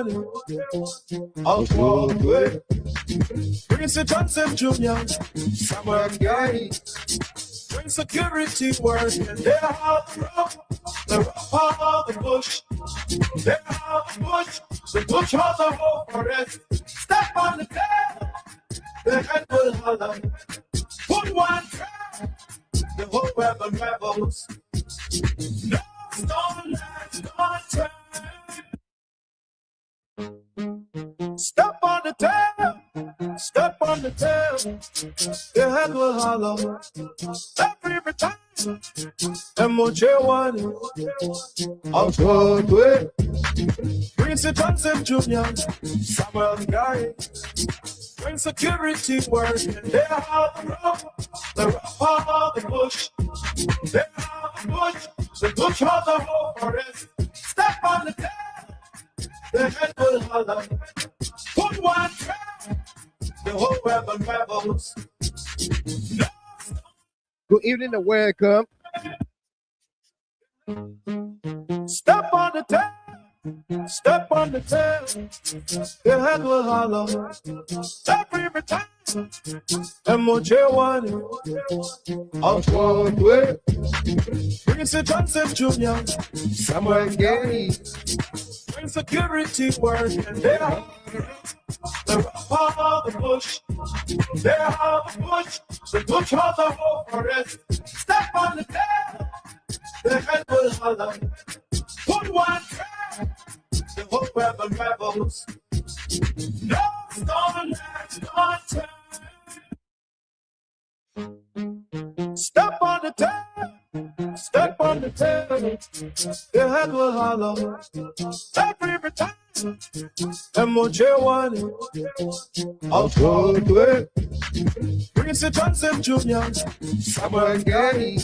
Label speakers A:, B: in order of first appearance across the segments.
A: one of Broadway. Prince Johnson Jr., Samuel Gay, Prince Security working. They are the rough of the bush. They are the bush of the whole forest. Step on the tail, the head will holler. Put one track, the whole weapon rebels. No stone lands, no turn. Step on the tail, step on the tail, your head will hollow. Every time, MOJ1 of Broadway. Prince Johnson Jr., Samuel Guy, Prince Security working. They are the rough of the bush. They are the bush of the whole forest. Step on the tail, the head will holler. Put one track, the whole weapon rebels. No.
B: Good evening and welcome.
A: Step on the tail, step on the tail, your head will hollow. Every time, MOJ1 of Broadway. Prince Johnson Jr., Samuel Gay, Prince Security working. They are the rough of the bush. They are the bush of the whole forest. Step on the tail, the head will holler. Put one track, the whole weapon rebels. No stone lands, no turn. Step on the tail, step on the tail, your head will hollow. Every time, MOJ1 of Broadway. Prince Johnson Jr., Samuel Gay,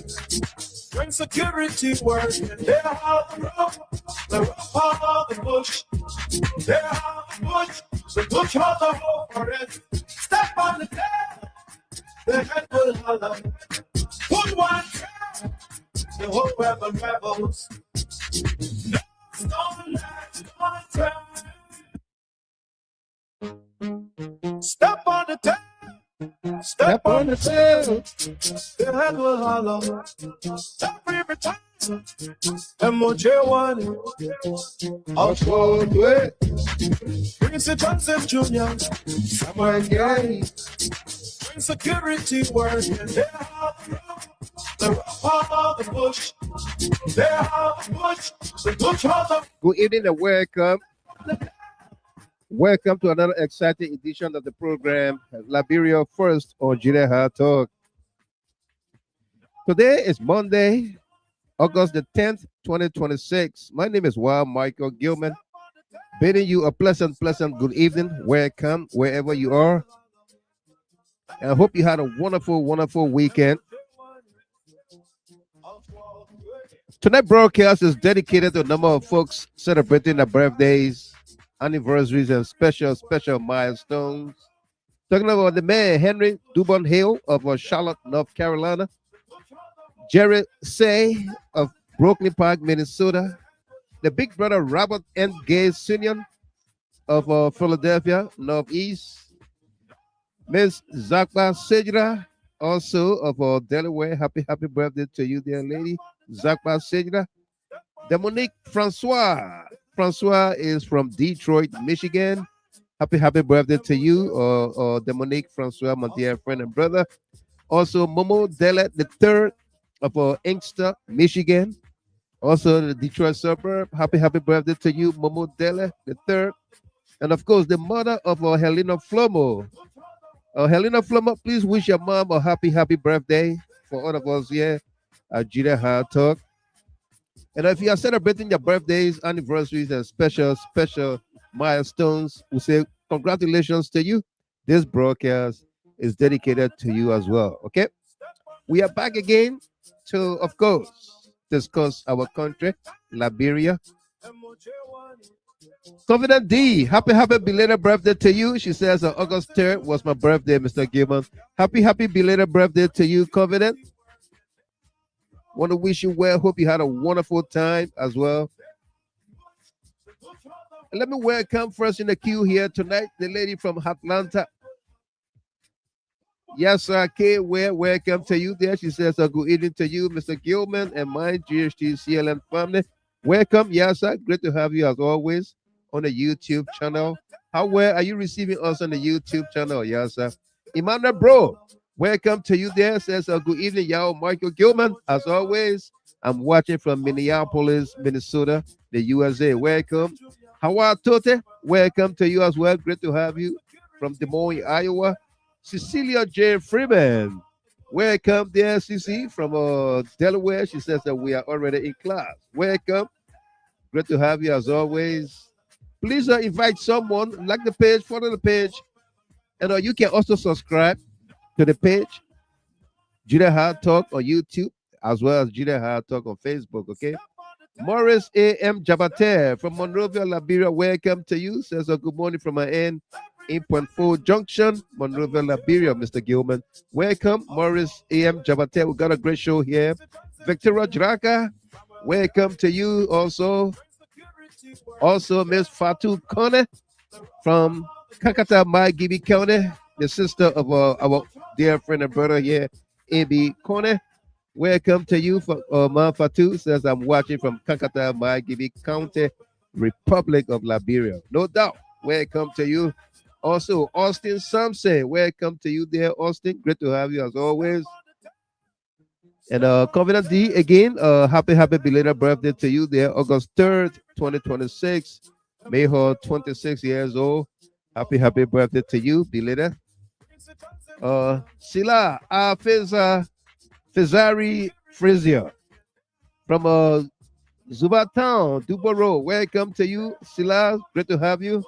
A: Prince Security working. They are the rough of the bush. They are the bush of the whole forest. Step on the tail, the head will holler. Put one track, the whole weapon rebels. No stone lands, no turn. Step on the tail, step on the tail, your head will hollow. Every time, MOJ1 of Broadway. Prince Johnson Jr., Samuel Gay, Prince Security working. They are the rough of the bush. They are the bush of the.
B: Good evening and welcome. Welcome to another exciting edition of the program, Liberia First on Jide Hard Talk. Today is Monday, August the 10th, 2026. My name is Wild Michael Gilman, bidding you a pleasant good evening. Welcome wherever you are. And I hope you had a wonderful weekend. Tonight's broadcast is dedicated to a number of folks celebrating their birthdays, anniversaries, and special milestones. Talking about the man Henry Dubon Hill of Charlotte, North Carolina, Jerry Say of Brooklyn Park, Minnesota, the big brother Robert N. Gay Sr. of Philadelphia, Northeast, Miss Zakba Sejra, also of Delaware. Happy birthday to you, dear lady, Zakba Sejra. Dominique Francois. Francois is from Detroit, Michigan. Happy birthday to you, Dominique Francois, my dear friend and brother. Also, Momo Dele the third of Inkster, Michigan. Also, the Detroit suburb. Happy birthday to you, Momo Dele the third. And of course, the mother of Helena Flomo. Helena Flomo, please wish your mom a happy birthday for all of us here at Jide Hard Talk. And if you are celebrating your birthdays, anniversaries, and special milestones, we say congratulations to you. This broadcast is dedicated to you as well. Okay, we are back again to, of course, discuss our country, Liberia. Confident D, happy belated birthday to you. She says August 3rd was my birthday, Mr. Gilman. Happy belated birthday to you, Confident. Want to wish you well. Hope you had a wonderful time as well. And let me welcome first in the queue here tonight the lady from Atlanta. Yes, sir. Kay, welcome to you there. She says, good evening to you, Mr. Gilman, and my GHT CLN family. Welcome. Yes, sir. Great to have you as always on the YouTube channel. How well are you receiving us on the YouTube channel? Yes, sir. Emmanuel Bro, welcome to you there. Says, good evening, y'all. Michael Gilman, as always. I'm watching from Minneapolis, Minnesota, the USA. Welcome. Howard Tote, welcome to you as well. Great to have you from Des Moines, Iowa. Cecilia J. Freeman. Welcome there, CC from Delaware. She says that we are already in class. Welcome. Great to have you as always. Please invite someone, like the page, follow the page, and you can also subscribe to the page, Judah Hard Talk on YouTube, as well as Judah Hard Talk on Facebook, okay? Morris A.M. Jabater from Monrovia, Liberia. Welcome to you. Says good morning from my end. In Point 4 Junction, Monrovia, Liberia, Mr. Gilman. Welcome, Morris A.M. Jabater. We got a great show here. Victoria Draka, welcome to you also. Also, Miss Fatu Kone from Kakata, Gibi County, the sister of our dear friend and brother here, A.B. Kone. Welcome to you for Fatu says I'm watching from Kakata, Gibi County, Republic of Liberia. No doubt. Welcome to you. Also, Austin Sampson. Welcome to you there, Austin. Great to have you as always. And Covenant D again. Happy belated birthday to you there, August 3rd, 2026. May her 26 years old. Happy birthday to you, belated. Sila Fizari Frazier from Zuba Town, Duboro. Welcome to you, Sila. Great to have you.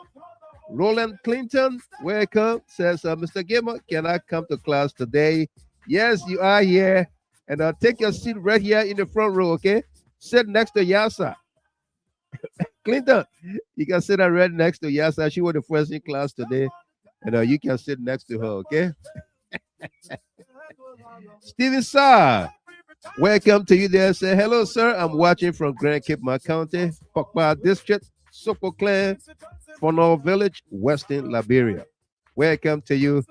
B: Roland Clinton, welcome. Says, Mr. Gamer, can I come to class today? Yes, you are here. And take your seat right here in the front row, okay? Sit next to Yasa. Clinton, you can sit right next to Yasa. She was the first in class today. And you can sit next to her, okay? Steven Saar, welcome to you there. Say, hello, sir. I'm watching from Grand Cape County, Pokpa District, Soko Clan, Fono Village, Western Liberia. Welcome to you.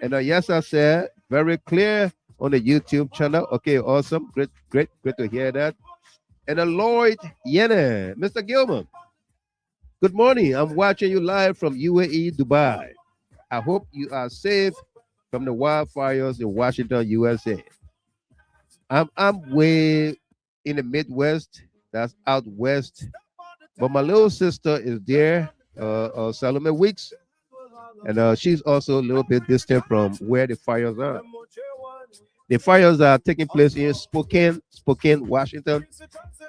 B: And yes, I said very clear on the YouTube channel. Okay, awesome. Great to hear that. And Lloyd Yene, Mr. Gilman. Good morning. I'm watching you live from UAE, Dubai. I hope you are safe from the wildfires in Washington, USA. I'm way in the Midwest. That's out west. But my little sister is there, Salome Weeks, and she's also a little bit distant from where the fires are. The fires are taking place in Spokane, Washington,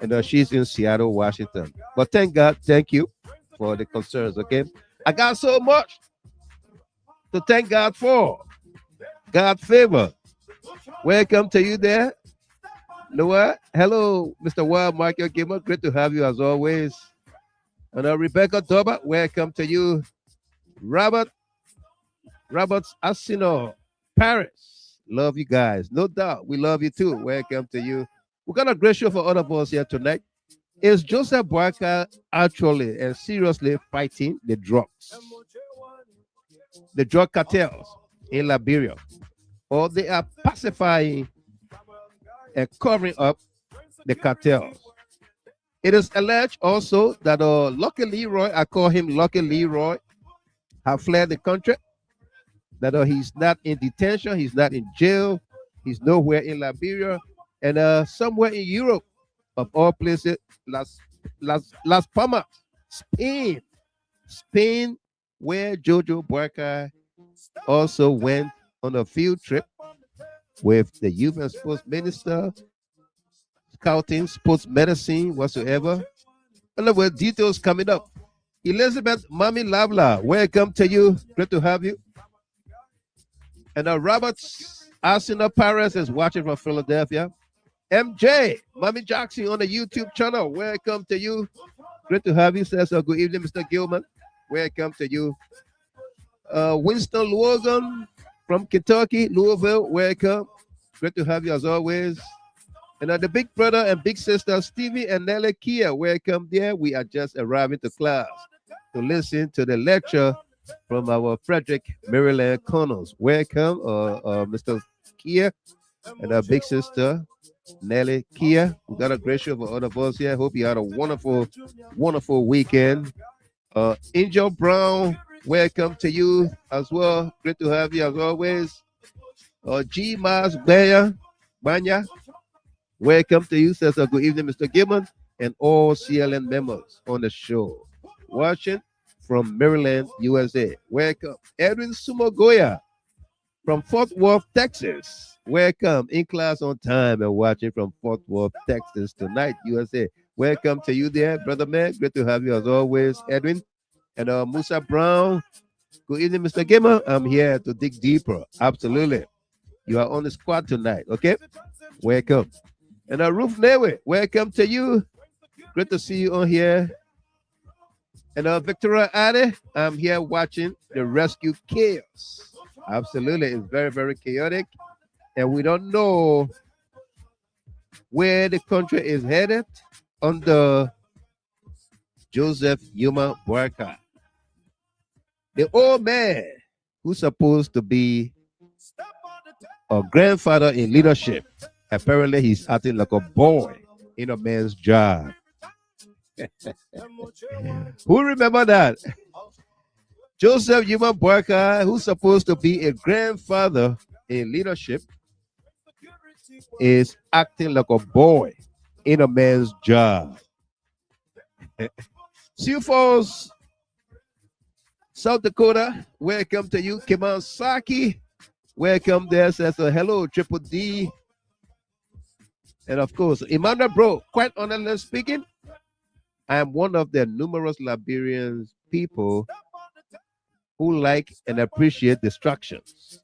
B: and she's in Seattle, Washington. But thank God, thank you for the concerns, okay? I got so much to thank God for. God favor. Welcome to you there. Noah, hello, Mr. Wild Michael Gamer. Great to have you as always. And Rebecca Doba, welcome to you. Roberts Asino, Paris. Love you guys. No doubt. We love you too. Welcome to you. We got a great show for all of us here tonight. Is Joseph Barker actually and seriously fighting the drugs? The drug cartels in Liberia? Or they are pacifying and covering up the cartels? It is alleged also that Lucky Leroy, I call him Lucky Leroy, have fled the country. That he's not in detention, he's not in jail, he's nowhere in Liberia, and somewhere in Europe, of all places, Las Palmas, Spain, where Jojo Barker also went on a field trip with the youth and sports minister, scouting, sports medicine, whatsoever. And with details coming up. Elizabeth Mami Lavla, welcome to you. Great to have you. And Robert Arsenal Paris is watching from Philadelphia. MJ, Mommy Jackson on the YouTube channel. Welcome to you. Great to have you. Says good evening, Mr. Gilman. Welcome to you. Winston Logan from Kentucky, Louisville. Welcome. Great to have you as always. And the big brother and big sister, Stevie and Nelly Kia. Welcome there. We are just arriving to class. to listen to the lecture from our Frederick, Maryland Connors. Welcome, Mr. Kia and our big sister, Nelly Kia. We got a great show for all of us here. Hope you had a wonderful, wonderful weekend. Angel Brown, welcome to you as well. Great to have you as always. G. Mas Banya, welcome to you. Says good evening, Mr. Gibbons, and all CLN members on the show. Watching from Maryland, USA. Welcome. Edwin Sumogoya from Fort Worth, Texas. Welcome. In class on time and watching from Fort Worth, Texas tonight, USA. Welcome to you there, brother man. Great to have you as always, Edwin. And Musa Brown. Good evening, Mr. Gamer. I'm here to dig deeper. Absolutely. You are on the squad tonight, okay? Welcome. And Ruth Newe, welcome to you. Great to see you on here. And Victoria Ade, I'm here watching the rescue chaos. Absolutely. It's very, very chaotic. And we don't know where the country is headed under Joseph Yuma Boakai. The old man who's supposed to be a grandfather in leadership, apparently he's acting like a boy in a man's job. Who remember that? Joseph Yuma Boakai, who's supposed to be a grandfather in leadership, is acting like a boy in a man's job. Sioux Falls, South Dakota, welcome to you. Keman Saki, welcome there. Says hello, Triple D. And of course, Emmanuel Bro, quite honestly speaking, I am one of the numerous Liberian people who like and appreciate distractions.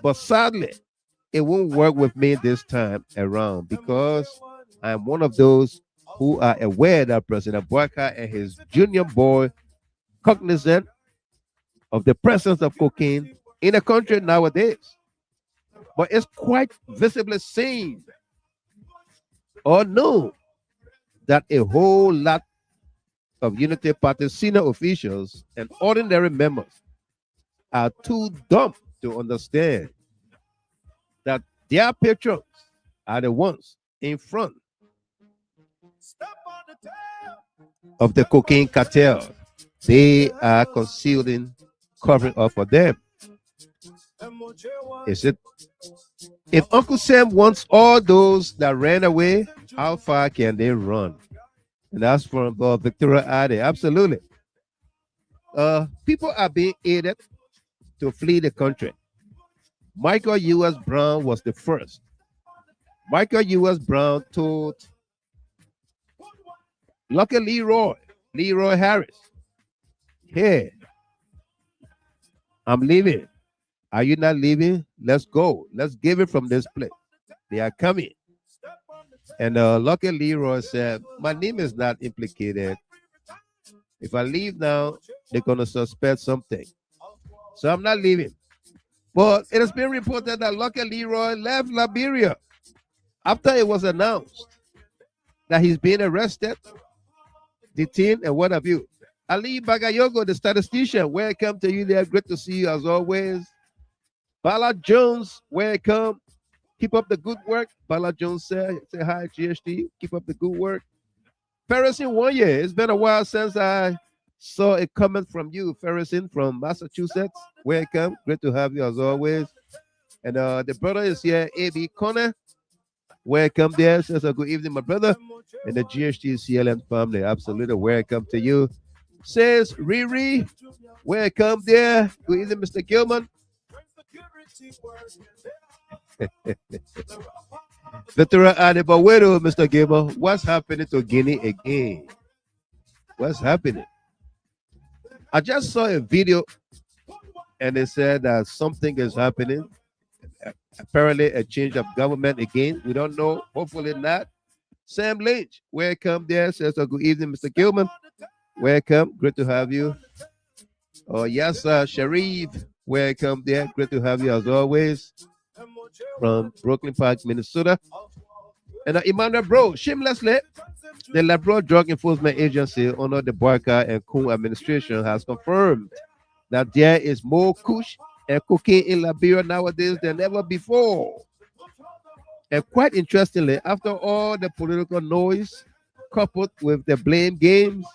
B: But sadly, it won't work with me this time around because I'm one of those who are aware that President Boakai and his junior boy cognizant of the presence of cocaine in the country nowadays. But it's quite visibly seen or known that a whole lot of Unity Party senior officials and ordinary members are too dumb to understand that their patrons are the ones in front of the cocaine cartel. They are concealing, covering up for them. Is it? If Uncle Sam wants all those that ran away, how far can they run? And that's from Victoria Ade. Absolutely. People are being aided to flee the country. Michael U.S. Brown was the first. Michael U.S. Brown told Lucky Leroy Harris, hey, I'm leaving. Are you not leaving? Let's go. Let's give it from this place. They are coming. And Lucky Leroy said, my name is not implicated. If I leave now, they're going to suspect something. So I'm not leaving. But it has been reported that Lucky Leroy left Liberia after it was announced that he's being arrested, detained, and what have you. Ali Bagayogo, the statistician, welcome to you there. Great to see you as always. Bala Jones, welcome. Keep up the good work. Bala Jones said, say hi, GST. Keep up the good work. Ferguson 1 year. It's been a while since I saw a comment from you, Ferguson from Massachusetts. Welcome. Great to have you as always. And the brother is here, A.B. Connor. Welcome there. Says a good evening, my brother. And the GST CLN family. Absolutely. Welcome to you. Says Riri. Welcome there. Good evening, Mr. Gilman. Veteran Adebawedo, Mr. Gamer, what's happening to Guinea again? What's happening? I just saw a video and they said that something is happening. Apparently, a change of government again. We don't know. Hopefully not. Sam Lynch, welcome there. Says a good evening, Mr. Gilman. Welcome. Great to have you. Oh, yes, Sharif. Welcome there. Great to have you as always. From Brooklyn Park, Minnesota. And Emmanuel Bro, shamelessly, The Labrador Drug Enforcement Agency under the Barker and Coon administration has confirmed that there is more kush and cocaine in Liberia nowadays than ever before. And quite interestingly, after all the political noise coupled with the blame games,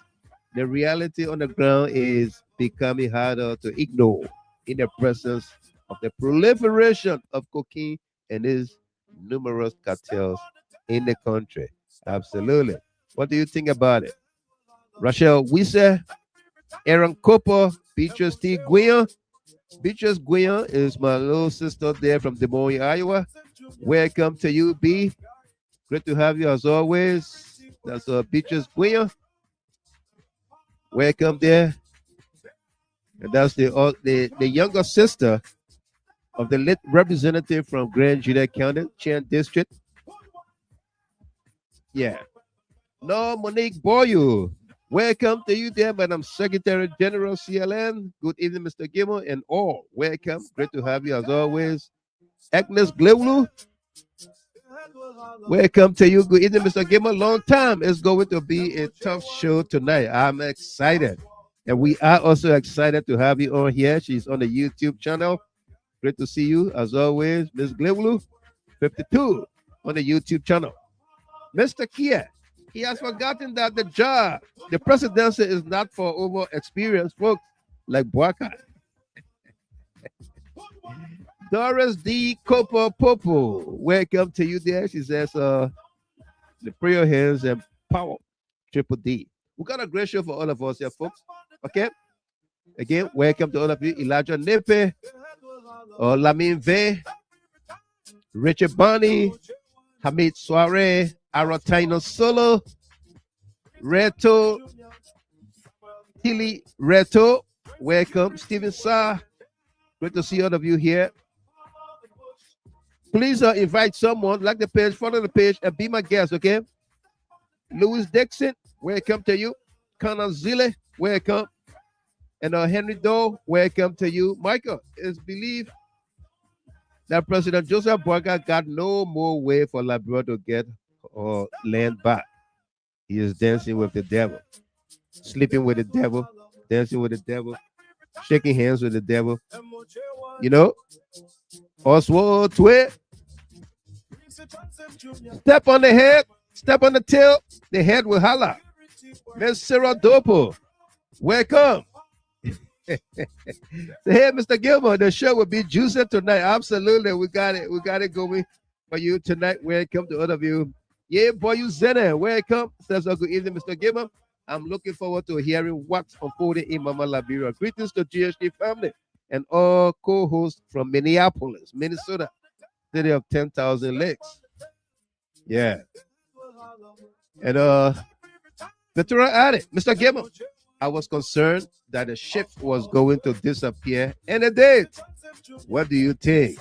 B: the reality on the ground is becoming harder to ignore in the presence of the proliferation of cocaine and its numerous cartels in the country. Absolutely. What do you think about it? Rachel Wisse, Aaron Cooper, Beatrice T. Guion. Beatrice Guion is my little sister there from Des Moines, Iowa. Welcome to you, B. Great to have you as always. That's Beatrice Guion. Welcome there. And that's the younger sister of the lit representative from Grand Juliet County, Chan District. Yeah. No, Monique Boyu. Welcome to you there, Madam Secretary General CLN. Good evening, Mr. Gilmore, and all. Welcome. Great to have you as always. Agnes Glewlu. Welcome to you. Good evening, Mr. Gilmore. Long time. It's going to be a tough show tonight. I'm excited. And we are also excited to have you on here. She's on the YouTube channel. Great to see you as always, Ms. Glewlu. 52 on the YouTube channel. Mr. Kia. He has forgotten that the presidency is not for over experienced folks like Boakai. Doris D. Copo Popo, welcome to you there. She says, the prayer hands and power, triple D. We got a great show for all of us here, folks. Okay? Again, welcome to all of you. Elijah Nepe, Lamin V, Richard Bonnie, Hamid Soare, Arotino Solo, Reto, Tilly Reto, welcome. Stephen Sa, great to see all of you here. Please invite someone, like the page, follow the page, and be my guest, okay? Louis Dixon, welcome to you. Connor Zille, welcome. And Henry Doe, welcome to you. Michael, it's believed that President Joseph Boakai got no more way for Liberia to get land back. He is dancing with the devil, sleeping with the devil, dancing with the devil, shaking hands with the devil. You know, Oswald Twit. Step on the head, step on the tail, the head will holler. Miss Sarah Dopo, welcome. Hey, Mr. Gilmore, the show will be juicy tonight. Absolutely, we got it going for you tonight. Welcome to all of you. Yeah, boy, you Zena, welcome. Says good evening, Mr. Gilmore. I'm looking forward to hearing what's unfolding in Mama Liberia. Greetings to GHD family and all co-hosts from Minneapolis, Minnesota, city of 10,000 lakes. Yeah. And Veteran added, Mr. Gilmore, I was concerned that the ship was going to disappear, and it did. What do you think?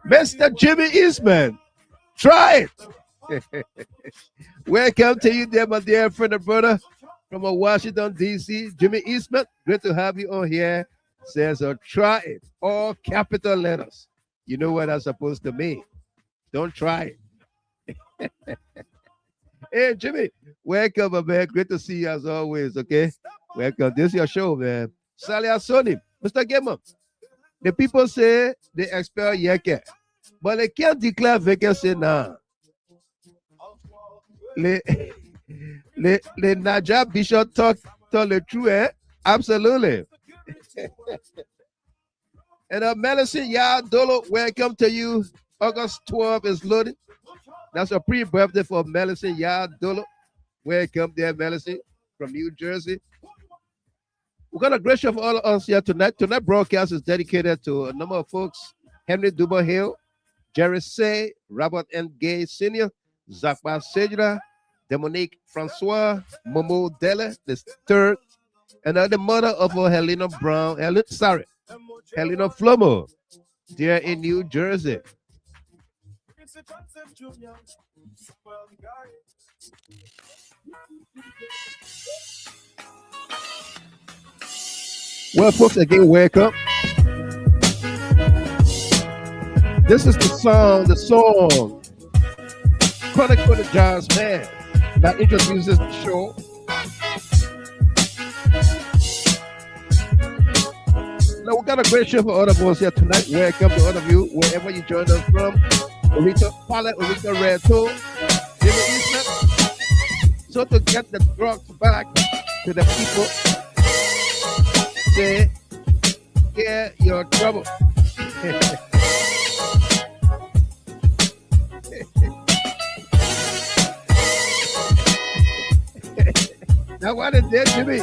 B: Mr. Jimmy Eastman, try it. Welcome to you there, my dear friend and brother from Washington, D.C. Jimmy Eastman, great to have you on here. Says, try it. All capital letters. You know what that's supposed to mean. Don't try it. Hey, Jimmy, welcome, man. Great to see you as always, okay? Welcome. This is your show, man. Sally Asoni, Mr. Gamer. The people say they expel Yeke, but they can't declare vacancy now. Le Naja Bishop talk the truth, eh? Absolutely. And Melissa Dolo, welcome to you. August 12th is loaded. That's a pre-birthday for Melissa Dolo. Welcome there, Melissa, from New Jersey. We got a great show for all of us here tonight. Tonight's broadcast is dedicated to a number of folks. Henry Duba Hill, Jerry Say, Robert N. Gay Sr., Zakba Sejra, Demonique Francois, Momo Dele, the third, and the mother of Helena Brown, Helena Flomo, there in New Jersey. Well, folks, again, welcome. This is the song Chronicle the Jazz Man that introduces the show. Now we got a great show for all of us here tonight. Welcome to all of you, wherever you join us from. Orita Pilot, Orita Reto, Jimmy Eastman. So to get the drugs back to the people, say, yeah, your trouble. Now what is there, Jimmy?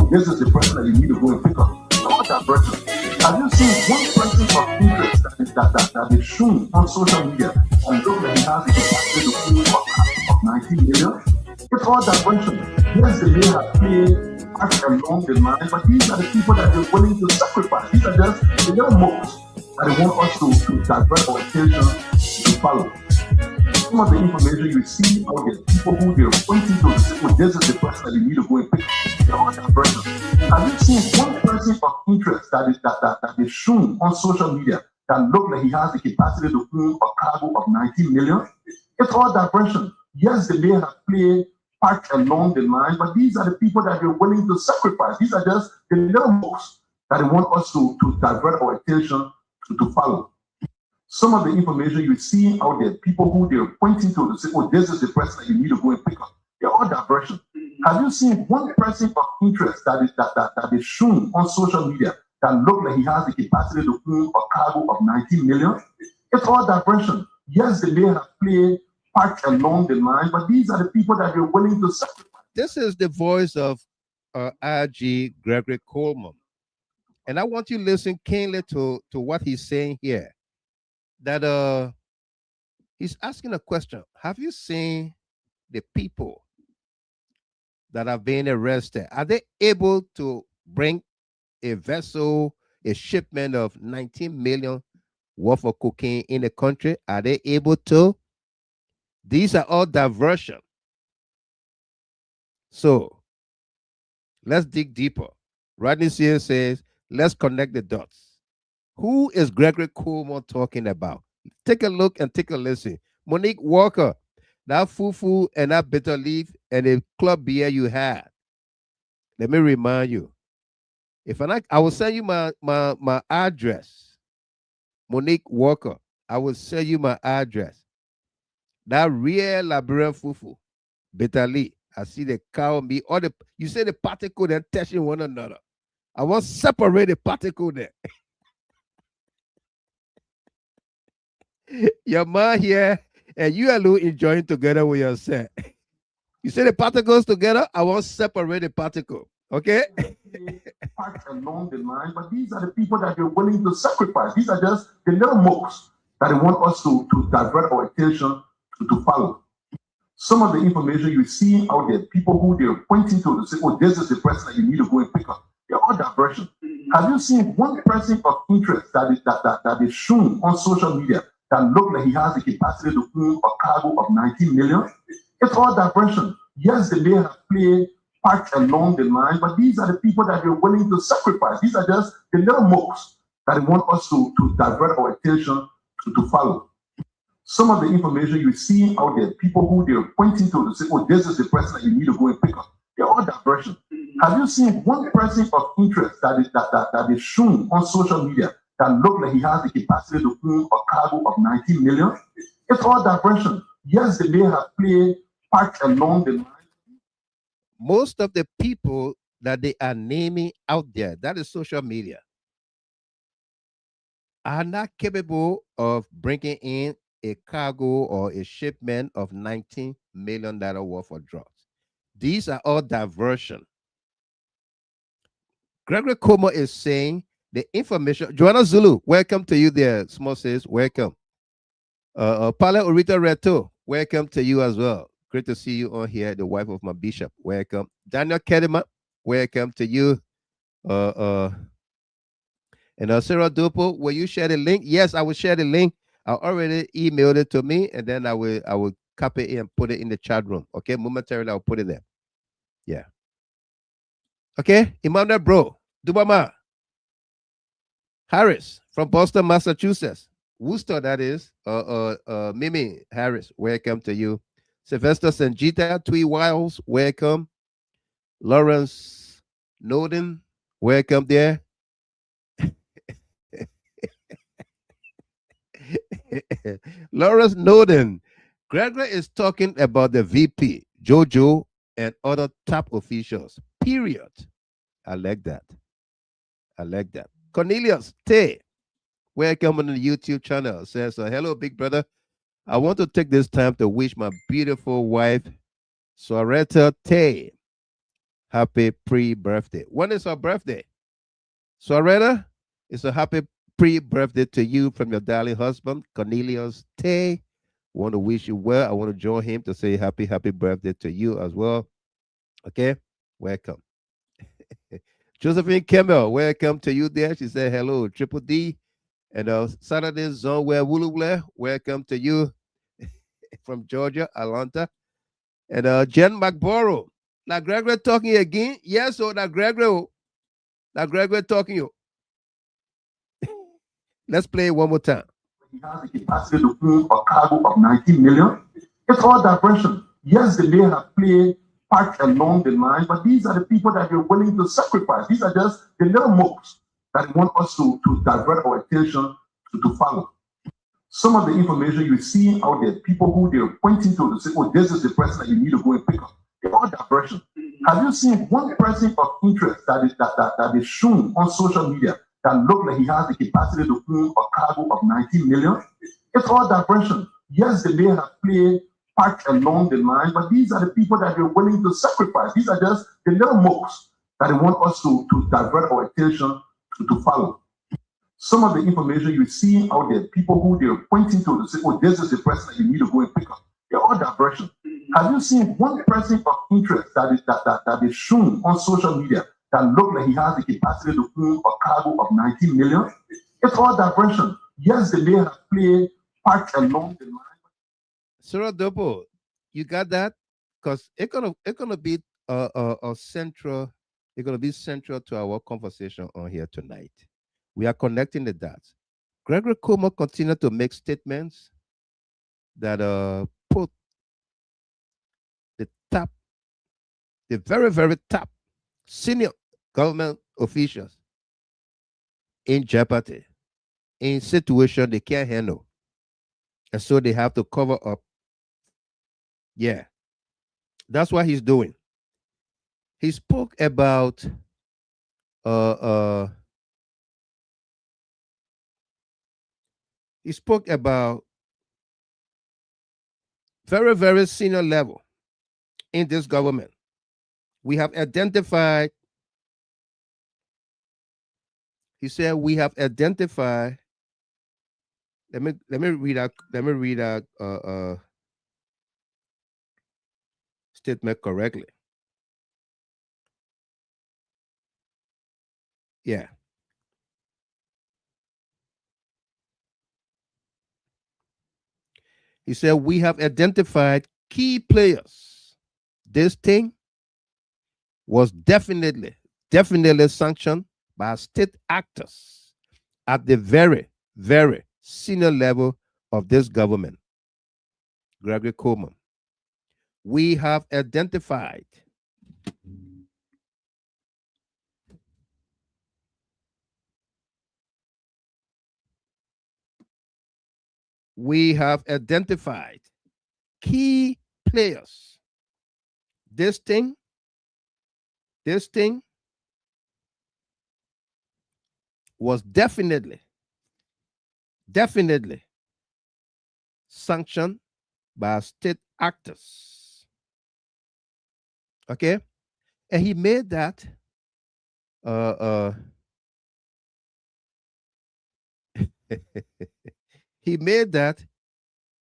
A: This is the person that you need to go and pick up. Not that person. Have you seen one person of interest that is shown on social media and look like he has the capacity to pay of 19 million? It's all diversion. Yes, they may have played part along the line, but these are the people that they're willing to sacrifice. These are just the young moves that they want us to divert our attention to follow. Some of the information you see out there, people who they're pointing to say, well, this is the person that you need to go and pick. They're all that person. Have you seen one person of interest that is shown on social media that look like he has the capacity to own a cargo of 19 million? It's all diversion. Yes, they may have played part along the line, but these are the people that they're willing to sacrifice. These are just the little moves that they want us to divert our attention to follow. Some of the information you see out there, people who they're pointing to say, oh, this is the person that you need to go and pick up. They're all diversion. Have you seen one person of interest that is shown on social media that look like he has the capacity to own a cargo of 19 million? It's all diversion. Yes, they may have played part along the line, but these are the people that they're willing to sacrifice.
B: This is the voice of RG Gregory Coleman. And I want you to listen keenly to what he's saying here. That he's asking a question. Have you seen the people that are being arrested? Are they able to bring a vessel, a shipment of 19 million worth of cocaine in the country? Are they able to? These are all diversion. So let's dig deeper. Rodney here says, let's connect the dots. Who is Gregory Coleman talking about? Take a look and take a listen. Monique Walker, that fufu and that bitter leaf and the club beer you had. Let me remind you. If I will send you my address. Monique Walker, I will send you my address. That real Liberian fufu, bitter leaf. I see the cow meat. All the you say the particle they're touching one another. I want separate the particle there. Your man here and you alone enjoying together with yourself. You say the particles together, I want separate the particle. Okay?
A: Part along the line, but these are the people that they're willing to sacrifice. These are just the little moves that they want us to divert our attention to follow. Some of the information you see out there, people who they're pointing to say, oh, this is the person that you need to go and pick up. They're all diversion. Have you seen one person of interest that is shown on social media that look like he has the capacity to own a cargo of 19 million? It's all diversion. Yes, they may have played part along the line, but these are the people that they're willing to sacrifice. These are just the little moves that they want us to divert our attention to follow. Some of the information you see out there, people who they're pointing to say, oh, this is the person that you need to go and pick up. They're all diversion. Have you seen one person of interest that is shown on social media that look like he has the capacity to own a cargo of 19 million? It's all diversion. Yes, they may have played part along the line.
B: Most of the people that they are naming out there, that is social media, are not capable of bringing in a cargo or a shipment of $19 million worth of drugs. These are all diversion. Gregory Como is saying the information. Joanna Zulu, welcome to you there. Small says, welcome. Pala Urita Reto, welcome to you as well. Great to see you on here, the wife of my bishop. Welcome. Daniel Kedema, welcome to you. Uh, uh, and Sarah Dupo, will you share the link? Yes, I will share the link. I already emailed it to me, and then I will copy it and put it in the chat room. Okay, momentarily I'll put it there. Yeah. Okay, Emmanuel Bro, Dubama Harris from Boston, Massachusetts. Worcester, that is. Mimi Harris, welcome to you. Sylvester Sanjita, Twee Wiles, welcome. Lawrence Noden, welcome there. Lawrence Noden. Gregory is talking about the VP, Jojo, and other top officials. Period. I like that. I like that. Cornelius Tay, welcome on the YouTube channel. Says, hello, big brother. I want to take this time to wish my beautiful wife, Soretta Tay, happy pre-birthday. When is her birthday? Soretta, it's a happy pre-birthday to you from your darling husband, Cornelius Tay. Want to wish you well. I want to join him to say happy birthday to you as well. Okay, welcome. Josephine Kimmel, welcome to you there. She said hello, Triple D. And Saturday Zone where Wulule, welcome to you from Georgia, Atlanta. And Jen McBorough. Now Gregory talking again. Yes, so now Gregory talking you. Let's play it one more time.
A: He has the capacity to move a cargo of 19 million. It's all diversion. Yes, they may have played part along the line, but these are the people that you're willing to sacrifice. These are just the little mooks that want us to divert our attention to follow. Some of the information you see out there, people who they're pointing to say, oh, this is the person that you need to go and pick up. They're all diversion. Have you seen one person of interest that is shown on social media that look like he has the capacity to move a cargo of 19 million? It's all diversion. Yes, they may have played part along the line, but these are the people that you're willing to sacrifice. These are just the little mooks that they want us to divert our attention to follow. Some of the information you see out there, people who they're pointing to say, oh, this is the person that you need to go and pick up. They're all diversion. Have you seen one person of interest that is shown on social media that look like he has the capacity to move a cargo of 19 million? It's all diversion. Yes, they may have played part along the line.
B: Sarah Double, you got that? Because it's gonna be a central. It's gonna be central to our conversation on here tonight. We are connecting the dots. Gregory Como continued to make statements that put the top, the very, very top senior government officials in jeopardy, in situation they can't handle. And so they have to cover up. Yeah. That's what he's doing. He spoke about uh he spoke about very, very senior level in this government. We have identified, he said, we have identified. Let me read out statement correctly. Yeah. He said, we have identified key players. This thing was definitely sanctioned by state actors at the very, very senior level of this government. Gregory Coleman. We have identified key players. This thing was definitely sanctioned by state actors. Okay? And he made that uh he made that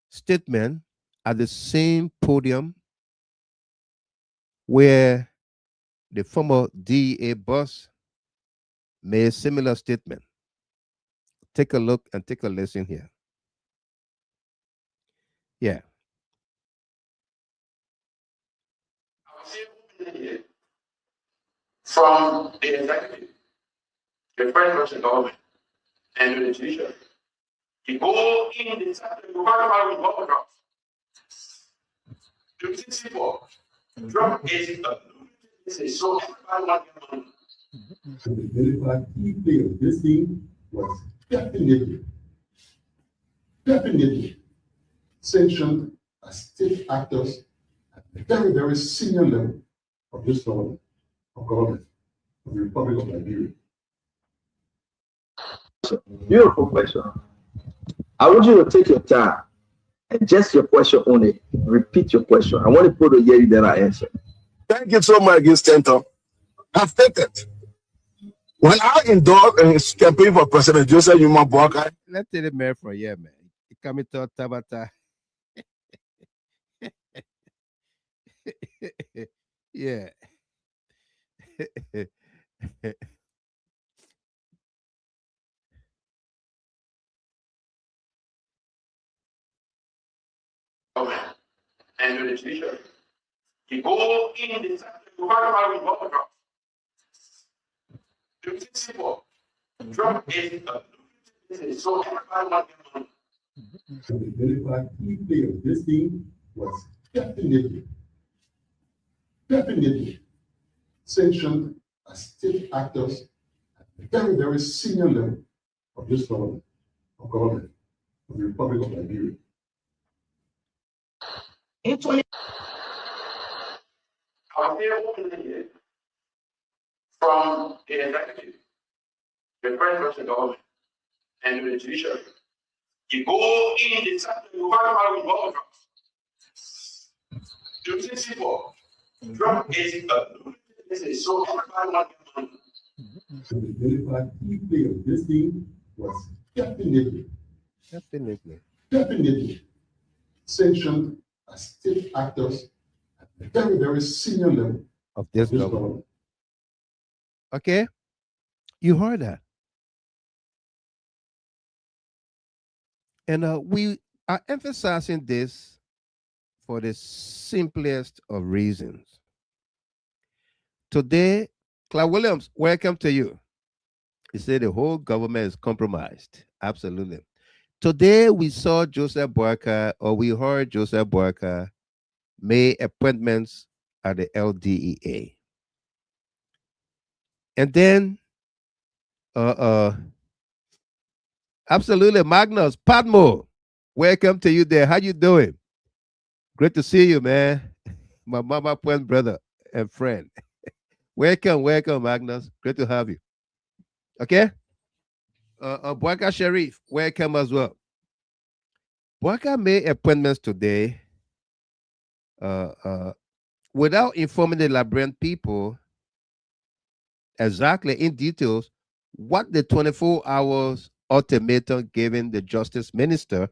B: statement at the same podium where the former DEA boss made a similar statement. Take a look and take a listen here. Yeah.
A: From the executive, the first person government, and the judiciary. You go in the chapter, you talk about with what drops. You see simple. Drop is so everybody wants their money.
C: So the verified key player of this team was definitely sanctioned as state actors at the very, very senior level of this government, of the Republic of Liberia.
D: Beautiful question. I want you to take your time and just your question only. Repeat your question. I want people to hear you then I answer.
A: Thank you so much, Gustavo. I've stated. When I endorsed campaign for President Joseph Yuma Boakai,
B: Let's take the mayor for a year, man. You coming to Tabata. Yeah.
A: and the judiciary. You go in the chapter, you talk about with what drops. You see simple. Drop is so everybody wants their money.
C: So the verified key player of this team was definitely sanctioned as state actors at the very, very senior level of this government, of the Republic of Liberia.
A: I'll say openly here from the executive, the first person government, and the judiciary. You go in the chapter, you talk about with what drops. You see simple. Drop is so everybody wants their money.
C: So the verified key player of this team was definitely sanctioned as state actors at the very, very senior level
B: Of this government. Okay? You heard that. And we are emphasizing this for the simplest of reasons. Today, Clark Williams, welcome to you. He said the whole government is compromised. Absolutely. Today, we saw Joseph Boakai, or we heard Joseph Boakai make appointments at the LDEA. And then, absolutely, Magnus Padmo, welcome to you there. How you doing? Great to see you, man. My mama point brother and friend. Welcome, Magnus. Great to have you. Okay? Boakai Sharif, welcome as well. Boakai made appointments today without informing the Liberian people exactly in details what the 24 hours ultimatum given the justice minister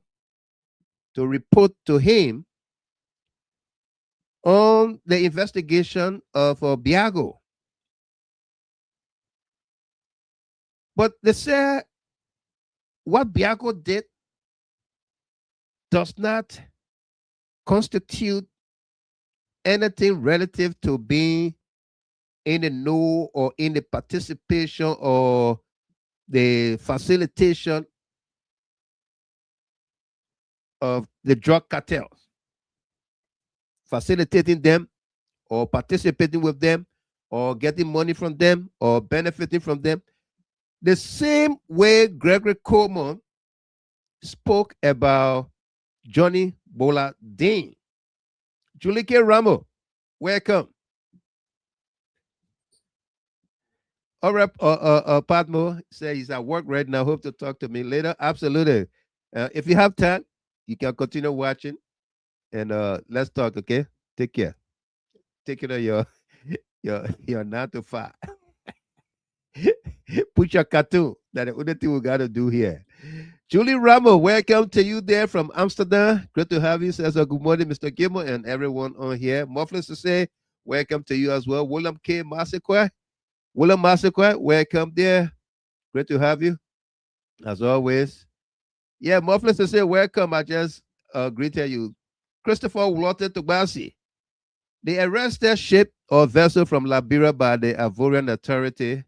B: to report to him on the investigation of Biago. But they say what Biago did does not constitute anything relative to being in the know or in the participation or the facilitation of the drug cartels, facilitating them or participating with them or getting money from them or benefiting from them. The same way Gregory Coleman spoke about Johnny Bola Dean. Julie K. Ramo, welcome. All right, Padmo says he's at work right now. Hope to talk to me later. Absolutely. If you have time, you can continue watching and let's talk, okay? Take care. Take care of your 9 to 5. Put your cartoon. That's the only thing we gotta do here. Julie Ramo, welcome to you there from Amsterdam. Great to have you. Says good morning, Mr. Gilmore, and everyone on here. Mufflers to say, welcome to you as well. William K. Masekwe. William Masekwe, welcome there. Great to have you, as always. Yeah, Muffless to say welcome. I just greeted you. Christopher Walter Tobasi. The arrested ship or vessel from Liberia by the Ivorian authority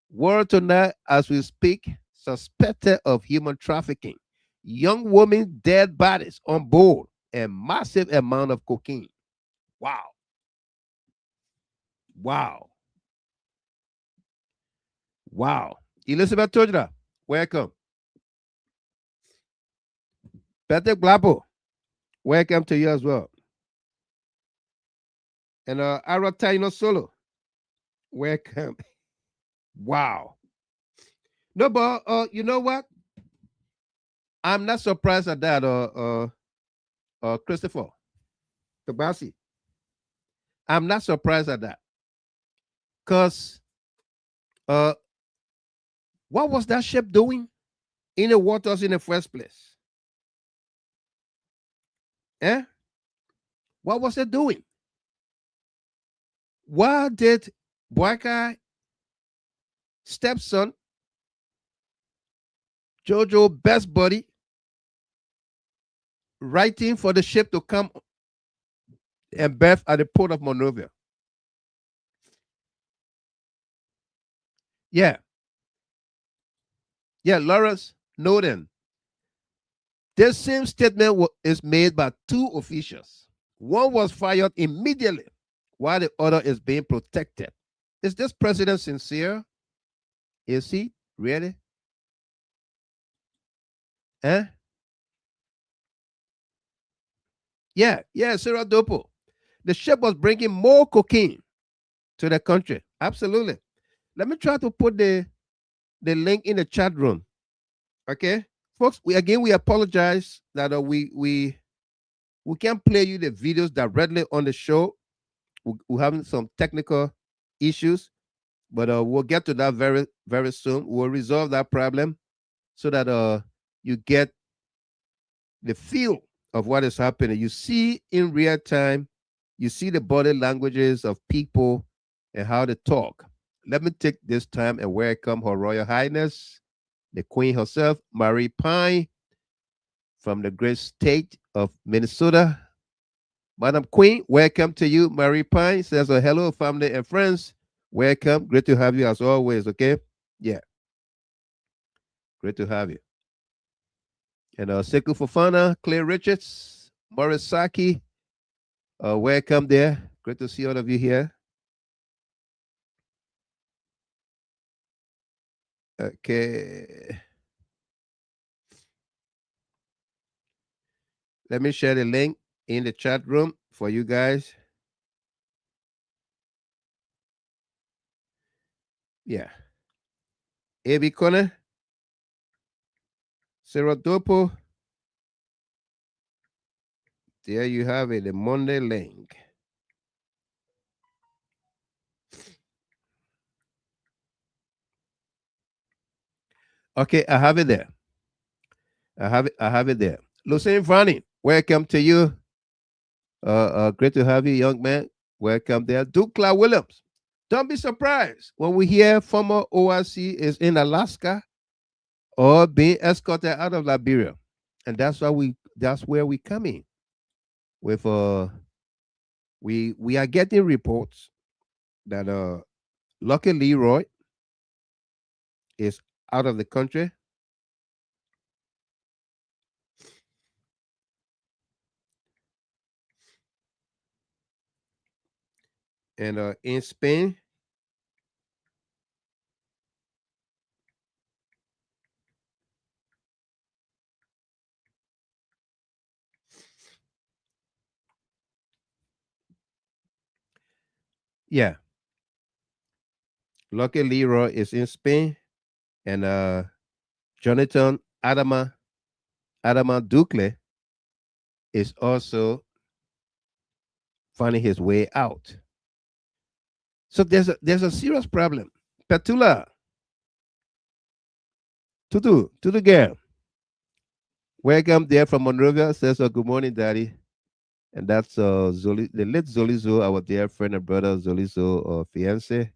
B: were tonight, as we speak, suspected of human trafficking. Young women dead bodies on board and massive amount of cocaine. Wow. Wow. Wow. Elizabeth Tojra, welcome. Patrick Blapo, welcome to you as well. And Ara Taino Solo, welcome. Wow. No, but you know what? I'm not surprised at that, Christopher Tabasi. I'm not surprised at that. Because uh, what was that ship doing in the waters in the first place? Eh? What was it doing? Why did Boyka stepson, Jojo best buddy, writing for the ship to come and berth at the port of Monrovia? Yeah. Yeah, Lawrence Noden. This same statement is made by two officials. One was fired immediately while the other is being protected. Is this president sincere? Is he really? Eh? Yeah, Sarah Dopo. The ship was bringing more cocaine to the country. Absolutely. Let me try to put the link in the chat room. Okay, folks. We apologize that we can't play you the videos directly on the show. We're having some technical issues, but we'll get to that very very soon. We'll resolve that problem so that you get the feel of what is happening. You see in real time, you see the body languages of people and how they talk. Let me take this time and welcome Her Royal Highness, the Queen herself, Marie Pine, from the great state of Minnesota. Madam Queen, welcome to you. Marie Pine says, hello, family and friends. Welcome. Great to have you as always, okay? Yeah, great to have you. And Sekou Fofana, Claire Richards, Morris Saki, welcome there. Great to see all of you here. Okay. Let me share the link in the chat room for you guys. Yeah. AB Connor, Sarah Dopo. There you have it, the Monday link. Okay, I have it there. I have it there. Lucien Fanny, welcome to you. Great to have you, young man. Welcome there. Dukla Williams. Don't be surprised when we hear former OIC is in Alaska or being escorted out of Liberia. And that's where we come in. With we are getting reports that Lucky Leroy is out of the country. And in Spain, yeah, Lucky Leroy is in Spain, and Jonathan Adama Ducle is also finding his way out. So there's a serious problem. Petula, Tutu girl, welcome there from Monrovia. Says, good morning, Daddy. And that's the late Zolizo, our dear friend and brother Zolizo, fiance.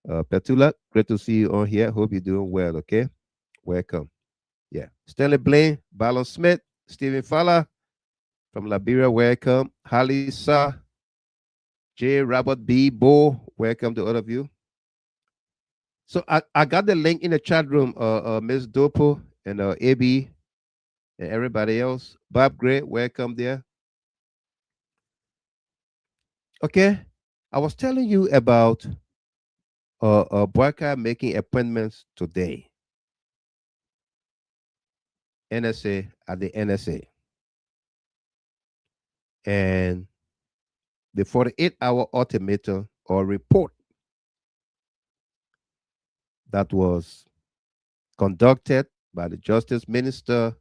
B: Petula, great to see you on here. Hope you're doing well. Okay, welcome. Yeah, Stanley Blaine, Ballon Smith, Stephen Fowler from Liberia. Welcome. Halisa, J. Robert B. Bo. Welcome to all of you. So I got the link in the chat room. Miss Dopo and AB and everybody else. Bob Gray, welcome there. Okay, I was telling you about Boyka making appointments today. NSA at the NSA, and the 48-hour ultimatum or report that was conducted by the Justice Minister,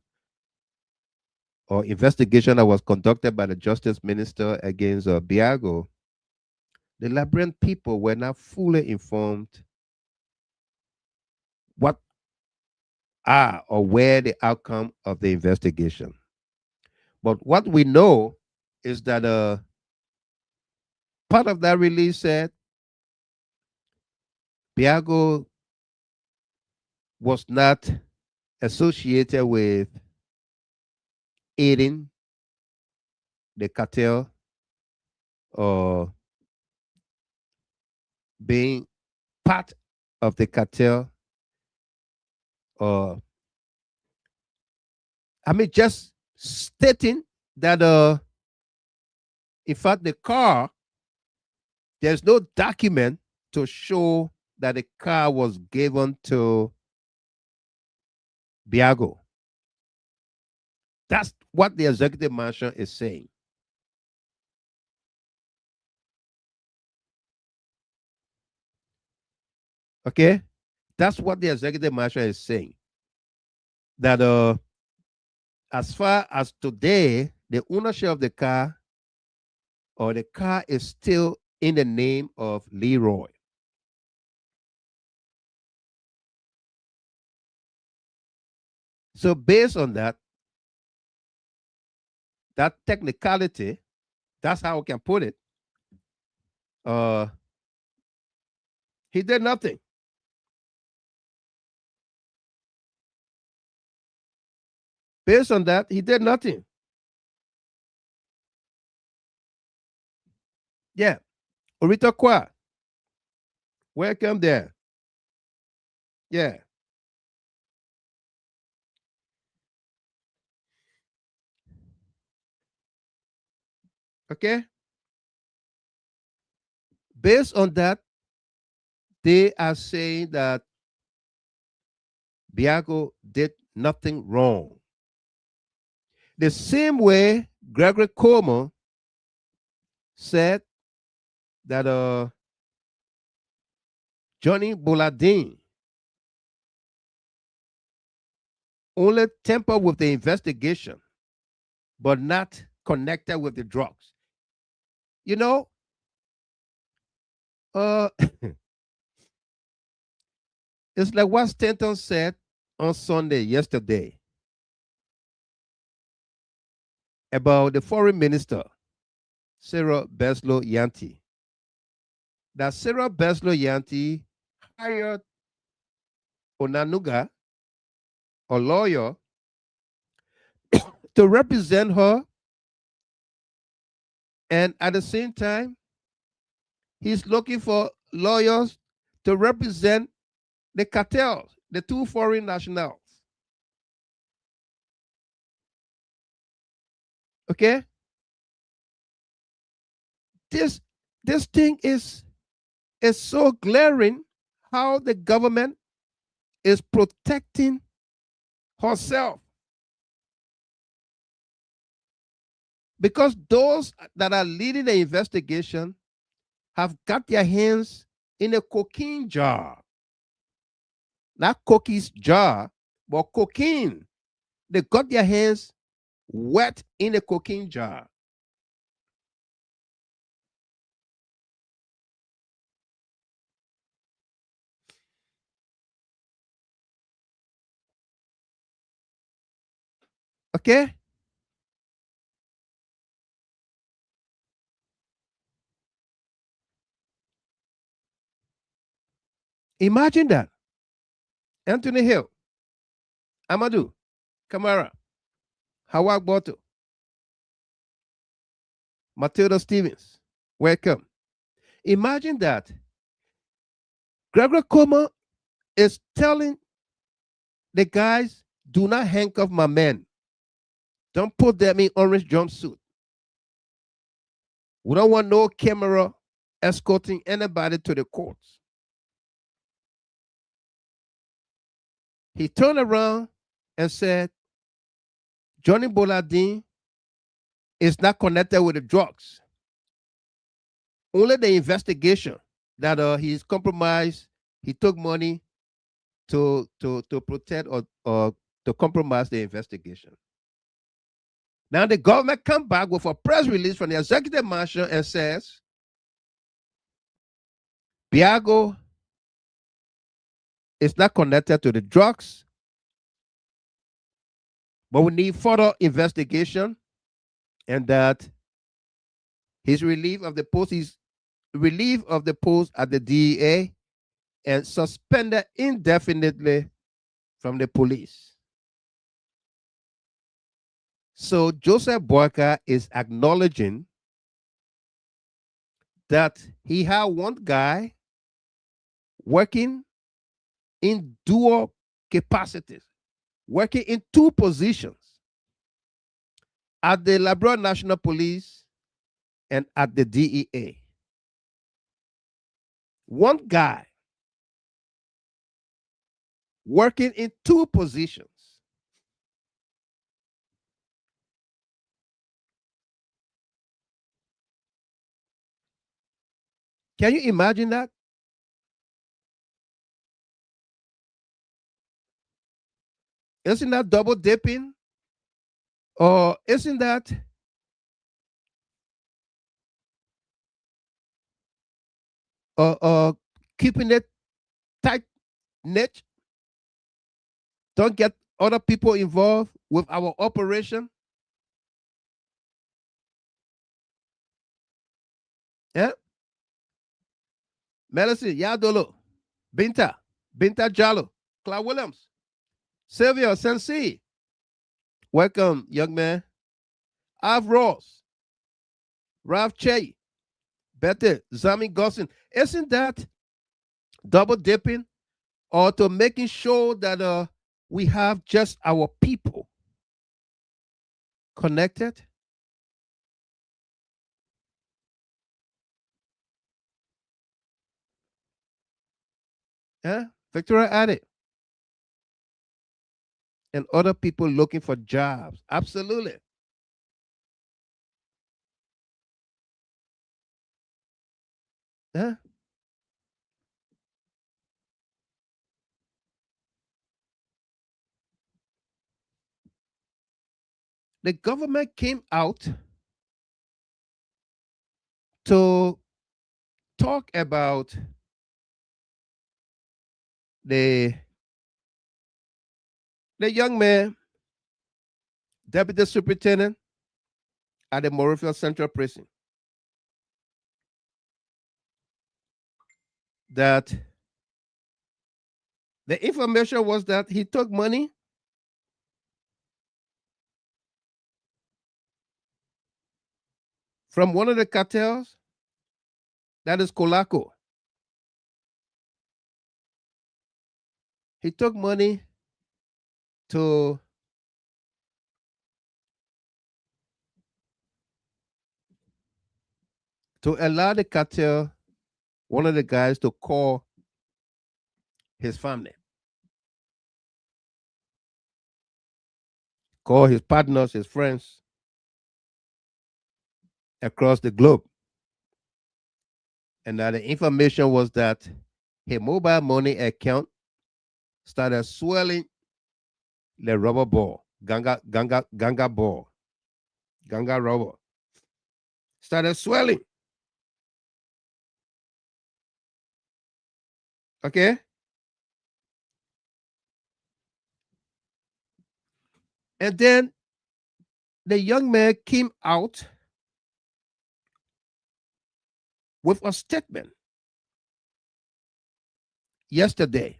B: or investigation that was conducted by the Justice Minister against Biago, the Liberian people were not fully informed what are or where the outcome of the investigation. But what we know is that part of that release said Biago was not associated with aiding the cartel or being part of the cartel, or I mean just stating that in fact the car, there's no document to show that the car was given to Biago. That's what the executive mansion is saying. Okay? That's what the executive mansion is saying. That as far as today, the ownership of the car or the car is still in the name of Leroy. So based on that, that technicality, that's how I can put it. Uh, he did nothing. Based on that, he did nothing. Yeah. Orita Kwa, welcome there. Yeah. Okay. Based on that, they are saying that Biago did nothing wrong. The same way Gregory Como said that Johnny Bouladin only tampered with the investigation, but not connected with the drugs. You know, uh, it's like what Stanton said on Sunday, yesterday, about the foreign minister, Sarah Beslow Yanti. That Sarah Beslow Yanti hired Onanuga, a lawyer, to represent her, and at the same time, he's looking for lawyers to represent the cartels, the two foreign nationals. Okay? This this thing is so glaring how the government is protecting herself, because those that are leading the investigation have got their hands in a cocaine jar. Not cookies jar, but cocaine. They got their hands wet in a cocaine jar. Okay? Imagine that. Anthony Hill, Amadou, Kamara, Howard Boto, Matilda Stevens, welcome. Imagine that. Gregory Coleman is telling the guys, do not handcuff my men. Don't put them in orange jumpsuit. We don't want no camera escorting anybody to the courts. He turned around and said, Johnny Boladin is not connected with the drugs. Only the investigation that he's compromised, he took money to protect or to compromise the investigation. Now the government come back with a press release from the executive marshal and says, Biago is not connected to the drugs, but we need further investigation, and that his relief of the post at the DEA and suspended indefinitely from the police. So Joseph Boyka is acknowledging that he had one guy working in dual capacities, working in two positions at the Liberia National Police and at the DEA. One guy working in two positions. Can you imagine that? Isn't that double dipping? Or isn't that keeping it tight knit? Don't get other people involved with our operation. Yeah. Melissa Yadolo, Binta Jalo, Clyde Williams, Sylvia Sensi. Welcome, young man. Av Ross, Ralph Che, Betty Zami Gossin. Isn't that double dipping or to making sure that we have just our people connected? Yeah, Victoria added. And other people looking for jobs. Absolutely. Yeah. The government came out to talk about the young man, deputy superintendent at the Morrifield Central Prison, that the information was that he took money from one of the cartels, that is Colaco. He took money to allow the cartel, one of the guys, to call his family, call his partners, his friends across the globe. And now the information was that his mobile money account started swelling the rubber ball, ganga ball, ganga rubber. Started swelling. Okay? And then the young man came out with a statement. yesterday.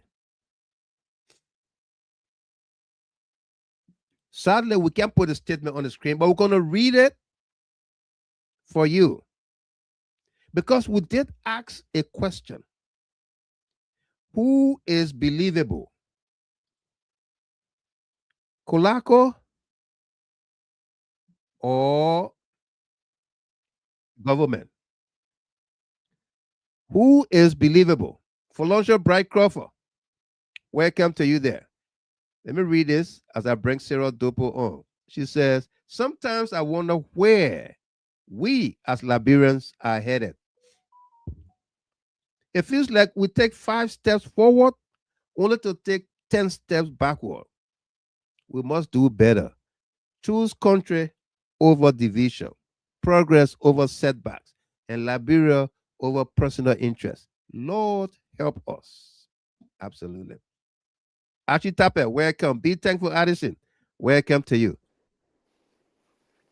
B: Sadly, we can't put a statement on the screen, but we're going to read it for you because we did ask a question. Who is believable? Kulako or government? Who is believable? Felicia Bright Crawford, welcome to you there. Let me read this as I bring Sarah Dopo on. She says, sometimes I wonder where we as Liberians are headed. It feels like we take 5 steps forward only to take 10 steps backward. We must do better. Choose country over division, progress over setbacks, and Liberia over personal interest. Lord, help us. Absolutely. Archie Tapper, welcome. Be thankful, Addison. Welcome to you.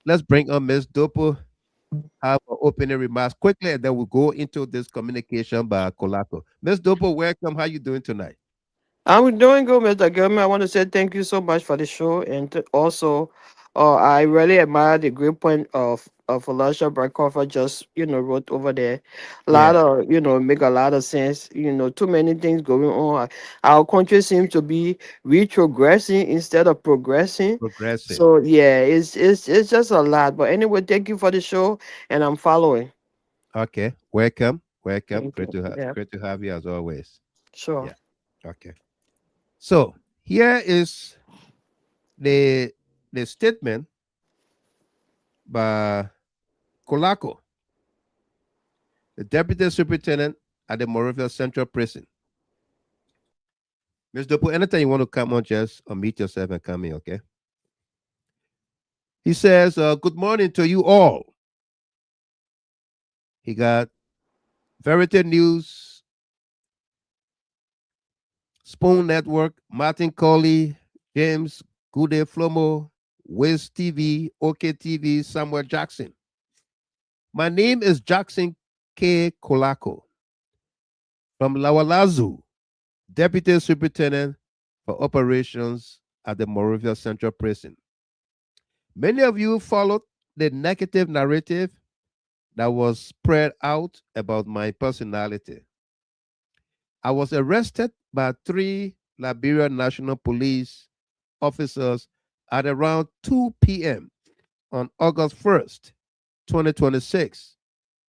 B: Let's bring on Ms. Dopo, have an opening remarks quickly, and then we'll go into this communication by Kolako. Ms. Dopo, welcome. How you doing tonight?
E: I'm doing good, Mr. Gilman. I want to say thank you so much for the show, and also, I really admire the great point of Felicia Brackover just wrote over there. A lot
B: Yeah,
E: of make a lot of sense. Too many things going on. Our country seems to be retrogressing instead of progressing.
B: progressing.
E: So yeah, it's just a lot. But anyway, thank you for the show, and I'm following.
B: Okay, welcome, welcome.
E: Thank you. Yeah,
B: Great to have you as always.
E: sure.
B: Yeah. Okay. So here is the statement by Kolako, the deputy superintendent at the Morovia Central Prison. Ms. Dopo, anytime you want to come on, just unmute yourself and come in, okay? He says, good morning to you all. He got Verity News, Spoon Network, Martin Colley, James Gude Flomo, Wiz TV, OK TV, Samuel Jackson. My name is Jackson K. Kolako from Lawalazu, Deputy Superintendent for Operations at the Morovia Central Prison. Many of you followed the negative narrative that was spread out about my personality. I was arrested by 3 Liberia National Police officers at around 2 p.m. on August 1st, 2026,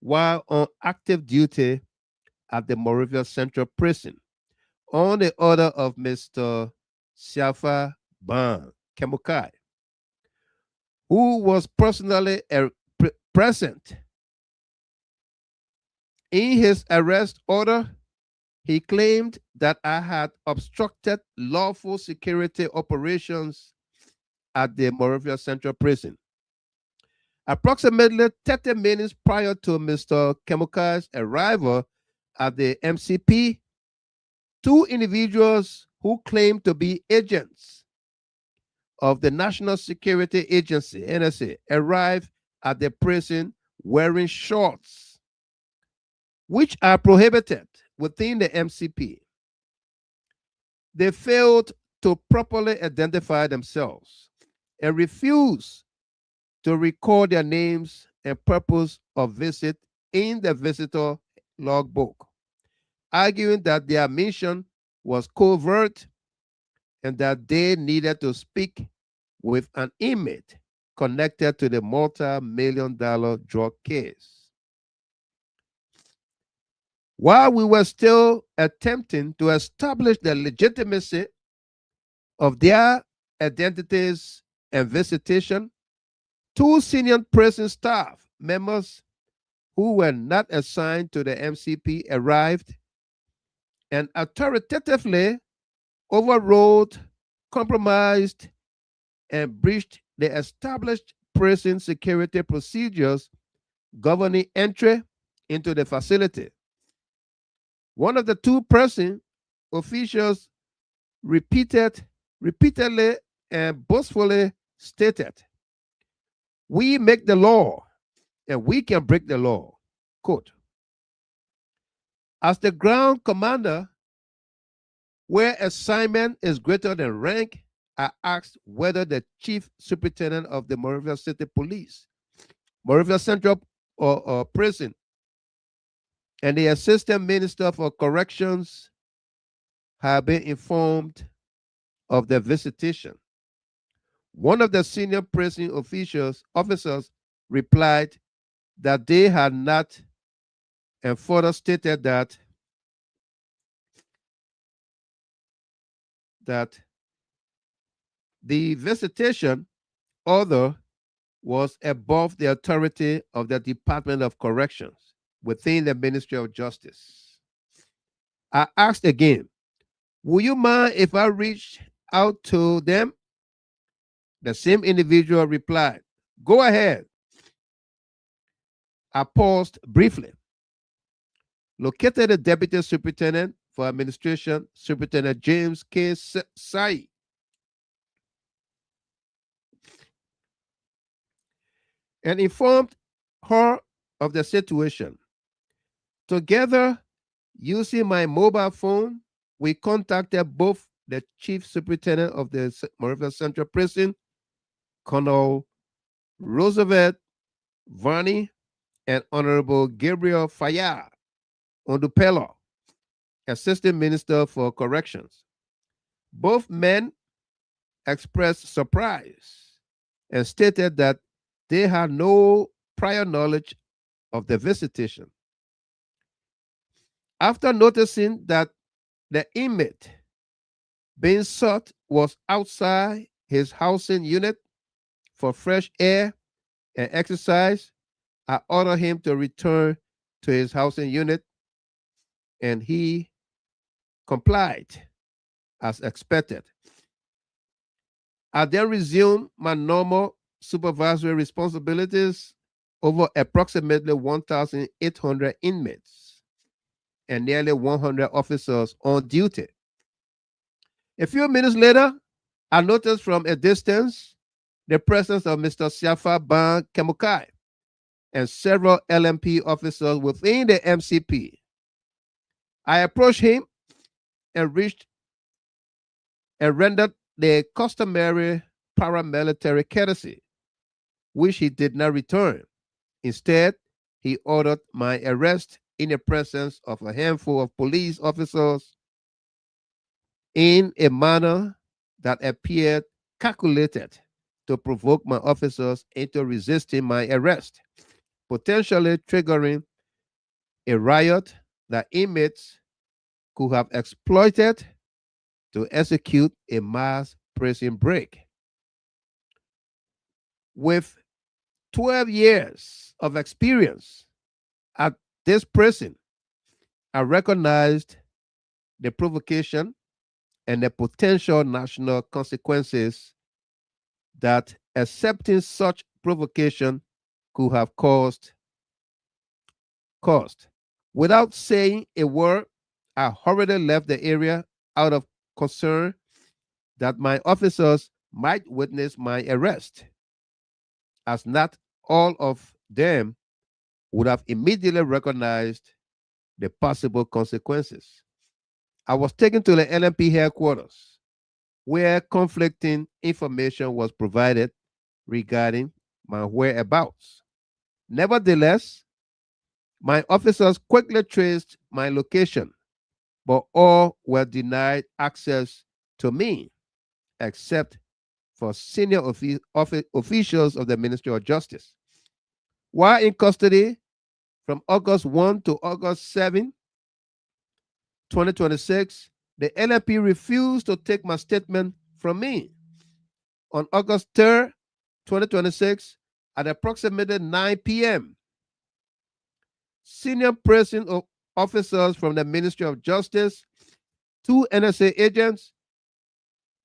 B: while on active duty at the Morovia Central Prison on the order of Mr. Siafa Ban Kemukai, who was personally present. In his arrest order, he claimed that I had obstructed lawful security operations at the Morovia Central Prison. Approximately 30 minutes prior to Mr. Kemukai's arrival at the MCP, 2 individuals who claimed to be agents of the National Security Agency, NSA, arrived at the prison wearing shorts, which are prohibited within the MCP. They failed to properly identify themselves and refused to record their names and purpose of visit in the visitor logbook, arguing that their mission was covert and that they needed to speak with an inmate connected to the multi-million-dollar drug case. While we were still attempting to establish the legitimacy of their identities and visitation, 2 senior prison staff members who were not assigned to the MCP arrived and authoritatively overrode, compromised, and breached the established prison security procedures governing entry into the facility. One of the 2 prison officials repeatedly and boastfully stated, "We make the law and we can break the law." Quote. As the ground commander, Where assignment is greater than rank, I asked whether the chief superintendent of the Monrovia City Police, Monrovia Central or Prison, and the assistant minister for corrections had been informed of the visitation. One of the senior prison officers replied that they had not, and further stated that the visitation order was above the authority of the Department of Corrections within the Ministry of Justice. I asked again, would you mind if I reach out to them? The same individual replied, go ahead. I paused briefly, located the Deputy Superintendent for Administration, Superintendent James K. Sai, and informed her of the situation. Together, using my mobile phone, we contacted both the Chief Superintendent of the Monrovia Central Prison, Colonel Roosevelt Varney, and Honorable Gabriel Fayad Ondupelo, Assistant Minister for Corrections. Both men expressed surprise and stated that they had no prior knowledge of the visitation. After noticing that the inmate being sought was outside his housing unit for fresh air and exercise, I ordered him to return to his housing unit, and he complied as expected. I then resumed my normal supervisory responsibilities over approximately 1,800 inmates and nearly 100 officers on duty. A few minutes later, I noticed from a distance the presence of Mr. Siafa Ban Kemukai and several LMP officers within the MCP. I approached him and reached and rendered the customary paramilitary courtesy, which he did not return. Instead, he ordered my arrest in the presence of a handful of police officers in a manner that appeared calculated to provoke my officers into resisting my arrest, potentially triggering a riot that inmates could have exploited to execute a mass prison break. With 12 years of experience at this prison, I recognized the provocation and the potential national consequences that accepting such provocation could have caused. Without saying a word, I hurriedly left the area out of concern that my officers might witness my arrest, as not all of them would have immediately recognized the possible consequences. I was taken to the LMP headquarters, where conflicting information was provided regarding my whereabouts. Nevertheless, my officers quickly traced my location, but all were denied access to me except for senior officials of the Ministry of Justice. While in custody from August 1 to August 7, 2026, the LNP refused to take my statement from me. On August 3rd, 2026, at approximately 9 p.m., senior prison officers from the Ministry of Justice, two NSA agents,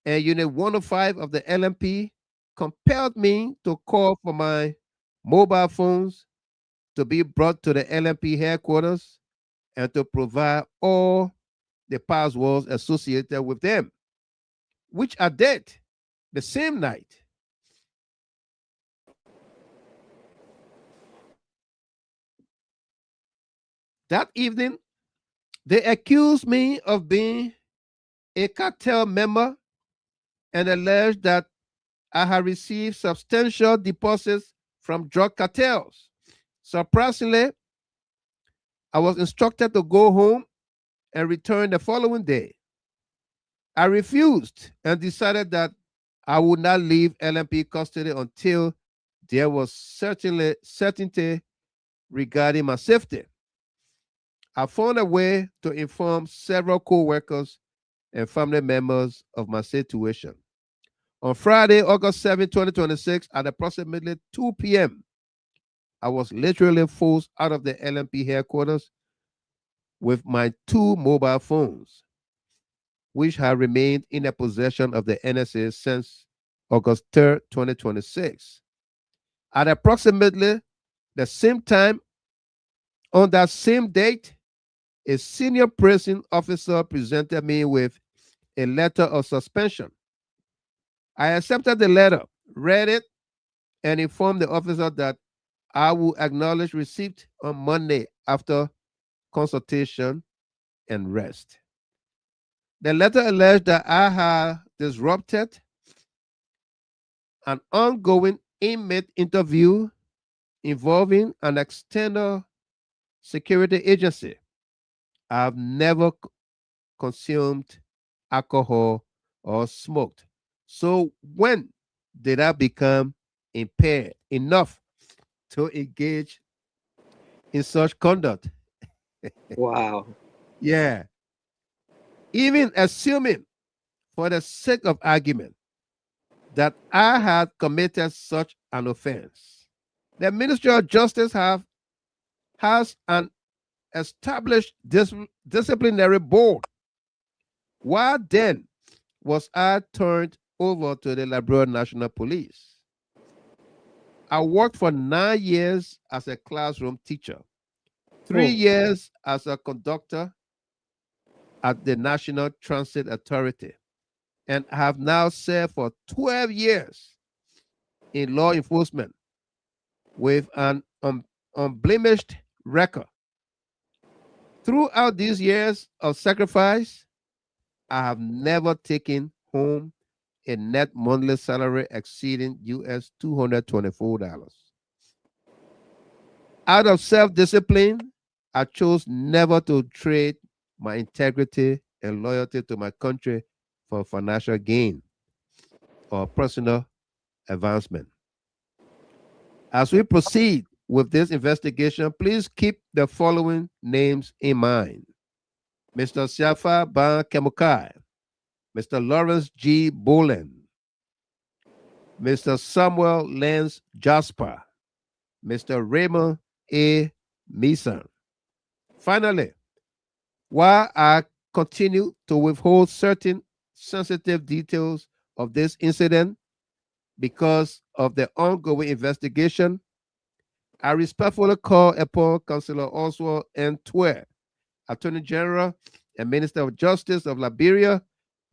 B: and Unit 105 of the LMP compelled me to call for my mobile phones to be brought to the LMP headquarters and to provide all the passwords associated with them, which I did the same night. That evening, they accused me of being a cartel member and alleged that I had received substantial deposits from drug cartels. Surprisingly, I was instructed to go home and return the following day. I refused and decided that I would not leave LMP custody until there was certainty regarding my safety. I found a way to inform several co-workers and family members of my situation. On Friday, August 7, 2026, at approximately 2 p.m., I was literally forced out of the LMP headquarters with my two mobile phones, which had remained in the possession of the NSA since August 3rd, 2026. At approximately the same time, on that same date, a senior prison officer presented me with a letter of suspension. I accepted the letter, read it, and informed the officer that I will acknowledge receipt on Monday after consultation and rest. The letter alleged that I had disrupted an ongoing inmate interview involving an external security agency. I've never consumed alcohol or smoked. So when did I become impaired enough to engage in such conduct?
E: Wow.
B: Yeah. Even assuming, for the sake of argument, that I had committed such an offense, the Ministry of Justice has an established disciplinary board. Why then was I turned over to the Liberia National Police? I worked for 9 years as a classroom teacher, 3 years as a conductor at the National Transit Authority, and have now served for 12 years in law enforcement with an unblemished record. Throughout these years of sacrifice, I have never taken home a net monthly salary exceeding US $224. Out of self discipline, I chose never to trade my integrity and loyalty to my country for financial gain or personal advancement. As we proceed with this investigation, please keep the following names in mind: Mr. Siafa Ban Kemukai, Mr. Lawrence G. Boland, Mr. Samuel Lance Jasper, Mr. Raymond A. Meeson. Finally, while I continue to withhold certain sensitive details of this incident because of the ongoing investigation, I respectfully call upon Councillor Oswald N. Twer, Attorney General and Minister of Justice of Liberia,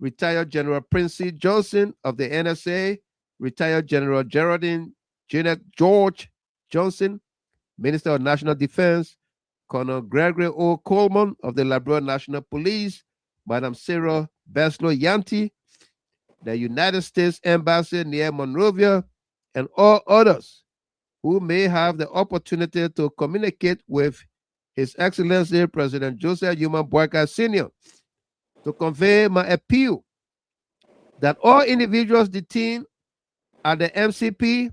B: retired General Princey Johnson of the NSA, retired General Geraldine Janet George Johnson, Minister of National Defense, Colonel Gregory O. Coleman of the Liberia National Police, Madam Sarah Beslow Yanti, the United States Embassy near Monrovia, and all others who may have the opportunity to communicate with His Excellency President Joseph Yuma Boyka Sr. to convey my appeal that all individuals detained at the MCP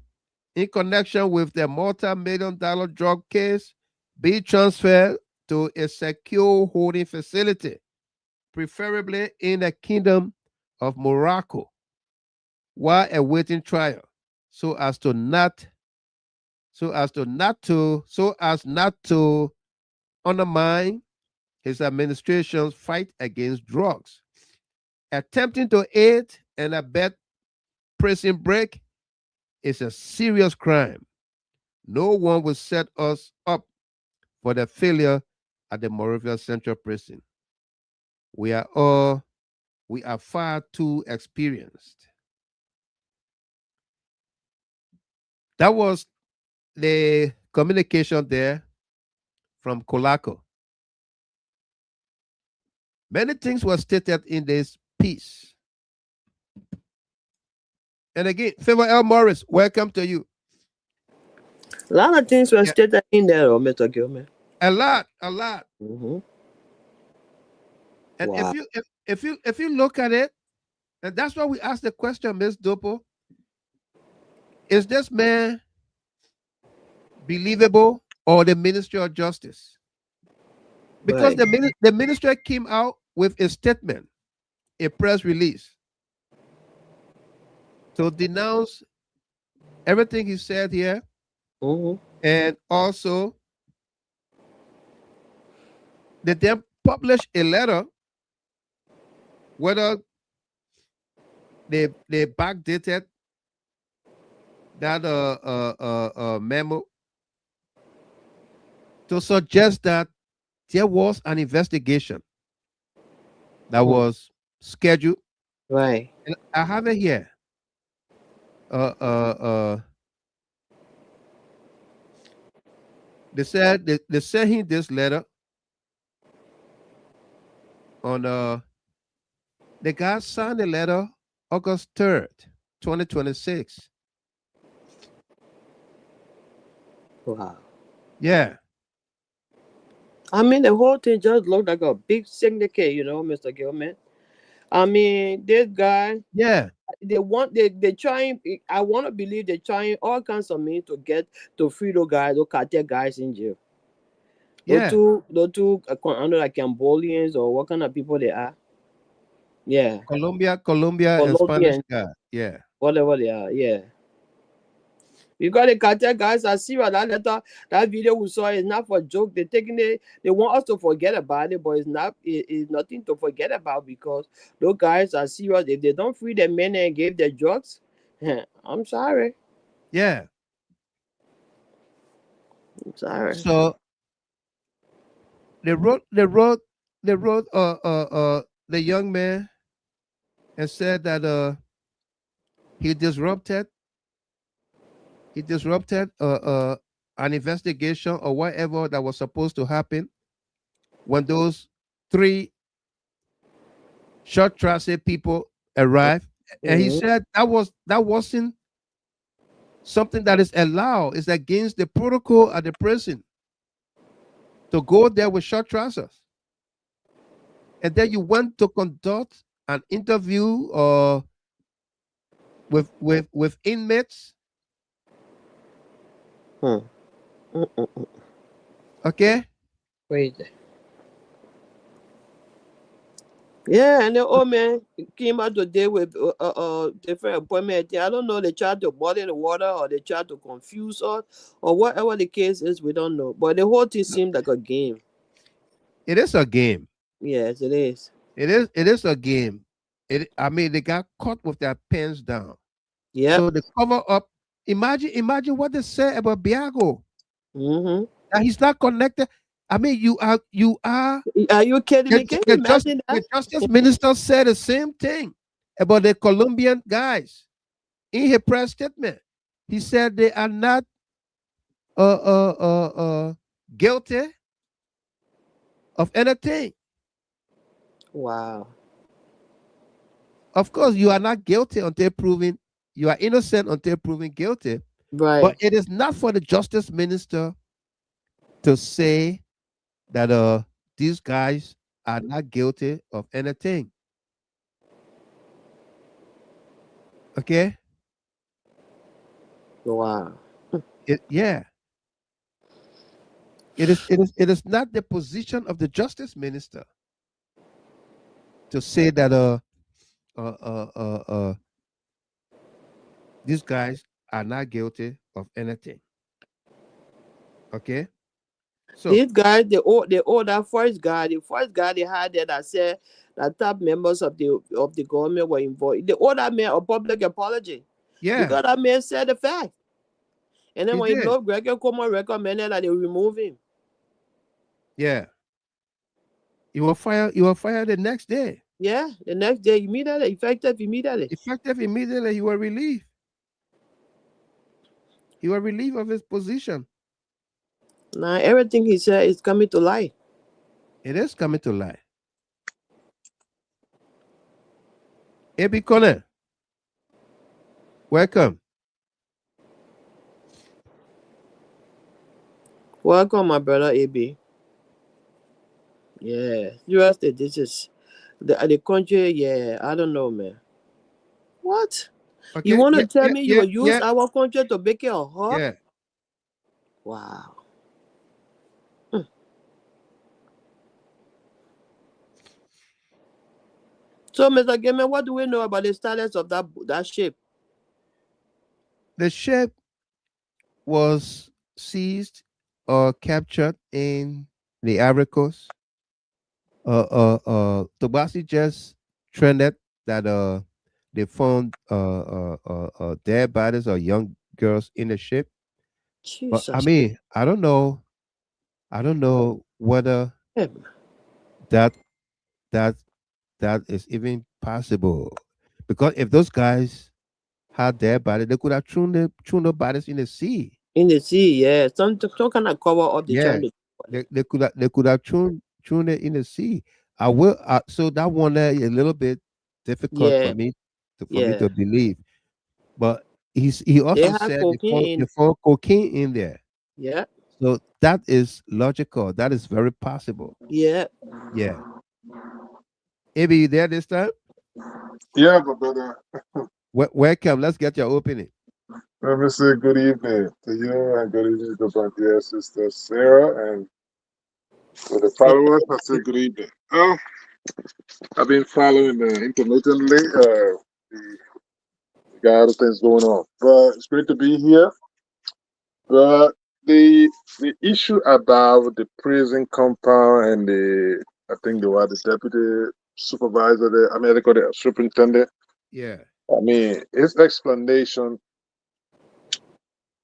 B: in connection with the multi-million dollar drug case be transferred to a secure holding facility, preferably in the Kingdom of Morocco, while awaiting trial, so as not to undermine his administration's fight against drugs. Attempting to aid and abet prison break is a serious crime. No one will set us up for the failure at the Moravia Central Prison. We are all we are far too experienced. That was the communication there from Kolako. Many things were stated in this peace. And again, Favor L. Morris, welcome to you.
E: A lot of things were
B: Yeah.
E: stated in there, Mr. Gilman.
B: A lot, a lot.
E: Mm-hmm.
B: And
E: Wow.
B: if you look at it, and that's why we asked the question, Miss Dopo, is this man believable or the Ministry of Justice? Because
E: Right.
B: the minister came out with a statement, a press release, to denounce everything he said here,
E: Mm-hmm.
B: and also they then publish a letter, whether they backdated that memo to suggest that there was an investigation that was scheduled.
E: Right.
B: And I have it here. Uh, uh, uh, they said they sent him this letter on the guy signed the letter August 3rd, 2026.
E: Wow.
B: Yeah,
E: I mean, the whole thing just looked like a big syndicate, Mr. Gilman. I mean, this guy,
B: yeah,
E: they trying. I want to believe they're trying all kinds of means to get to free those guys, those cartel guys in jail.
B: yeah.
E: Those two, I don't know, like Cambodians or what kind of people they are. Yeah,
B: Colombia and Spanish
E: Colombian,
B: guy. Yeah,
E: whatever they are. Yeah. Because the cartel guys are serious. That video we saw is not for joke. They're taking it. They want us to forget about it, but it's not. It's nothing to forget about because those guys are serious. If they don't free the men and give the drugs, I'm sorry.
B: yeah.
E: I'm sorry.
B: So they wrote the young man and said that he disrupted he disrupted an investigation or whatever that was supposed to happen when those three short transit people arrived. And he
E: Mm-hmm.
B: said that wasn't something that is allowed. It's against the protocol at the prison to go there with short trousers. And then you went to conduct an interview with inmates.
E: Hmm. Mm-mm.
B: Okay.
E: Crazy. Yeah, and the old man came out today with different appointment. I don't know. They tried to boil the water, or they tried to confuse us, or whatever the case is. We don't know. But the whole thing seemed like a game.
B: It is a game.
E: Yes, it is.
B: It is a game. I mean, they got caught with their pens down.
E: Yep.
B: So the cover up. Imagine what they said about Biago.
E: Mm-hmm.
B: That he's not connected. I mean, you are
E: Are you kidding me? Can you imagine
B: the
E: that?
B: justice minister said the same thing about the Colombian guys in his press statement. He said they are not guilty of anything.
E: Wow.
B: Of course, you are not guilty until proven you are innocent until proven guilty. But
E: Right.
B: it is not for the justice minister to say that these guys are not guilty of anything. Okay?
E: Wow.
B: Yeah. It is not the position of the justice minister to say that uh uh uh uh these guys are not guilty of anything. Okay? So
E: These guys, they owe that the first guy they had there that said that top members of the government were involved. They owe that man a public apology
B: yeah,
E: because that man said the fact. And then
B: he
E: when he
B: did.
E: blew up, Greg Como recommended that they remove him.
B: Yeah. You were fired the next day.
E: Yeah, the next day immediately, effective immediately.
B: Effective immediately, he was relieved. He was relieved of his position.
E: Now everything he said is coming to light.
B: It is coming to light. AB Connor, welcome.
E: Welcome, my brother AB. Yeah, US State. This is the country. Yeah, I don't know, man. What? You
B: Okay,
E: want
B: yeah,
E: to tell
B: yeah,
E: me you
B: yeah,
E: will use
B: yeah,
E: our country to make it a hub?
B: yeah.
E: Wow. So, Mr. Gamer, what do we know about the status of that ship?
B: The ship was seized or captured in the Ivory Coast. Tobasi just trended that they found dead bodies of young girls in the ship. But I
E: Jesus.
B: mean, I don't know whether
E: Yeah.
B: that that that is even possible. Because if those guys had their body, they could have thrown the bodies in the sea.
E: In the sea, yeah. Some kind of cover up the
B: Yeah,
E: trying to.
B: they could have thrown it in the sea. I will. So that one there is a little bit difficult for
E: Yeah,
B: me
E: yeah.
B: to believe. But he
E: They
B: also
E: have
B: said
E: cocaine
B: they
E: in.
B: found cocaine in there.
E: Yeah,
B: So that is logical. That is very possible.
E: yeah.
B: Yeah. Maybe you there this time?
C: Yeah, but brother,
B: Welcome. Let's get your opinion.
C: let me say good evening to you and good evening to my dear sister Sarah and to the
E: Yeah.
C: followers. I say good evening. I've been following intermittently. We got other things going on, but it's great to be here. But the issue about the prison compound and I think they were the deputy supervisor there. I mean, they call it superintendent.
B: Yeah.
C: I mean, his explanation.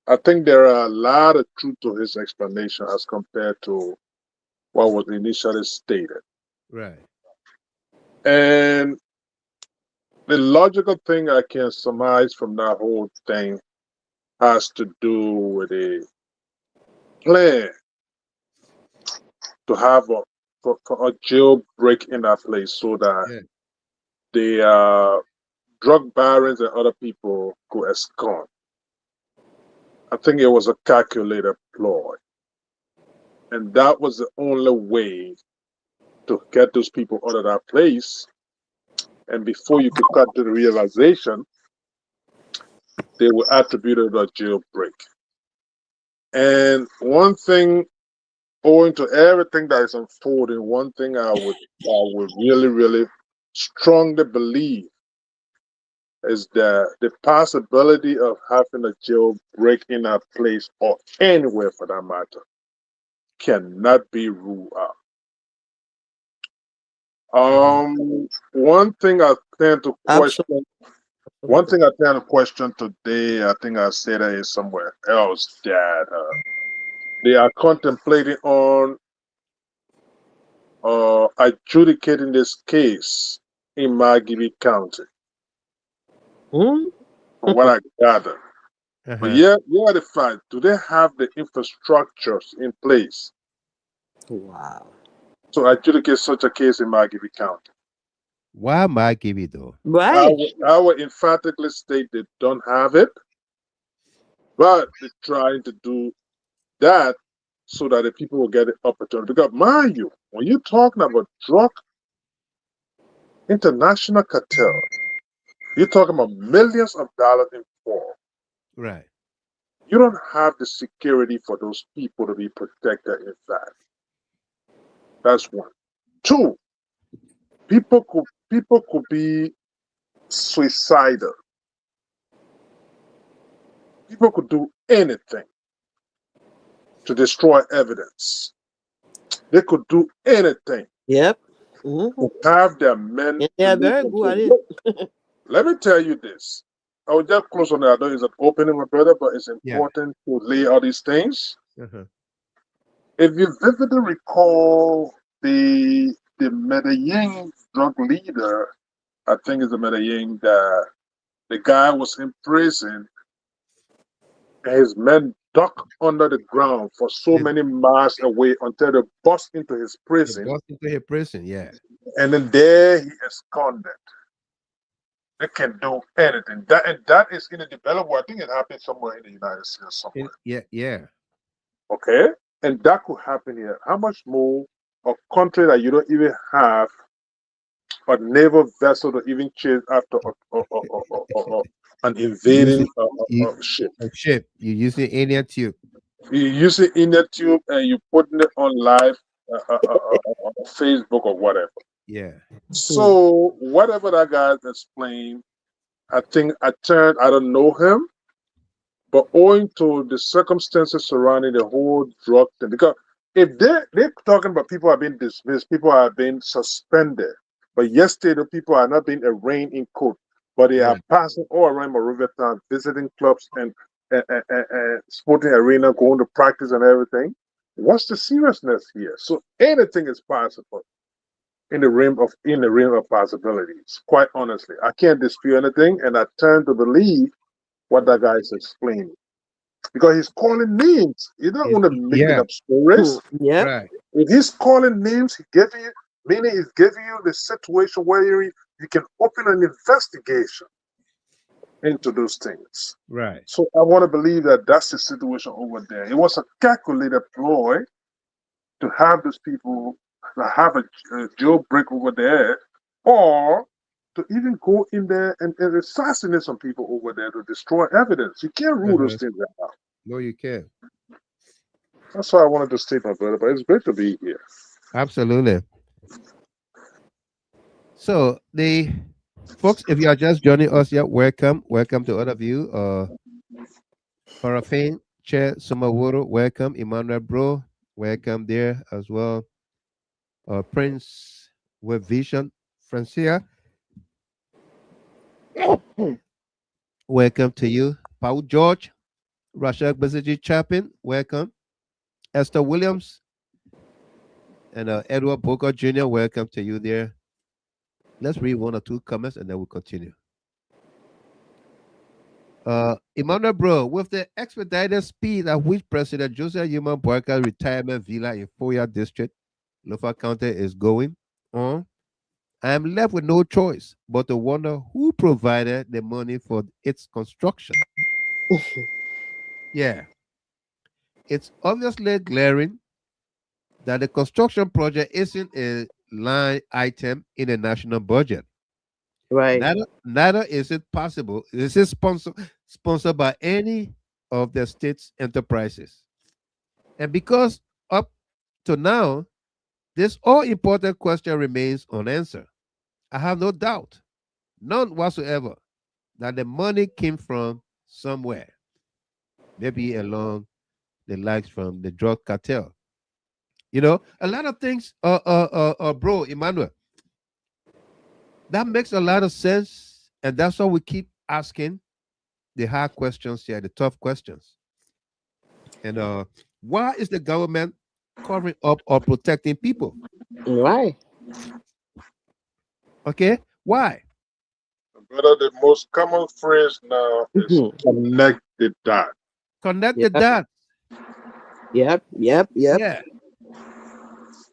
C: I think there are a lot of truth to his explanation as compared to what was initially stated.
B: Right.
C: And the logical thing I can surmise from that whole thing has to do with a plan to have for a jailbreak in that place so that
B: Yeah.
C: the drug barons and other people could escort. I think it was a calculated ploy. And that was the only way to get those people out of that place. And before you could cut to the realization, they were attributed a jailbreak. And one thing, owing to everything that is unfolding, one thing I would really, really strongly believe is that the possibility of having a jailbreak in a place or anywhere for that matter cannot be ruled out.
B: Hmm.
C: One thing I tend to
E: Absolutely.
C: question. One thing I tend to question today, I think I said it is somewhere else that they are contemplating on adjudicating this case in Margibi County,
E: Hmm?
C: from what I gather. But
B: Uh-huh.
C: yeah, yeah, the fact, do they have the infrastructures in place
E: Wow.
C: to adjudicate such a case in Margibi County?
B: Why am I give it though?
E: Right.
C: I would emphatically state they don't have it, but they're trying to do that so that the people will get the opportunity. Because mind you, when you're talking about drug international cartel, you're talking about millions of dollars involved.
B: Right.
C: You don't have the security for those people to be protected. In fact, that's one. Two, people could be suicidal. People could do anything to destroy evidence. They could do anything
E: Yep. Hmm.
C: to have their men
E: And they
C: to
E: are
C: lose
E: very good at
C: control.
E: it.
C: Look, let me tell you this. I will just close on that. I know it's an opening, my brother, but it's
B: Yeah.
C: important to lay out these things.
B: Uh-huh.
C: If you vividly recall the Medellin drug leader, I think it's the Medellin that the guy was in prison and his men ducked under the ground for so
B: They,
C: many miles away until they bust into his
B: they
C: prison
B: bust into a prison. Yeah.
C: and then there he absconded. They can do anything. That is in the developed world. I think it happened somewhere in the United States somewhere.
B: Yeah.
C: Okay, and that could happen here. How much more a country that you don't even have a naval vessel to even chase after an
B: You use
C: invading
B: it. You
C: ship?
B: a ship. You use the alien tube.
C: You use it in the tube and you putting it on live on Facebook or whatever.
B: Yeah.
C: So whatever that guy explained, I think I don't know him, but owing to the circumstances surrounding the whole drug thing, because if they're talking about people are being dismissed, people are being suspended, but yesterday the people are not being arraigned in court, but they are
B: Right.
C: passing all around Monrovia town, visiting clubs and sporting arena, going to practice and everything. What's the seriousness here? So anything is possible in the realm of possibilities. Quite honestly, I can't dispute anything, and I tend to believe what that guy is explaining because he's calling names. He don't want to making
B: Yeah.
C: up stories.
E: Yep.
B: Right.
C: If he's calling names, he giving you meaning he's giving you the situation where you can open an investigation into those things.
B: Right.
C: So I want to believe that that's the situation over there. It was a calculated ploy to have these people have a jailbreak over there, or to even go in there and assassinate some people over there to destroy evidence. You can't rule those
B: Uh-huh.
C: things out.
B: No, you can.
C: That's why I wanted to state my brother, but it's great to be here.
B: Absolutely. So the folks, if you are just joining us, yeah, welcome. Welcome to all of you. Parafin, Chair Sumaworo, welcome. Emmanuel Bro, welcome there as well. Prince with Vision, Francia, welcome to you. Paul George, Rashad Baziji Chapin, welcome. Esther Williams and Edward Booker Jr., welcome to you there. Let's read one or two comments and then we'll continue. Emmanuel Bro, with the expedited speed at which President Joseph Human Boyka's retirement villa in Foya District, Lofa County is going on, I am left with no choice but to wonder who provided the money for its construction. Yeah, it's obviously glaring that the construction project isn't a line item in the national budget.
E: Right.
B: Neither is it possible. Is it sponsored by any of the state's enterprises? And because up to now, this all important question remains unanswered, I have no doubt, none whatsoever, that the money came from somewhere, maybe along the likes from the drug cartel. You know, a lot of things, bro, Emmanuel, that makes a lot of sense. And that's why we keep asking the hard questions here, the tough questions. And why is the government covering up or protecting people?
E: Right.
B: Okay, why?
C: Brother, the most common phrase now is
E: Mhm.
C: connect the dot.
B: Connect the
E: Yep.
B: dots.
E: Yep.
B: Yeah,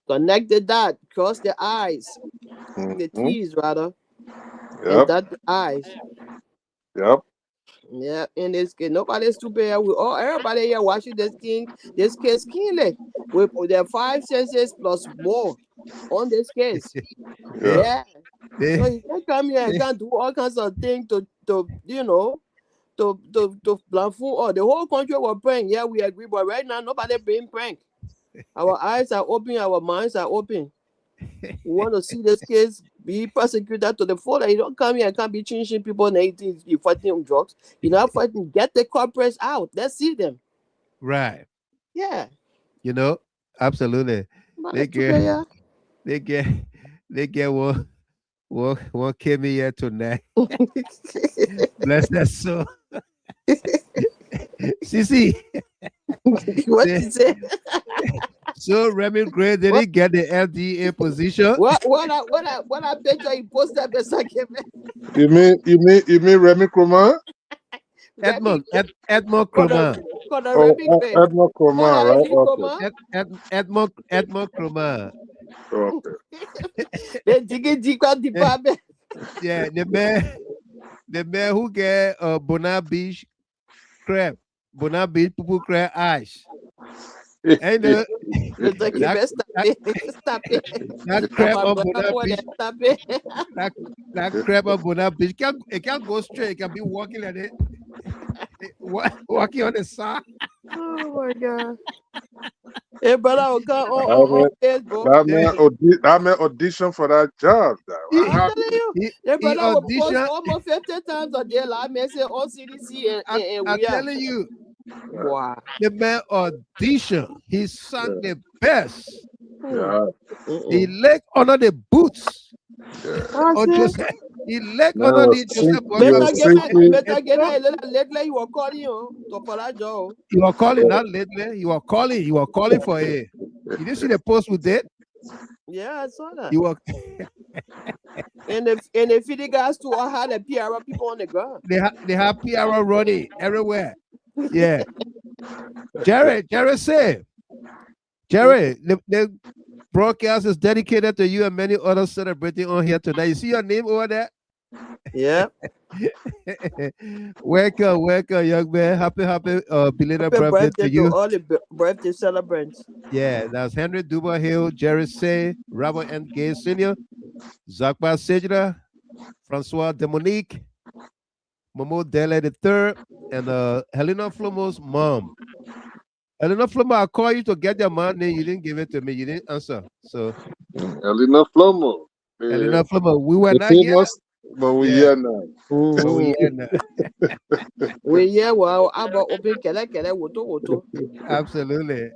E: Connect the dot, cross the I's, the
C: Mm-hmm.
E: T's rather, and
C: Yep,
E: dot the I's.
C: yep.
E: Yeah, in this case, nobody's stupid here. We all everybody here watching this case keenly. With the 5 senses plus more on this case.
C: Yeah.
E: Yeah. So
B: they,
E: you can come here and can do all kinds of things to blanfool or the whole country will prank. Yeah, we agree, but right now nobody being pranked. Our eyes are open, our minds are open. We want to see this case be prosecuted to the full. You don't come here and can't be changing people and anything. You fighting drugs. You're not fighting. Get the corporates out. Let's see them.
B: right.
E: Yeah.
B: You know, absolutely.
E: But
B: They
E: it's too
B: get,
E: bad, yeah.
B: they get, they get one came here tonight. Bless that soul. Sisi,
E: What
B: they,
E: you say?
B: so Remy Gray
E: What
B: didn't get the FDA position.
E: what I picture you posted beside him?
C: You mean Remy Kroma?
E: Remy
B: Edmond
E: Conor
B: Cromer.
C: Oh,
E: Remy Gray.
C: Edmund Kroma,
E: Conor
C: right?
E: Lee
C: Okay.
E: Coma.
B: Edmond Cromer.
C: Okay.
E: They dig it deeper
B: Eh,
E: department.
B: yeah, the man. the man who get Bona Beach crab, Bona Beach poo crab ice. And
E: Mr.
B: that
E: Keeper, stop
B: that
E: it. Stop it.
B: that
E: Now
B: crab
E: my
B: on
E: brother
B: Bona
E: boy there,
B: Beach,
E: stop it.
B: that that crab on Bona Beach it can't go straight. It can be walking like it, walking on the side.
E: Oh my God. Hey, brother, will come
C: That
E: on Facebook.
C: man audition for that job.
B: He,
E: I'm
C: How
E: telling you, the
B: he
E: brother will post
B: auditioned.
E: almost 50 times a day. Like me say on CDC and
B: I'm
E: we are.
B: telling you,
E: Wow.
B: the man audition. He sang
C: yeah,
B: the best.
C: yeah,
B: He
E: Mm-mm.
B: leg under the boots
C: yeah.
E: I
B: of
E: say,
B: Joseph. He leg
C: Man
B: under
C: was
B: the
C: sing,
B: Joseph
C: he
B: Walker
E: better
C: was
E: get
B: Boots.
E: my
C: singing.
E: better get
B: So
E: my little lately you were calling you to for that job.
B: you are calling not lately. You are calling. You are calling for a. You didn't see the post we did.
E: Yeah, I saw that.
B: You are.
E: And the feed guys too all had the PR people on the ground.
B: They have PR running everywhere. Yeah. Jared said. Jared, the broadcast is dedicated to you and many others celebrating on here tonight. You see your name over there?
E: Yeah.
B: welcome, young man. Happy belated
E: Happy
B: birthday
E: birthday
B: to
E: to
B: you.
E: all the birthday celebrants.
B: Yeah, that's Henry Duba Hill, Jerry Say, Robert N. Gay Sr., Zakba Sejra, Francois Demonique, Momo Dele III, and Helena Flomo's mom. Helena Flomo, I called you to get your money. You didn't give it to me. You didn't answer. So,
C: Elena Flomo.
B: Helena Flomo, we were
C: The
B: not here.
C: famous, but we
B: Yeah,
C: here now.
B: but we here
E: Mm-hmm.
B: now.
E: We yeah, well, about open kele woto.
B: Absolutely.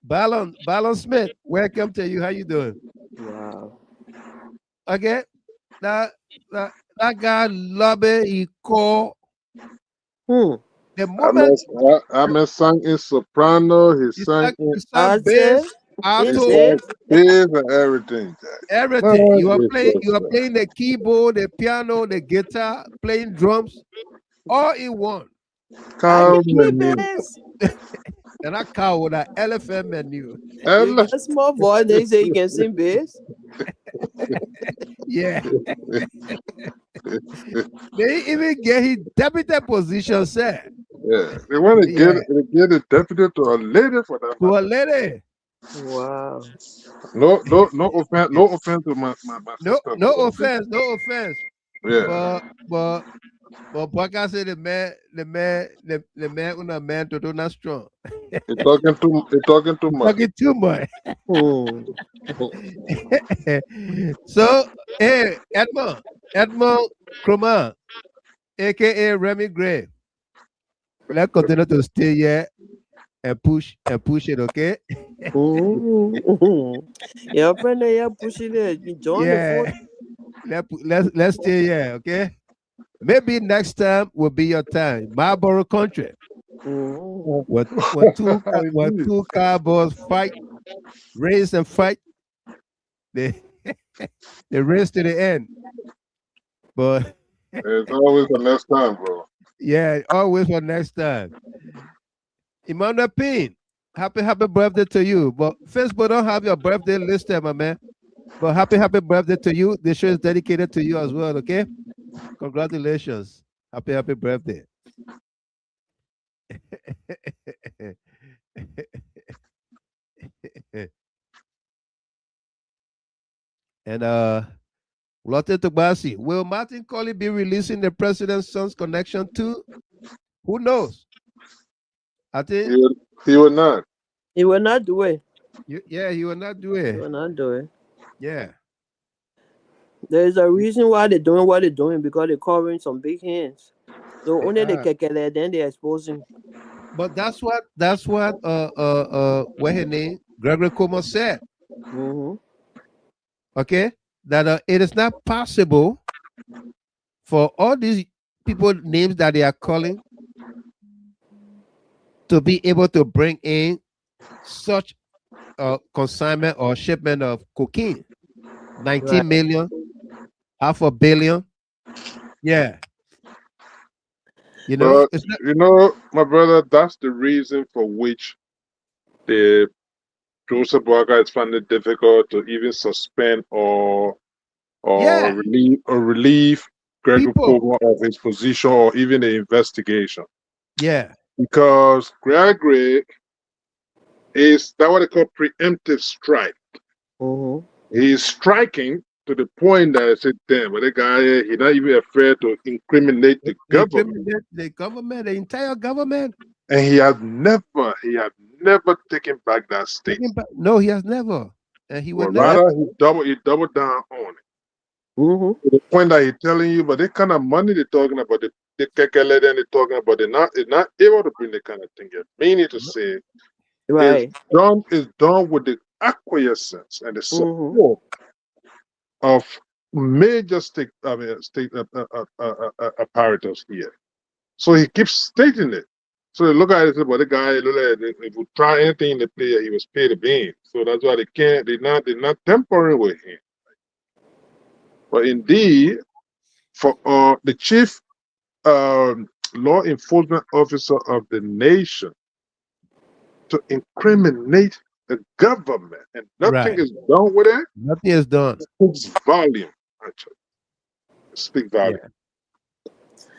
B: Ballon Smith, welcome to you. How you doing?
E: Wow.
B: Okay. That that, that guy love it. He called
E: Hmm.
B: the moment
C: I'm a sang in soprano. He sang in
B: he
E: I
B: sang
E: say,
B: bass,
C: he
B: alto,
C: sang
E: indeed.
C: bass and everything.
B: everything.
C: Oh,
B: You are playing the keyboard, the piano, the guitar, playing drums, all in one.
E: I
C: Call
E: can
C: me
E: play
C: new.
E: bass.
B: And I call with an elephant menu.
E: You
C: Ella.
E: got small voice, they say you can sing bass.
B: Yeah. They even get his deputy position, sir.
C: Yeah, they want
B: Yeah.
C: to get a deputy to a lady for that
B: To a
C: matter.
B: lady.
E: Wow.
C: No offense to my
B: No,
C: sister.
B: no offense, no offense.
C: Yeah,
B: But like I said, the man on a man to do not strong.
C: he talking too much.
B: Talking too much.
E: Hmm.
B: So, hey, Edmond Kroma, aka Remy Gray. Let's continue to stay here and push it, okay?
E: Mm-hmm. Your friend there pushing it. You join the phone.
B: Yeah. Let's stay here, okay? Maybe next time will be your time. Marlboro country.
E: Mm-hmm.
B: When two cowboys fight, race and fight, they they race to the end. But
C: It's always the next time, bro.
B: yeah, always for next time. Emmanuel Payne, happy birthday to you. But Facebook don't have your birthday listed, my man. But happy birthday to you. This show is dedicated to you as well, okay? Congratulations. Happy birthday. And Lotte Tobasi, will Martin Colley be releasing the President's Son's Connection too? Who knows? I think
C: He will not.
E: He will not do it.
B: yeah, he will not do
E: He
B: it.
E: will not do it.
B: Yeah.
E: There is a reason why they're doing what they're doing because they're covering some big hands. So only they kekele, then they're exposing.
B: But that's what what her name Gregory Como said.
E: Mm-hmm.
B: Okay, that it is not possible for all these people names that they are calling to be able to bring in such a consignment or shipment of cocaine. 19
E: Right.
B: million, half a billion. Yeah,
C: But
B: it's not.
C: my brother, that's the reason for which the Joseph Boaga is finding it difficult to even suspend or or
B: Yeah.
C: relieve Gregory
B: People.
C: Coleman of his position or even the investigation.
B: Yeah.
C: Because Gregory is that what they call preemptive strike.
E: Mm-hmm.
C: He's striking to the point that I said, damn, but the guy, he's not even afraid to incriminate the government.
B: Incriminate the government, the entire government.
C: And he had never taken back that statement.
B: No, he has never. And he
C: But
B: would never.
E: Yep.
C: rather he doubled down on it.
E: Mm-hmm.
C: To the point that he's telling you, but the kind of money they're talking about, the kekele they're talking about, they're not able to bring the kind of thing yet. Meaning to say,
E: Right.
C: is done with the acquiescence and the
E: Mm-hmm.
C: support of major state apparatus here. So he keeps stating it. So they look at it, but the guy, look at it, if you try anything in the player, he was paid a bean. So that's why they're not tampering with him. But indeed, for the chief law enforcement officer of the nation to incriminate the government and nothing
B: Right.
C: is done with it,
B: Nothing is done.
C: speaks volume, actually. It speaks volume.
B: Yeah.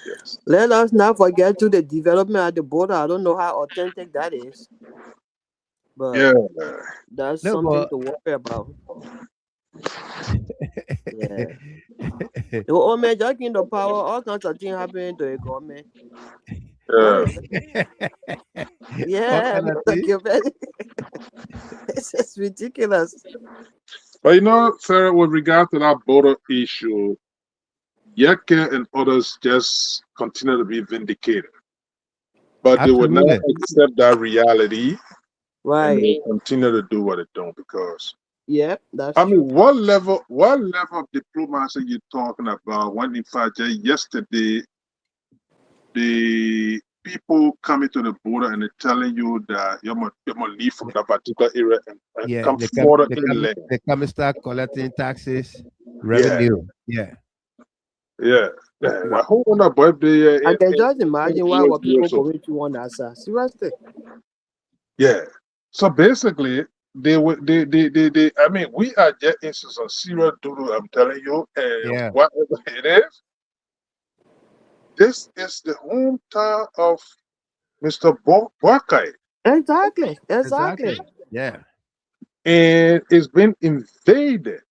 C: Yes.
E: Let us not forget to the development at the border. I don't know how authentic that is, but
C: Yeah.
E: that's
B: No,
E: something
B: but
E: to worry about. Yeah. The old man just in the power, all kinds of things happening to the government.
C: Yeah.
B: all
E: Yeah,
B: kind of
E: Mr.
B: things.
E: Gilbert. It's just ridiculous.
C: But Sarah, with regard to that border issue, Yeke and others just continue to be vindicated. But they would not
B: Absolutely.
C: accept that reality and
E: Right.
C: they continue to do what they do because
E: Yep, that's
C: I mean
E: true.
C: what level of diplomacy you talking about when in fact just yesterday the people coming to the border and they're telling you that you must leave from that particular area and
B: Yeah.
C: come further
B: They come,
C: inland.
B: they come and start collecting taxes,
C: Yeah,
B: revenue. Yeah.
C: yeah. Yeah,
E: Wow.
C: like, who on a birthday
E: I can
C: in
E: just imagine why
C: US
E: were people
C: also?
E: going through on that side. Seriously.
C: Yeah. So basically, they would they I mean, we are just in some serious doodle, I'm telling you, and
B: Yeah.
C: whatever it is, this is the hometown of Mr. Boakai,
E: Exactly.
B: Exactly.
E: Exactly.
B: Yeah.
C: and it's been invaded.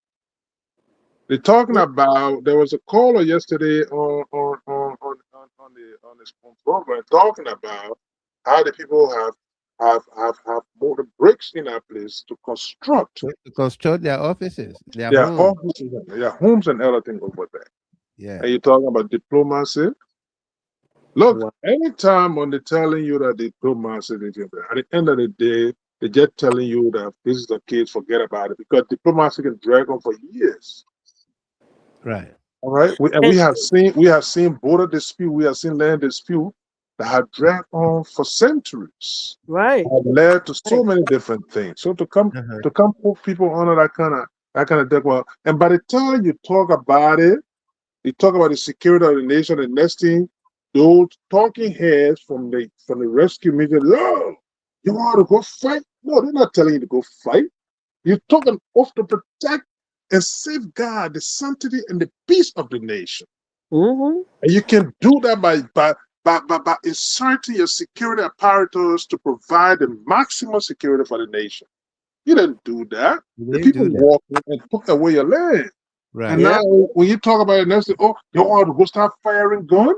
C: They're talking
E: Yeah.
C: about there was a caller yesterday on this program talking about how the people have put the bricks in that place to construct
B: To construct their offices, their
C: their
B: homes.
C: offices, their homes and everything over there.
B: Yeah.
C: And you're talking about diplomacy. Look,
E: Wow.
C: anytime when they're telling you that diplomacy, at the end of the day, they're just telling you that this is the case, forget about it, because diplomacy can drag on for years.
B: Right.
C: All right,
E: And
C: we have seen border dispute, we have seen land dispute that have dragged on for centuries,
E: right.
C: have led to so
E: Right.
C: many different things. So
B: Uh-huh.
C: to come put people under that kind of deck, well, and by the time you talk about it, you talk about the security of the nation, the next thing, those talking heads from the rescue mission, oh, you want to go fight? No, they're not telling you to go fight. You're talking off to protect and safeguard the sanctity and the peace of the nation.
E: Mm-hmm.
C: And you can do that by inserting your security apparatus to provide the maximum security for the nation. You didn't do that.
B: You
C: The
B: didn't
C: people
B: do that.
C: walked in and took away your land. And
B: Right.
E: Yeah.
C: now when you talk about it, next thing, oh, you want to go start firing gun?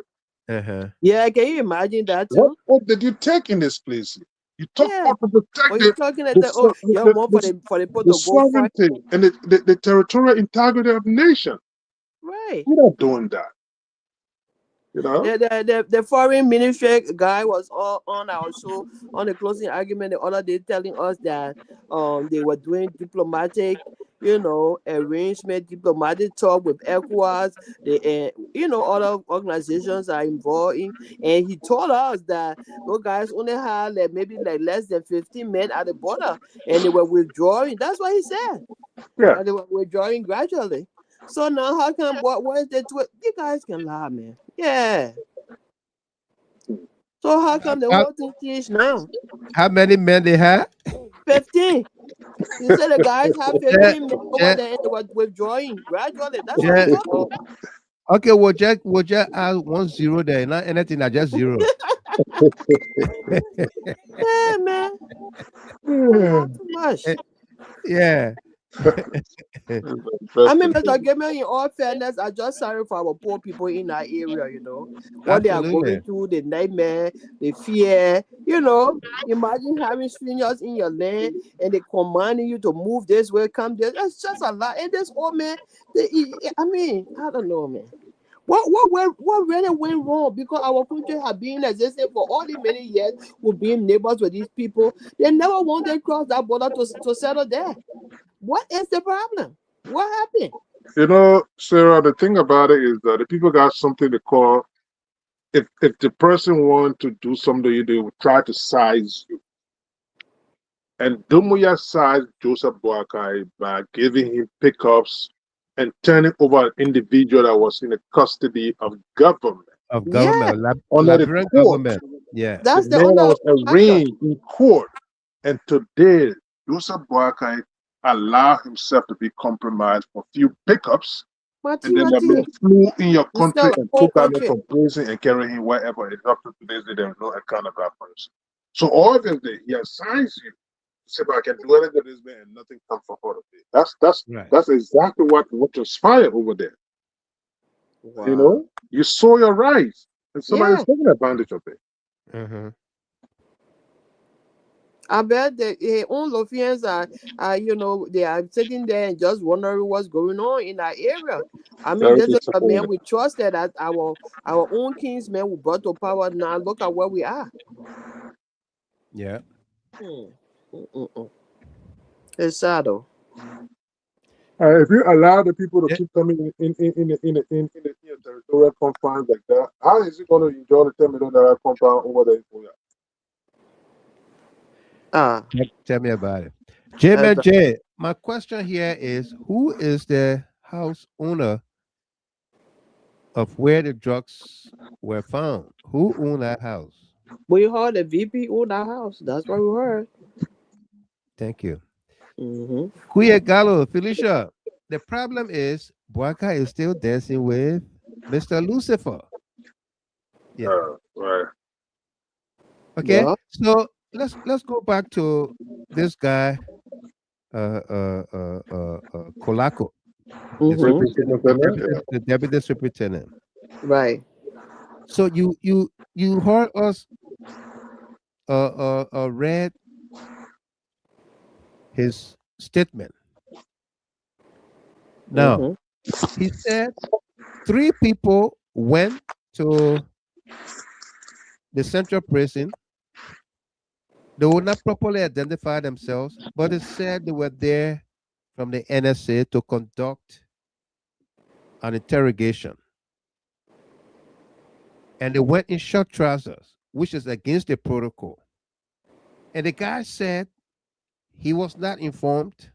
B: Uh-huh.
E: Yeah. Can you imagine that too?
C: What did you take in this place? You talk
E: Yeah.
C: about to protect
E: When you're talking at
C: the,
E: the oh,
C: so-
E: you're more for the people
C: the
E: to go fight.
C: sovereignty and the territorial integrity of the nation.
E: Right.
C: We're not doing that, you know?
E: The foreign ministry guy was all on our show on the closing argument the other day telling us that they were doing diplomatic arrangement, diplomatic talk with ECOWAS, other organizations are involved in, and he told us that those guys only had maybe less than 15 men at the border and they were withdrawing. That's what he said.
C: Yeah.
E: And they were withdrawing gradually. So now how come what is the you guys can lie, man. Yeah. So how come the
B: How,
E: whole thing changed now?
B: how many men they had?
E: 15. He said the guys have
B: Jack,
E: 15 men over
B: Jack,
E: there and they were withdrawing gradually. That's what he
B: Jack.
E: told me.
B: Okay, we'll just add 1-0 there. Not anything, not just zero.
E: Yeah, man. You
C: Yeah.
E: talk too much.
B: Yeah.
E: I mean,
C: Interesting.
E: Mr. Gamer, in all fairness, I just sorry for our poor people in that area, what they are
B: Absolutely.
E: going through, the nightmare, the fear, Imagine having strangers in your land and they commanding you to move this way, come this. That's just a lot. And this old man, I mean, I don't know, man. What really went wrong? Because our country have been in existence for all the many years with being neighbors with these people. They never wanted to cross that border to settle there. What is the problem? What happened?
C: Sarah, the thing about it is that the people got something to call, if the person want to do something to you, they will try to size you. And Dumuya sized Joseph Boakai by giving him pickups and turning over an individual that was in the custody of government
B: Of
E: Yeah,
B: government,
C: under the
B: Liberian
C: court.
B: government. Yeah.
C: The
E: that's the
C: man that
E: underlying
C: was
E: factor.
C: arraigned in court. And today, Joseph Boakai allowed himself to be compromised for few pickups. And
E: Mati,
C: then the man
E: Mati.
C: flew in your
E: You
C: country
E: sell a
C: and
E: whole
C: took that man
E: country.
C: from prison and carried him wherever. It's up to today's day, there's no account of that person. So all of this day, he assigns you. See if I can do anything to this man and nothing comes from out of it.
B: Right.
C: That's exactly what transpired over there.
E: Wow.
C: You saw your rights, and somebody's
E: Yeah.
C: taking advantage of it.
B: Mm-hmm.
E: I bet the own Lofians they are sitting there and just wondering what's going on in that area. I mean,
C: Very
E: this is a man
C: disappointing.
E: we trusted as our own kingsmen we brought to power. Now look at where we are.
B: Yeah.
E: Hmm. Mm-mm-mm. It's sad though.
C: If you allow the people to
B: Yeah.
C: keep coming in the territorial confines like that, how is it going to enjoy the $10 million compound over there?
E: Ah,
B: Tell me about it. J
E: that's
B: Man J, my question here is who is the house owner of where the drugs were found? Who owned that house?
E: we heard the VP own that house. That's what we heard.
B: Thank you.
E: Mm-hmm.
B: Kuya Gallo, Felicia, the problem is Boaka is still dancing with Mr. Lucifer. Yeah.
C: Right.
B: Okay.
E: Yeah.
B: So let's go back to this guy, Kolako, the
E: Mm-hmm.
B: the deputy superintendent.
E: Right.
B: So you heard us read his statement. Now
E: Mm-hmm.
B: he said 3 people went to the central prison. They would not properly identify themselves, but it said they were there from the NSA to conduct an interrogation. And they went in short trousers, which is against the protocol. And the guy said he was not informed,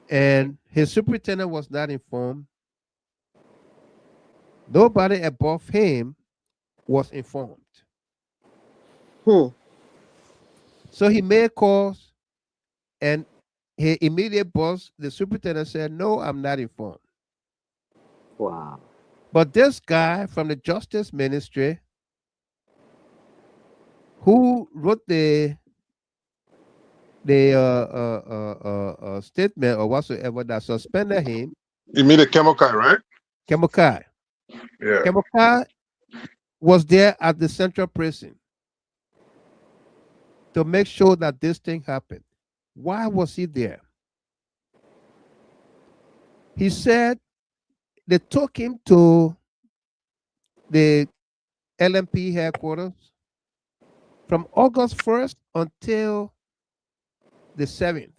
B: and his superintendent was not informed. Nobody above him was informed.
E: Hmm.
B: So he made calls, and his immediate boss, the superintendent, said, "No, I'm not informed."
E: Wow.
B: But this guy from the Justice Ministry, who wrote the statement or whatsoever that suspended him,
C: You mean the chemical, right?
B: Kemokai.
C: Yeah.
B: Kemokai was there at the central prison to make sure that this thing happened. Why was he there? He said they took him to the LMP headquarters from August 1st until the 7th.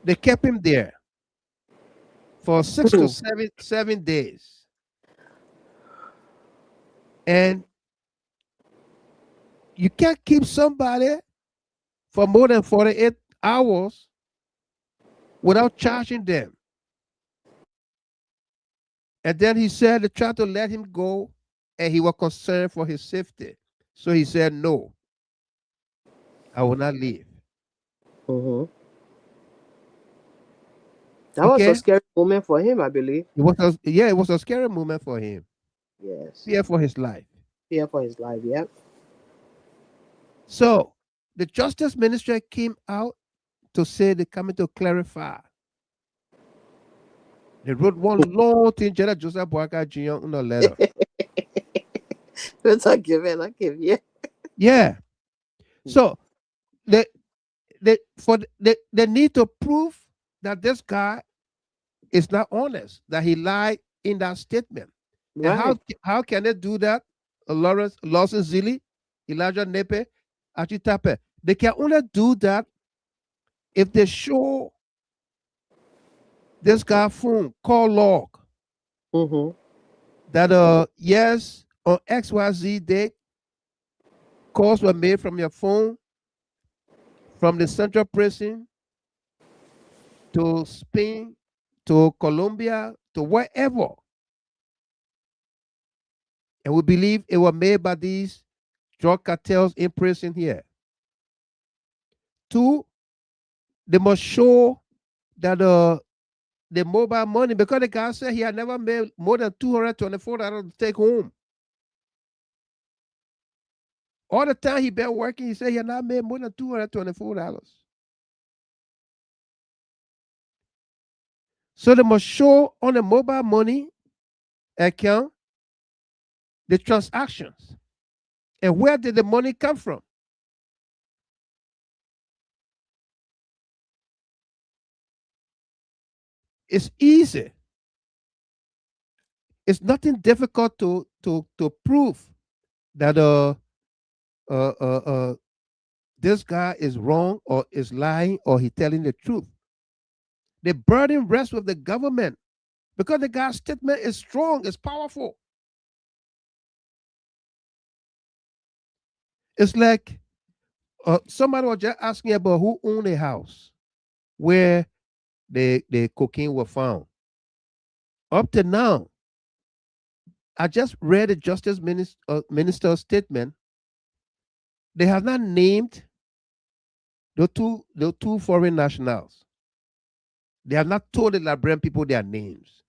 B: They kept him there for 6 to 7 days. And you can't keep somebody for more than 48 hours without charging them. And then he said they tried to let him go and he was concerned for his safety. So he said no. I will not leave.
E: Mm-hmm. That was a
B: Okay?
E: scary moment for him, I believe.
B: It was a scary moment for him.
E: Yes.
B: Fear for his life.
E: Fear for his life. Yep.
B: So the justice ministry came out to say they're coming to clarify. They wrote one long thing, General Joseph Boyka Jr. in a letter.
E: Let's not give it. I give you.
B: Yeah. So they they need to prove that this guy is not honest, that he lied in that statement. And
E: Right.
B: how can they do that? Lawson Zilli, Elijah Nepe, Achitape. They can only do that if they show this guy phone call log
E: Mm-hmm.
B: that yes, on XYZ date, calls were made from your phone from the central prison to Spain to Colombia to wherever. And we believe it was made by these drug cartels in prison here. Two, they must show that the mobile money, because the guy said he had never made more than $224 to take home. All the time he been working, he said he had not made more than $224. So they must show on the mobile money account the transactions and where did the money come from. It's easy. It's nothing difficult to prove that uh, uh, uh, this guy is wrong or is lying or he telling the truth. The burden rests with the government because the guy's statement is strong, it's powerful. It's like somebody was just asking about who owned a house where the cocaine was found. Up to now, I just read the justice minister's statement. They have not named the two foreign nationals. They have not told the Liberian people their names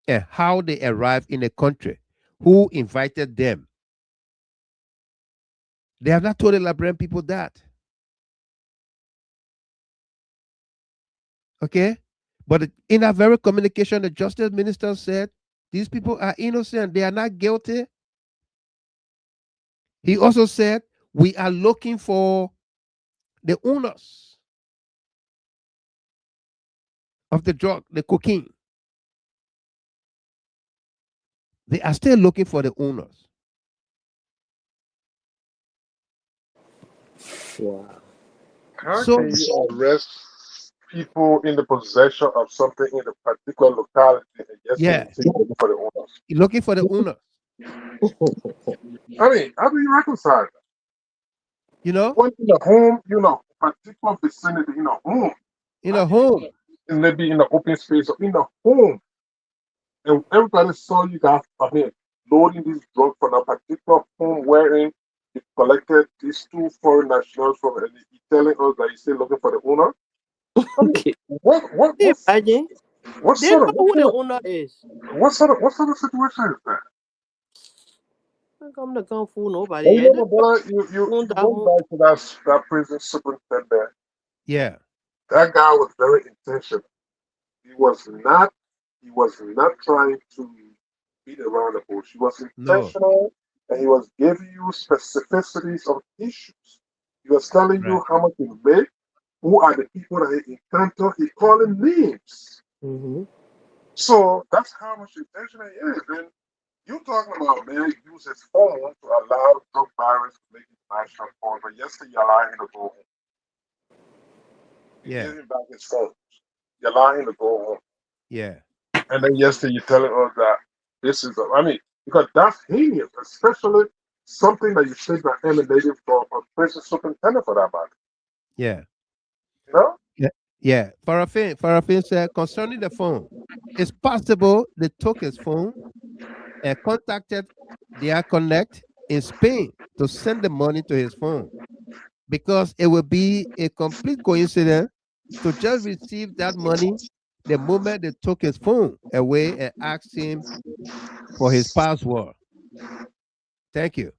B: and how they arrived in the country, who invited them. They have not told the Liberian people that. Okay? But in that very communication, the justice minister said these people are innocent, they are not guilty. He also said we are looking for the owners of the drug, the cocaine. They are still looking for the owners.
E: Wow.
C: How
B: So
C: can you arrest people in the possession of something in a particular locality and just say
B: yeah,
C: you take it for the owners?
B: you're looking for the owners.
C: I mean, how do you reconcile that?
B: You know,
C: When in a home, particular vicinity, home,
B: in
C: how
B: a
C: do you
B: home.
C: and maybe in the open space or in the home, and everybody saw you guys, loading this drug from a particular home wherein you collected these two foreign nationals from, and you telling us that you're still looking for the owner. I mean,
E: Okay.
C: what
E: Can you imagine?
C: what
E: They know
C: sort of what
E: who the
C: sort
E: owner is.
C: what sort of situation is that?
E: I come to come fool nobody.
C: Well,
E: Yeah, they
C: my brother, you
E: own
C: you
E: that
C: went
E: home.
C: back to that prison superintendent.
B: Yeah,
C: That guy was very intentional. He was not he was not trying to beat around the bush. He was
B: no,
C: intentional, and he was giving you specificities of issues. He was telling you
B: right.
C: how much he made, who are the people that he encountered. He calling names.
E: Mm-hmm.
C: So that's how much intentional he is. And you talking about man use his phone to allow drug barons to make international calls, but yesterday you allow him to go home. You
B: Yeah,
C: give him back his phone. You allow him to go home.
B: yeah,
C: And then yesterday you're telling us that this is, I mean, because that's heinous, especially something that you think that emanating from a prison superintendent for that matter.
B: yeah,
C: You know?
B: yeah, yeah. Farafin said concerning the phone, it's possible they took his phone and contacted their connect in Spain to send the money to his phone. because it would be a complete coincidence to just receive that money the moment they took his phone away and asked him for his password. Thank you.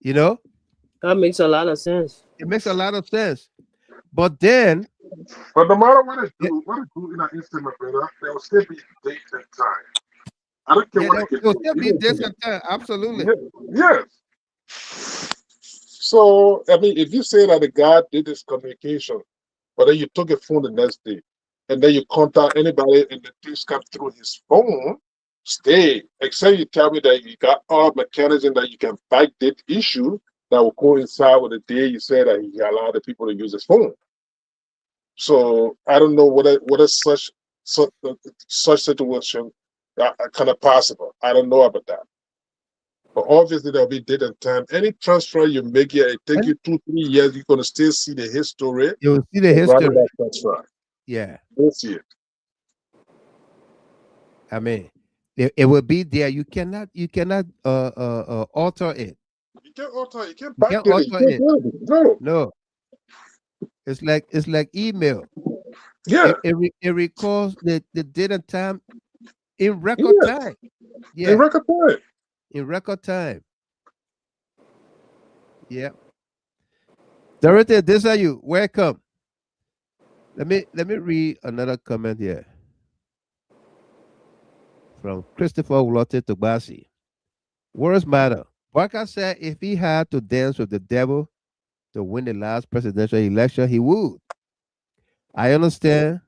B: You know,
E: That makes a lot of sense.
B: it makes a lot of sense. But then,
C: But no matter
B: yeah,
C: what they do in an instant, my brother, there will still be date and time. I don't care
B: yeah,
C: what they
B: there
C: can
B: will
C: do.
B: still be this and that. Absolutely.
C: Yeah. Yes. So I mean, if you say that the guy did this communication, but then you took a phone the next day, and then you contact anybody and the things come through his phone, stay. Except you tell me that you got all mechanism that you can backdate issue that will coincide with the day you said that he allowed the people to use his phone. So I don't know what is such situation kind of possible. I don't know about that. But obviously there'll be date and time. Any transfer you make here, it take
B: And
C: you 2, 3 years. You're gonna still see the history
B: you will see the
C: of running
B: history.
C: that transfer.
B: Yeah.
C: You'll see it.
B: I mean, it will be there. You cannot alter it.
C: You can't alter. You can't
B: You can't
C: backdate it. You
B: alter
C: can't
B: it.
C: do it. No.
B: No. It's like email.
C: Yeah.
B: It records the date and time in record
C: Yeah.
B: time.
C: In
B: Yeah,
C: record time.
B: in record time. Yeah. Dorothy, this are you. Welcome. Let me read another comment here from Christopher Ulote Tobasi. Words matter. Barker said if he had to dance with the devil to win the last presidential election, he would. I understand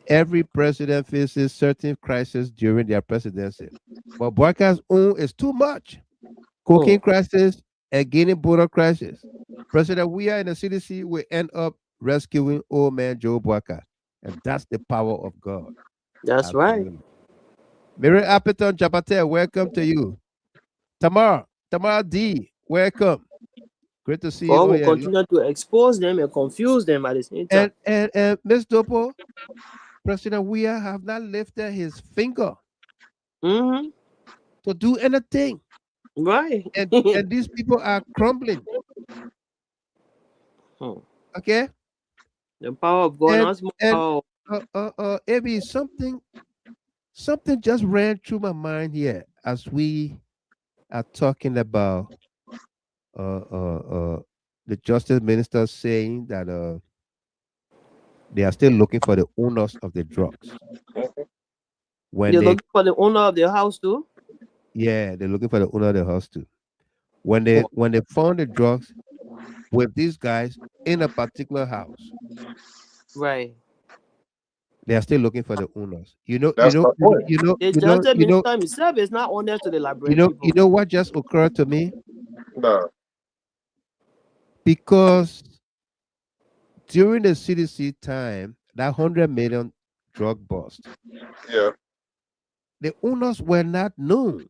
B: every president faces certain crises during their presidency, but Barker's own is too much.
E: Hmm.
B: Cocaine crisis and Guinea border crisis. President Weah in the CDC will end up rescuing old man Joe Barker, and that's the power of God.
E: That's right.
B: Absolutely. Mary Appleton Japate, welcome to you. Tamara D, welcome. Great to see you
E: God
B: on
E: will
B: here.
E: continue to expose them and confuse them at the same time.
B: And Miss Dopo, President Weah have not lifted his finger
E: Mm-hmm.
B: to do anything.
E: Right.
B: And these people are crumbling.
E: Hmm.
B: Okay?
E: The power of God,
B: And
E: not small
B: and
E: power.
B: Abby, something just ran through my mind here as we are talking about uh uh uh the justice minister saying that they are still looking for the owners of the drugs. When
E: They're
B: they
E: looking for the owner of the house too.
B: Yeah, they're looking for the owner of the house too.
E: Hmm.
B: When they found the drugs with these guys in a particular house,
E: Right.
B: they are still looking for the owners. You know, you
C: That's
B: know,
C: my
B: you know,
C: point.
B: you know,
E: The
B: you know,
E: justice
B: you know,
E: minister himself is not honest to the
B: you
E: Liberian
B: know, you
E: people.
B: know what just occurred to me?
C: No.
B: Because during the CDC time, that 100 million drug bust,
C: Yeah.
B: the owners were not known.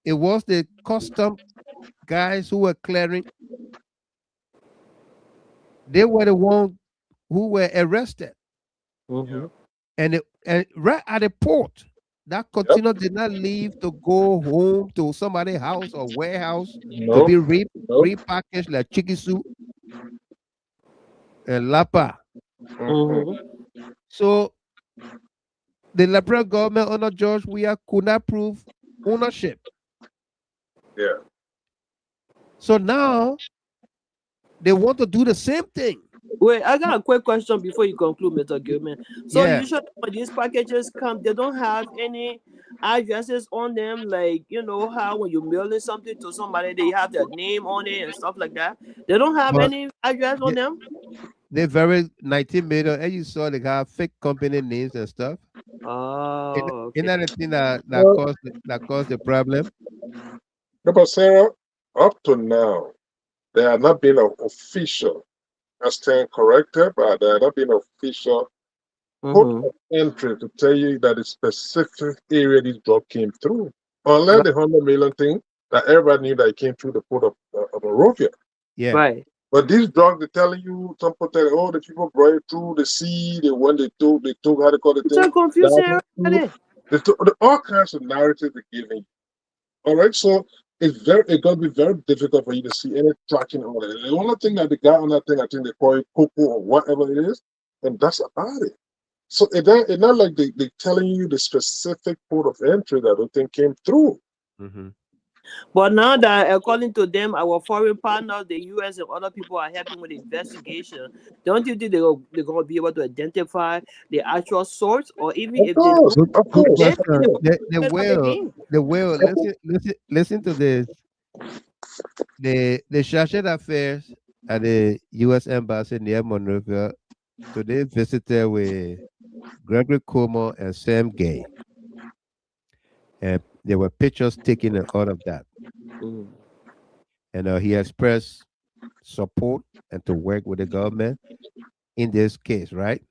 B: It was the custom guys who were clearing. They were the ones who were arrested,
C: Yeah.
E: Mm-hmm.
B: and right at the port, that
C: Yep.
B: container did not leave to go home to somebody's house or warehouse to
C: No.
B: be
C: No.
B: repackaged like chicken soup and lapa.
C: Mm-hmm.
E: Mm-hmm.
B: So the Liberal government under George Weah could not prove ownership.
C: Yeah.
B: So now they want to do the same thing.
E: Wait, I got a quick question before you conclude, Mr. Gilman. So
B: Yeah.
E: usually when these packages come, they don't have any addresses on them, like you know how when you're mailing something to somebody, they have their name on it and stuff like that. They don't have
B: But
E: any address on
B: they,
E: them.
B: they very 19 million, and you saw they have fake company names and stuff.
E: Oh,
B: Isn't
E: okay.
B: that the thing
C: Well,
B: that caused the problem?
C: no, but Sarah, up to now, there have not been an official, I stand corrected, but there have not been official port
E: Mm-hmm.
C: of entry to tell you that the specific area this drug came through. Unlike
E: Right,
C: the 100 million thing that everybody knew that it came through the port of Monrovia.
B: Yeah.
E: right.
C: But these drugs, they're telling you, some people tell you, oh, the people brought it through the sea, they when they took, how they call the
E: It's
C: thing,
E: a confusing
C: diving through.
E: everybody.
C: All kinds of narratives they're giving you. All right, so it's gonna be very difficult for you to see any traction on it. The only thing that they got on that thing, I think they call it cocoa or whatever it is, and that's about it. So it's not like they telling you the specific port of entry that the thing came through.
B: Mm-hmm.
E: But now that according to them, our foreign partners, the US and other people are helping with the investigation, don't you think they're going to be able to identify the actual source? Or even
C: Of
E: if they
C: course,
E: don't,
B: Good,
C: of
B: good
C: course,
E: then
C: of
B: question.
C: course.
B: They
E: it's not
B: will.
E: again.
B: They will.
C: Of course.
B: Listen to this. The chargé d'affaires at the U.S. Embassy near Monrovia today visited with Gregory Como and Sam Gay, and there were pictures taken and all of that.
E: Mm.
B: And he expressed support and to work with the government in this case, right?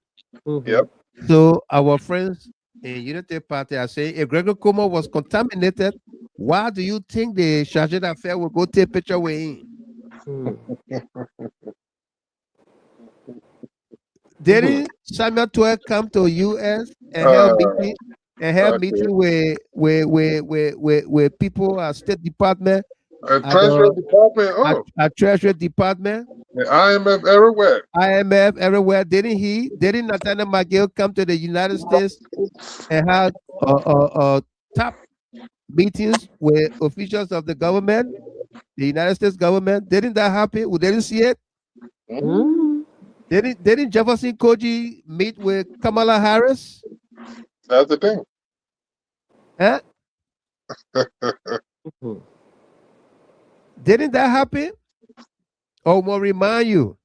E: Mm-hmm.
C: Yep.
B: So our friends in Unity Party are saying if Gregory Como was contaminated, why do you think the chargé d'affaires will go take picture with him?
E: Mm. Mhm.
B: Didn't Samuel Twelve come to US and
C: Uh,
B: held
C: okay.
B: meeting with people at State Department, at
C: Treasury
B: the
C: Department. Oh,
B: at Treasury Department,
C: the IMF everywhere.
B: IMF, everywhere? Didn't Nathaniel McGill come to the United States and had top meetings with officials of the government, the United States government? Didn't that happen? We didn't see it.
C: Mm,
E: Mm.
B: Didn't Jefferson Koji meet with Kamala Harris?
C: that's the thing.
B: Huh?
E: Mhm.
B: Didn't that happen? Oh, more remind you,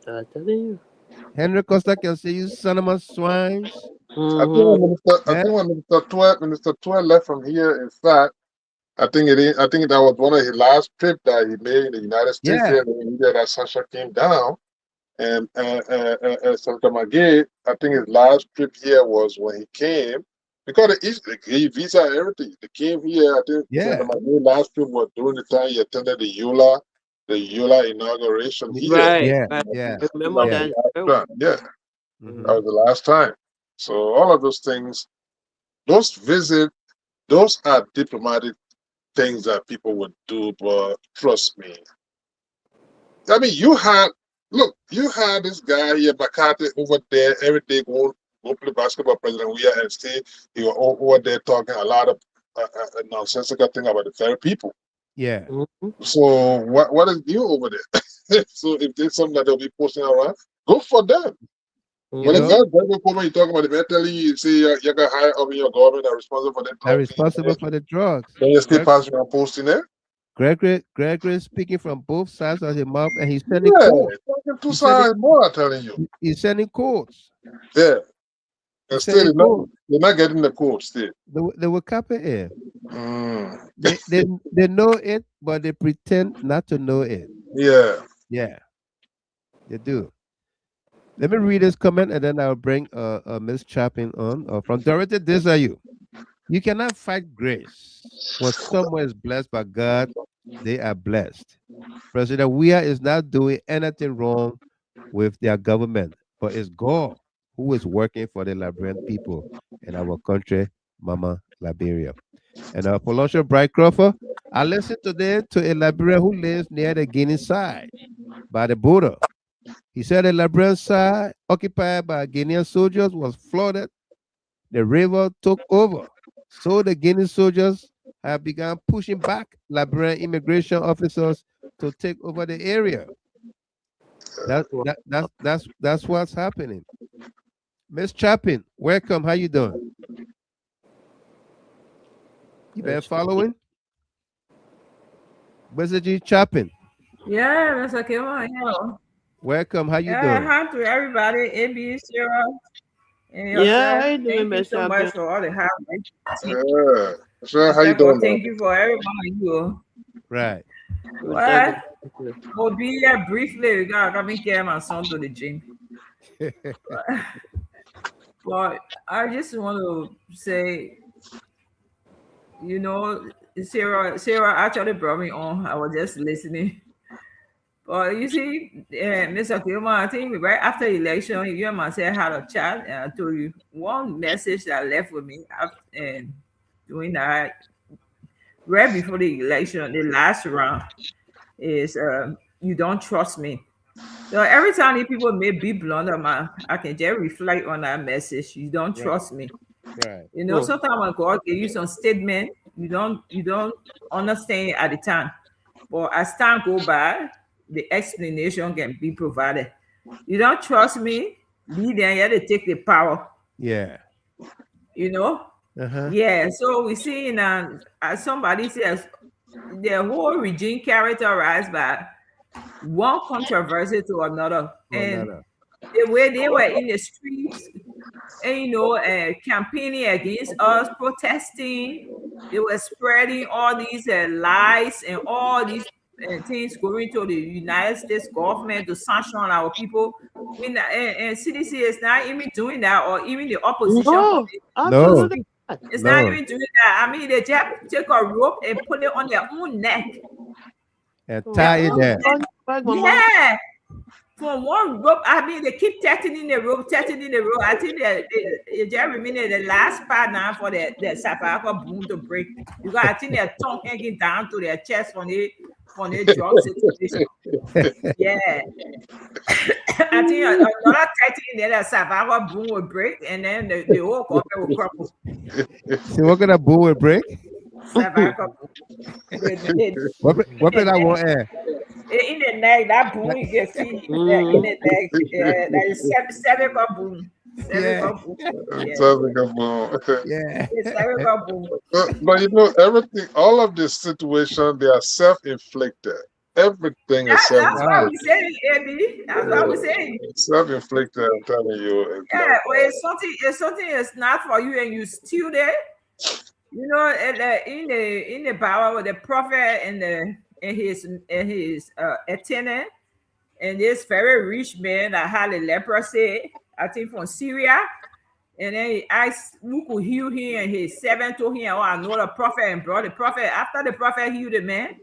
E: I'm telling you.
B: Henry Costa can say you son of my swines.
E: Mm-hmm.
C: I
B: Eh?
C: think when Minister Twelve left from here, in fact, I think that was one of his last trip that he made in the United States.
B: Yeah,
C: There, the India that Sasha came down, and Senator McGee, I think his last trip here was when he came because they gave visa and everything. They came here. I think Senator
B: yeah,
C: McGee last trip was during the time he attended the EULA inauguration here.
E: Right,
B: yeah,
E: right.
B: yeah,
E: I
C: That
E: remember
C: was
B: yeah.
C: the
E: that.
C: last
E: Very
C: time. Yeah,
B: Hmm.
C: that
E: well.
C: was the last time. So all of those things, those visits, those are diplomatic things that people would do. But trust me, I mean, you had this guy here, Bakati, over there every day go play basketball, President Weah, and stay. He was over there talking a lot of nonsensical thing about the very people.
B: Yeah,
E: Mhm.
C: So what is new over there? So if there's something that they'll be posting around, go for them.
B: you
C: When the
E: Mhm.
B: know,
C: guy Greg come you talking about the mentally, you say you got high up in your government are responsible for the
B: are
C: drugs,
B: responsible for the drugs.
C: then you still
B: Greg,
C: pass around posting there.
B: Gregory speaking from both sides of his mouth, and he's sending
C: Yeah,
B: quotes.
C: talking two
B: He's sending
C: sides more, I'm telling you.
B: he's sending quotes.
C: Yeah, and
B: He's
C: still
B: sending quotes.
C: they're not getting the code still.
B: They will copy him.
C: Mm,
B: They know it, but they pretend not to know it.
C: yeah.
B: Yeah, they do. Let me read this comment and then I'll bring Miss Chapin on. From Dorothy Desayu. You cannot fight grace. When someone is blessed by God, they are blessed. President Weah is not doing anything wrong with their government, but it's God who is working for the Liberian people in our country, Mama Liberia. And for Lonsha Bright Crawford, I listened today to a Liberian who lives near the Guinea side by the border. He said the Liberian side, occupied by Guinean soldiers, was flooded. The river took over. So the Guinea soldiers have begun pushing back Liberian immigration officers to take over the area.
E: Wow.
B: That's what's happening. Miss Chapin, welcome. How you doing? You been
E: That's
B: following? Mr. G Chapin,
F: Yeah, Mr. Kimo, yeah.
B: welcome. How you
F: Yeah,
B: doing?
F: hi to everybody, AB, Sarah, and
E: yeah, how
F: yourself.
E: you doing,
F: Thank you
E: Miss
F: so
E: Champion?
F: much for all the help.
C: Yeah. Sure, how you
F: Except for
C: doing, man?
F: thank you for every one of you.
B: Right.
E: We're talking.
F: Well, we'll be here briefly. We gotta come and carry my son to the gym. But I just want to say, you know, Sarah actually brought me on. I was just listening. But you see, Mr. Kilman, I think right after election, you and myself had a chat, and I told you one message that left with me after, and doing that right before the election, the last round is you don't trust me. So every time these people may be blunder, man, I can just reflect on that message. You don't
B: Right.
F: trust me.
B: Right.
F: You know,
E: Hmm.
F: sometimes when God give you some statement, you don't understand at the time. But as time go by, the explanation can be provided. You don't trust me, lead them here to take the power,
B: Yeah.
F: you know?
B: Uh-huh.
F: Yeah. So we see in as somebody says the whole regime characterized by one controversy to another.
B: To
F: And
B: another.
F: the way they were in the streets and campaigning against us, protesting. They were spreading all these lies and all these things going to the United States government to sanction our people. And CDC is not even doing that, or even the opposition
E: No,
F: coming to
B: No.
E: absolutely
F: speak.
E: not.
F: It's not
B: No.
F: even doing that. I mean, they just take a rope and put it on their own neck.
B: And
F: Their
B: tie
E: Oh,
B: it
F: own
B: there.
F: neck.
E: turn back, mama.
F: Yeah. From one rope, I mean, they keep tightening the rope, tightening the rope. I think they just remaining the last part now for the Safari boom to break. Because I think their tongue hanging down to their chest from the drug situation. Yeah. I think another tightening there, the Safari boom will break, and then the whole government will crumble.
B: See what kind of boo will break?
F: Safari boom.
B: What play that one air?
F: In the neck, that boom you can see in the neck. That is cervical boom.
B: Yeah.
F: Cervical boom. Yeah.
C: Something about-
B: Yeah.
F: It's cervical boom.
C: but you know, everything, all of this situation, they are self-inflicted. Everything is
F: That's what
B: Right.
F: we saying, AB. That's what we saying.
C: self-inflicted. I'm telling you, it's
F: Yeah,
C: like,
F: well, if something is not for you and you still there, you know, in the Bible with the prophet and his attendant and this very rich man that had a leprosy, I think from Syria. And then he asked who could heal him, and his servant told him, "Oh, I know the prophet," and brought the prophet. After the prophet healed the man,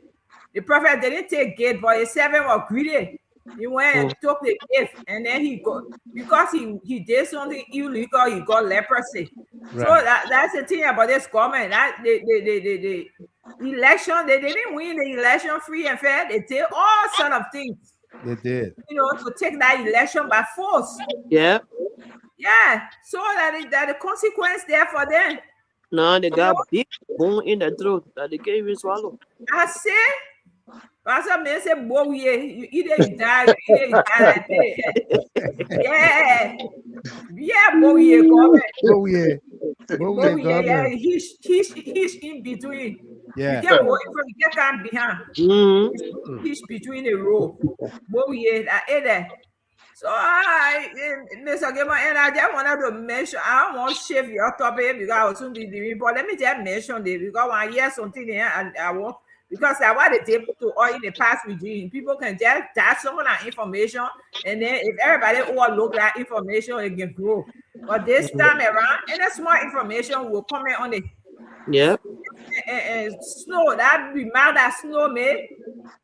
F: the prophet didn't take gift, but his servant was greedy. He went and took the gift, and then he got because he did something illegal, he got leprosy. So
B: Right.
F: that's the thing about this government. That the election, they didn't win the election free and fair. They did all sort of things,
B: They did.
F: you know, to take that election by force.
E: Yeah.
F: Yeah, so that the consequence there for them.
E: No, they
F: You know,
E: got big bone in the throat that they can't even swallow.
F: I say, Pastor man say, boy, either you die, either you die like that. Yeah, yeah, boy, government.
B: Oh yeah. Oh yeah,
F: Boy, yeah,
B: government.
F: he's in between. You
B: Yeah.
F: can't go in front, you can't behind.
E: Mm-hmm.
F: He's between the row. Boy, yeah, that is that. So Mr. Gamer, and I just wanted to mention, I don't want to shift your topic because I will soon be doing, but let me just mention this because when I hear something here, and I want, because I want to take to all in the past regime, people can just dash some of that information, and then if everybody overlook that information, it can grow. But this time around, any small information will comment on it.
E: Yep.
F: And snow, that remark that snow made,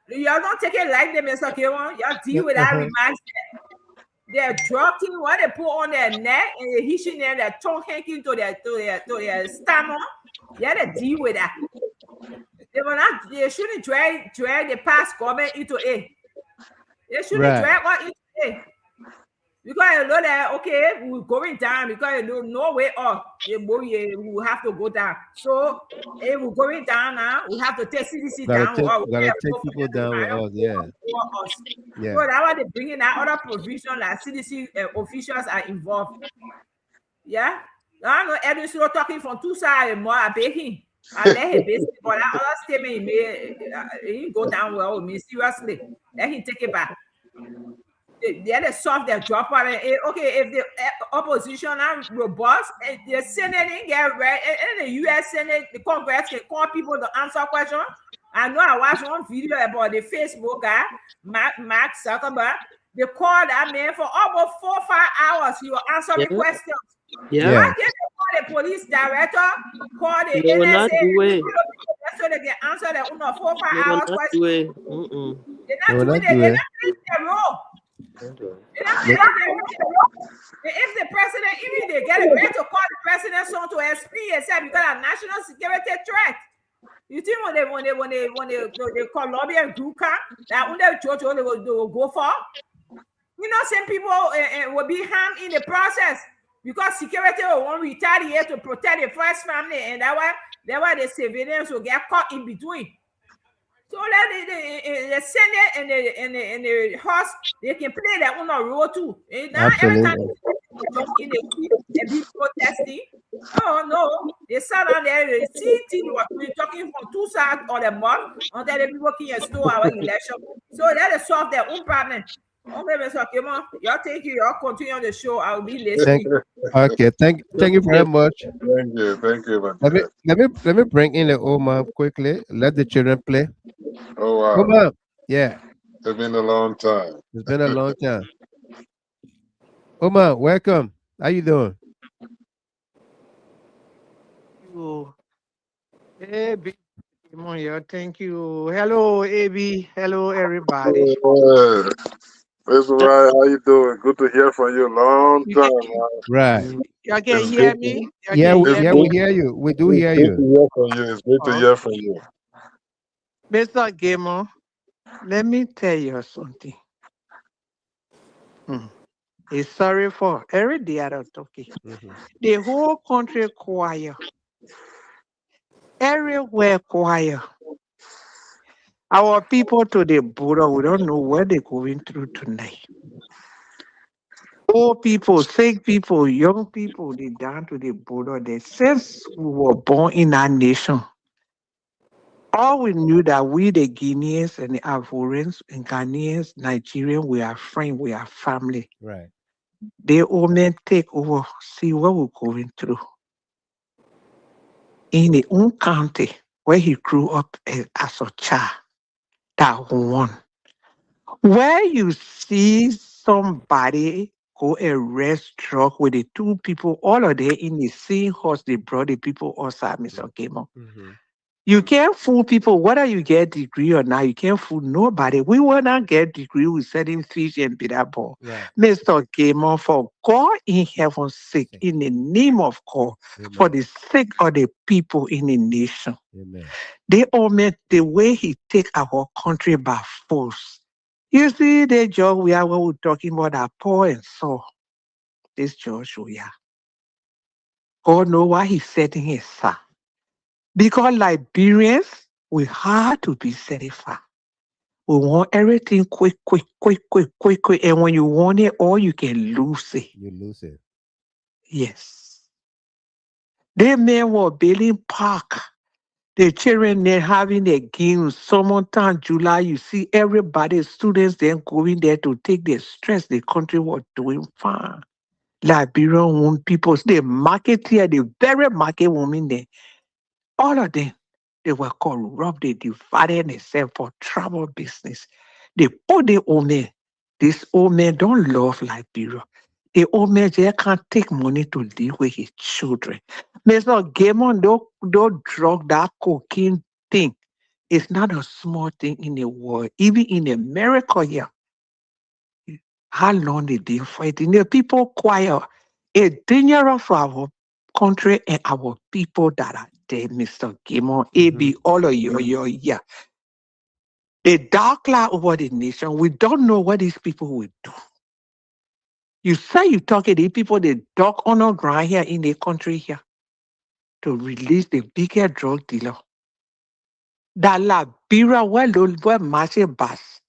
F: y'all don't take it like them, Mr. Gamer. Y'all deal with that remark. They're dropping what they put on their neck and they're hitching them, their tongue hanging to their stomach. Yeah, they deal with that. They shouldn't drag the past government into it. They shouldn't
B: Right.
F: drag us into it. Because you know that okay, we're going down because you know no way up. We will have to go down. So if we're going down now, we have to take CDC down.
B: Gotta take people down with us. Yeah.
F: Us.
B: Yeah.
F: So that's why they bring in that other provision that CDC officials are involved. Yeah. I know Edwin still talking from two sides more. I beg him. I let him basically, but that other statement he made, he didn't go down well with me. Seriously. Let him take it back. They had to solve their job. Okay, if the opposition are robust, and the Senate didn't get ready, and the U.S. Senate, the Congress can call people to answer questions. I know I watched one video about the Facebook guy, Mark Zuckerberg. They called that man for almost 4 or 5 hours. He was answering questions.
E: Yeah.
F: Why can't they call the police director, call the
E: They will not
F: NSA,
E: do it.
F: so they can answer the 4 or 5
E: They will
F: hours
E: not
F: question?
E: do it. Mm-mm.
F: They're
B: They will
F: not
B: not
F: doing
B: do
F: it. They're
B: it.
F: not playing their role. If the president, even they get ready to call the president son to explain himself because of national security threat. You think when they Colombian group come, that when they church they will go for? Some people will be harmed in the process because security will want to retaliate to protect the first family, and that why the civilians will get caught in between. So let the Senate and the horse, they can play that on the road too. And now every time
B: Absolutely.
F: they jump in the street and be protesting, oh no, they sat down there, they see things what we're talking from two sides of the mouth until the people can store our election. So let us solve their own problem. Okay, Mr. Kimo, y'all take you, y'all continue on the show. I'll be
B: Thank.
F: listening.
B: Okay. Thank you very much.
C: Thank you, my
B: Let me
C: dear.
B: let me bring in the Oma quickly. Let the children play.
C: Oh wow,
B: Oma. Yeah.
C: it's been a long time.
B: It's been a long time. Oma, welcome. How you doing?
G: You, AB, thank you. Hello, AB. Hello, everybody.
C: Yeah. Mr. Ryan, how you doing? Good to hear from you. Long
G: You
C: time,
G: can,
C: man.
B: Right.
G: y'all can
C: It's
G: hear
C: good.
G: me? Y'all
B: Yeah.
G: can hear
B: Yeah.
G: me?
B: We
C: It's
B: hear you. We do
C: it's
B: hear
C: good to
B: you.
C: hear from you. It's good to
G: Oh,
C: hear from you.
G: Mr. Gamer, let me tell you something. Hmm. It's sorry for every day I don't talk.
B: Mhm.
G: The whole country quiet. Everywhere quiet. Our people to the border, we don't know what they're going through tonight. Old people, sick people, young people, they down to the border. They since we were born in our nation, all we knew that we the Guineans and the Ivorians and Ghanaians, Nigerians, we are friends, we are family.
B: Right.
G: They all men take over, see what we're going through. In the own county where he grew up as a child, that one. Where you see somebody go arrest drug with the two people, all of them in the same house, they brought the people outside, Mr. Gamer.
B: Mhm.
G: You can't fool people, whether you get degree or not, you can't fool nobody. We will not get degree with selling fish and bitter ball.
B: Right.
G: Mr. Gamer, for God in heaven's sake,
B: Thank
G: in the name of God,
B: you.
G: for
B: Amen.
G: the sake of the people in the nation,
B: Amen.
G: they all meant the way he take our country by force. You see the job we are when we're talking about our poor and so this George we are. God know why he's setting his son. Because Liberians, we have to be certified. We want everything quick, quick, quick, quick, quick, quick. And when you want it all, you can lose it.
B: You lose it.
G: Yes. They men were building park. The children they're having their games. Summertime, July, you see everybody, students then going there to take their stress. The country was doing fine. Liberian women, people, the market here, the very market women there, all of them, they were corrupt. They divided themselves for trouble business. They put the old men. This old man don't love Liberia. The old man just can't take money to live with his children. Mr. Gamon, don't drug that cocaine thing. It's not a small thing in the world. Even in America here, how long they been fighting? The people quiet. It's dangerous for our country and our people that are there, Mr. Gamon. It
B: Mhm.
G: be all of yeah. The dark cloud over the nation. We don't know what these people will do. You say you talking to the people, the dog on the ground here in the country here to release the biggest drug dealer. That Liberia, where Marshall Bass,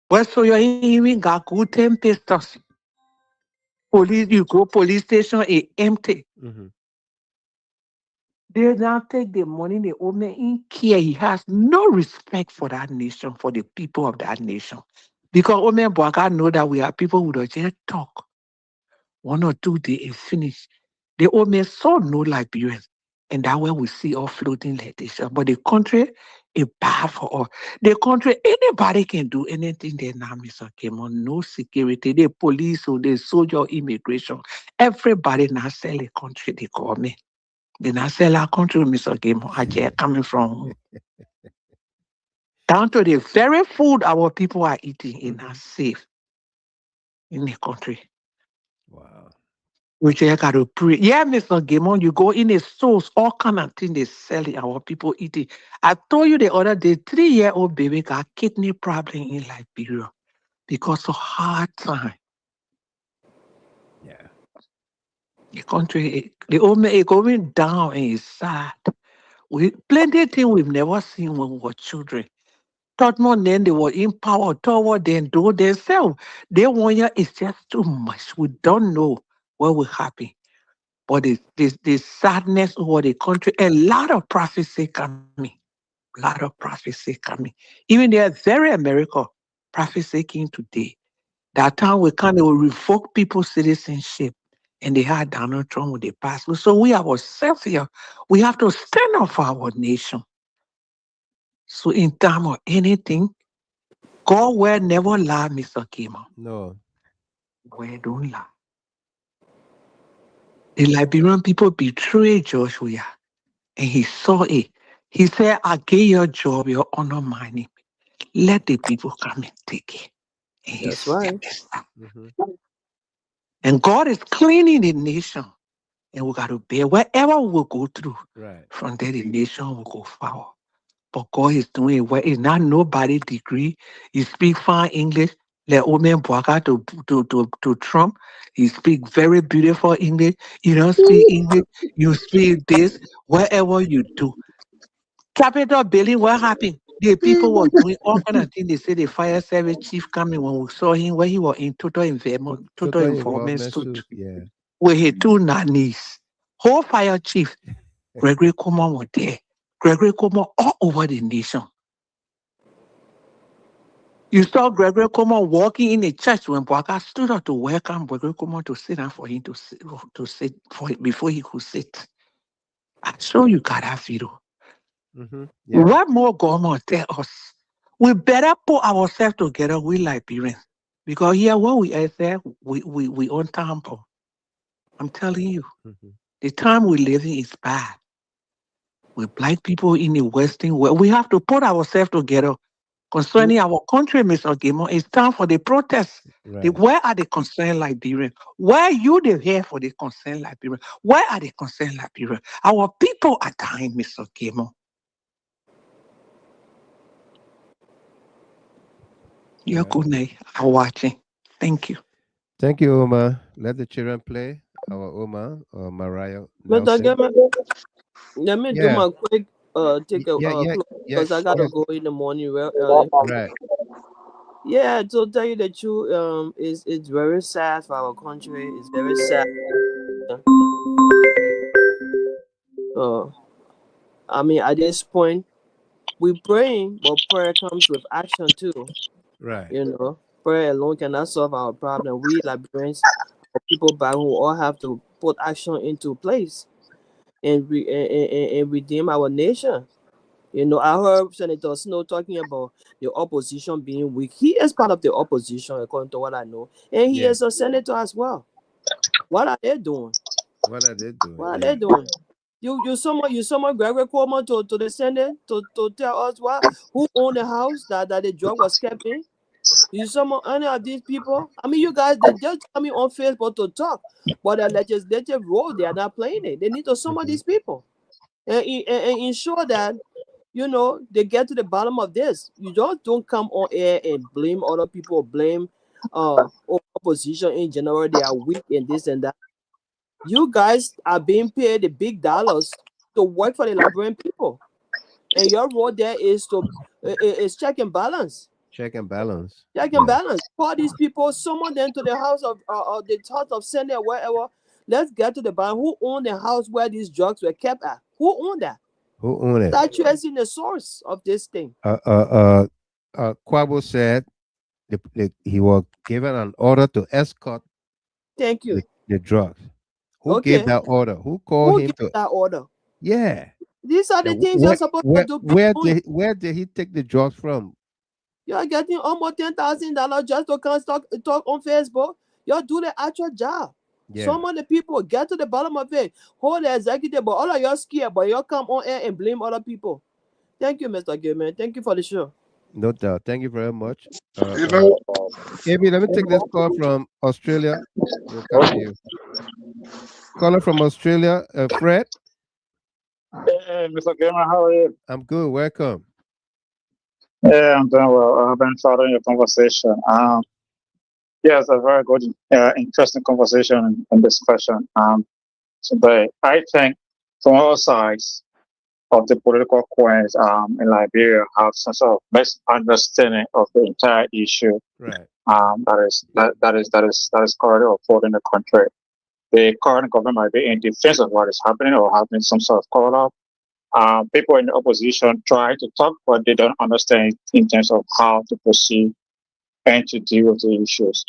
G: where so you even got good 10 pistols. Police, you go police station, it empty.
B: Mhm.
G: They now take the money, the owner in care. He has no respect for that nation, for the people of that nation. Because Omen Boaka know that we are people who don't just talk. 1 or 2 days is finished. The old men saw no Liberians. And that way we see all floating like this. But the country is bad for all. The country, anybody can do anything there now, Mr. Kemon. No security, the police or the soldier immigration. Everybody now sell the country, the government. They now sell our country, Mr. Kemon. I just coming from down to the very food our people are eating in
B: Mhm.
G: are safe in the country.
B: Wow.
G: We just got to pray. Yeah, Mr. Gamon, you go in the stores, all kind of things they sell it, our people eat it. I told you the other day, 3-year-old baby got kidney problem in Liberia because of hard time.
B: Yeah.
G: The country, the old man is going down and it's sad. We plenty things we've never seen when we were children. Thought more then they were in power, toward them do themselves. They want you, it's just too much. We don't know what will happen. But the sadness over the country, a lot of prophecy coming. A lot of prophecy coming. Even there, very America, prophecy came today. That time we kind of revoke people's citizenship. And they had Donald Trump with the passport. So we ourselves here, we have to stand up for our nation. So in time of anything, God will never lie, Mr. Kima.
B: No.
G: God don't lie. The Liberian people betrayed Joshua, and he saw it. He said, I gave your job, your honor, my name. Let the people come and take it. And he
E: That's right.
G: stepped aside.
B: Hmm.
G: And God is cleaning the nation. And we got to bear wherever we will go through.
B: Right.
G: From there, the nation will go forward. But God is doing it well. It's not nobody degree. You speak fine English. Like Omen Boaka to Trump. You speak very beautiful English. You don't speak English. You speak this. Whatever you do. Capital building, what happened? The people were doing all kind of things. They say the fire service chief coming when we saw him where he was in total
B: Total
G: involvement
B: involvement
G: suit
B: suit. Yeah.
G: with his two nannies. Whole fire chief, Gregory Coleman was there. Gregory Coleman all over the nation. You saw Gregory Coleman walking in the church when Boaka stood up to welcome Gregory Coleman to sit down for him to sit for before he could sit. I show you got that video.
B: Hmm. Yeah.
G: What more government tell us? We better put ourselves together with Liberians. Because here what we are there, we on temple. I'm telling you,
B: Hmm.
G: the time we live in is bad. With black people in the Western world, we have to put ourselves together concerning our country, Mr. Gimo. It's time for the protests.
B: Right.
G: Where are the concerned Liberians? Where are you the here for the concerned Liberians? Where are the concerned Liberians? Our people are dying, Mr. Gimo. You're
B: Yeah.
G: good night. I'm watching. Thank you.
B: Thank you, Oma. Let the children play. Our Oma or Mariah
E: Mr.
B: Nelson.
E: Gamer, let me do
B: Yeah.
E: my quick take a
B: Yeah. Yeah.
E: close
B: Yeah.
E: because I gotta
B: Yeah.
E: go in the morning real early.
B: Right.
E: Yeah, to tell you the truth, is it's very sad for our country. It's very sad. Uh, I mean, at this point, we praying, but prayer comes with action too.
B: Right.
E: You know, prayer alone cannot solve our problem. We Liberians, or people back home, all have to put action into place and redeem our nation. You know, I heard Senator Snow talking about the opposition being weak. He is part of the opposition, according to what I know, and he
B: Yeah.
E: is a senator as well. What are they doing?
B: What are they doing?
E: What are they
B: Yeah.
E: doing? You summon Gregory Coleman to the Senate to tell us what who owned the house that the drug was kept in. You summon any of these people? I mean, you guys they just coming on Facebook to talk, but the legislative role they are not playing it. They need to summon
B: Hmm.
E: these people and ensure that they get to the bottom of this. You just don't come on air and blame other people, blame opposition in general. They are weak and this and that. You guys are being paid the big dollars to work for the Liberian people, and your role there is to is check and balance.
B: Check and balance.
E: Check and
B: Yeah.
E: balance. Call these people, summon them to the house of Senate, wherever. Let's get to the bottom. Who owned the house where these drugs were kept at? Who owned that?
B: Who own it?
E: Start tracing the source of this thing.
B: Kwabo said he was given an order to escort
E: Thank you.
B: the drugs. Who gave
E: Okay.
B: that order? Who called
E: Who
B: him
E: gave
B: to?
E: that order?
B: Yeah.
E: These are the things you're supposed to do. Be doing.
B: Where did he take the drugs from?
E: You're getting almost $10,000 just to come talk on Facebook. You're doing the actual job.
B: Yeah.
E: Some of the people get to the bottom of it. Hold the executive, but all of y'all scared, but y'all come on air and blame other people. Thank you, Mr. Gilman. Thank you for the show.
B: No doubt. Thank you very much.
C: You know,
B: Amy, let me take this call from Australia. We'll come to you. Caller from Australia, Fred.
H: Hey, Mr. Gamer, how are you?
B: I'm good. Welcome.
H: Yeah, I'm doing well. I've been following your conversation. Yeah, it's a very good, interesting conversation and discussion today. I think from all sides of the political coins in Liberia have some sort of misunderstanding of the entire issue
B: Right.
H: that is currently unfolding in the country. The current government might be in defense of what is happening or having some sort of call up. People in the opposition try to talk, but they don't understand in terms of how to proceed and to deal with the issues.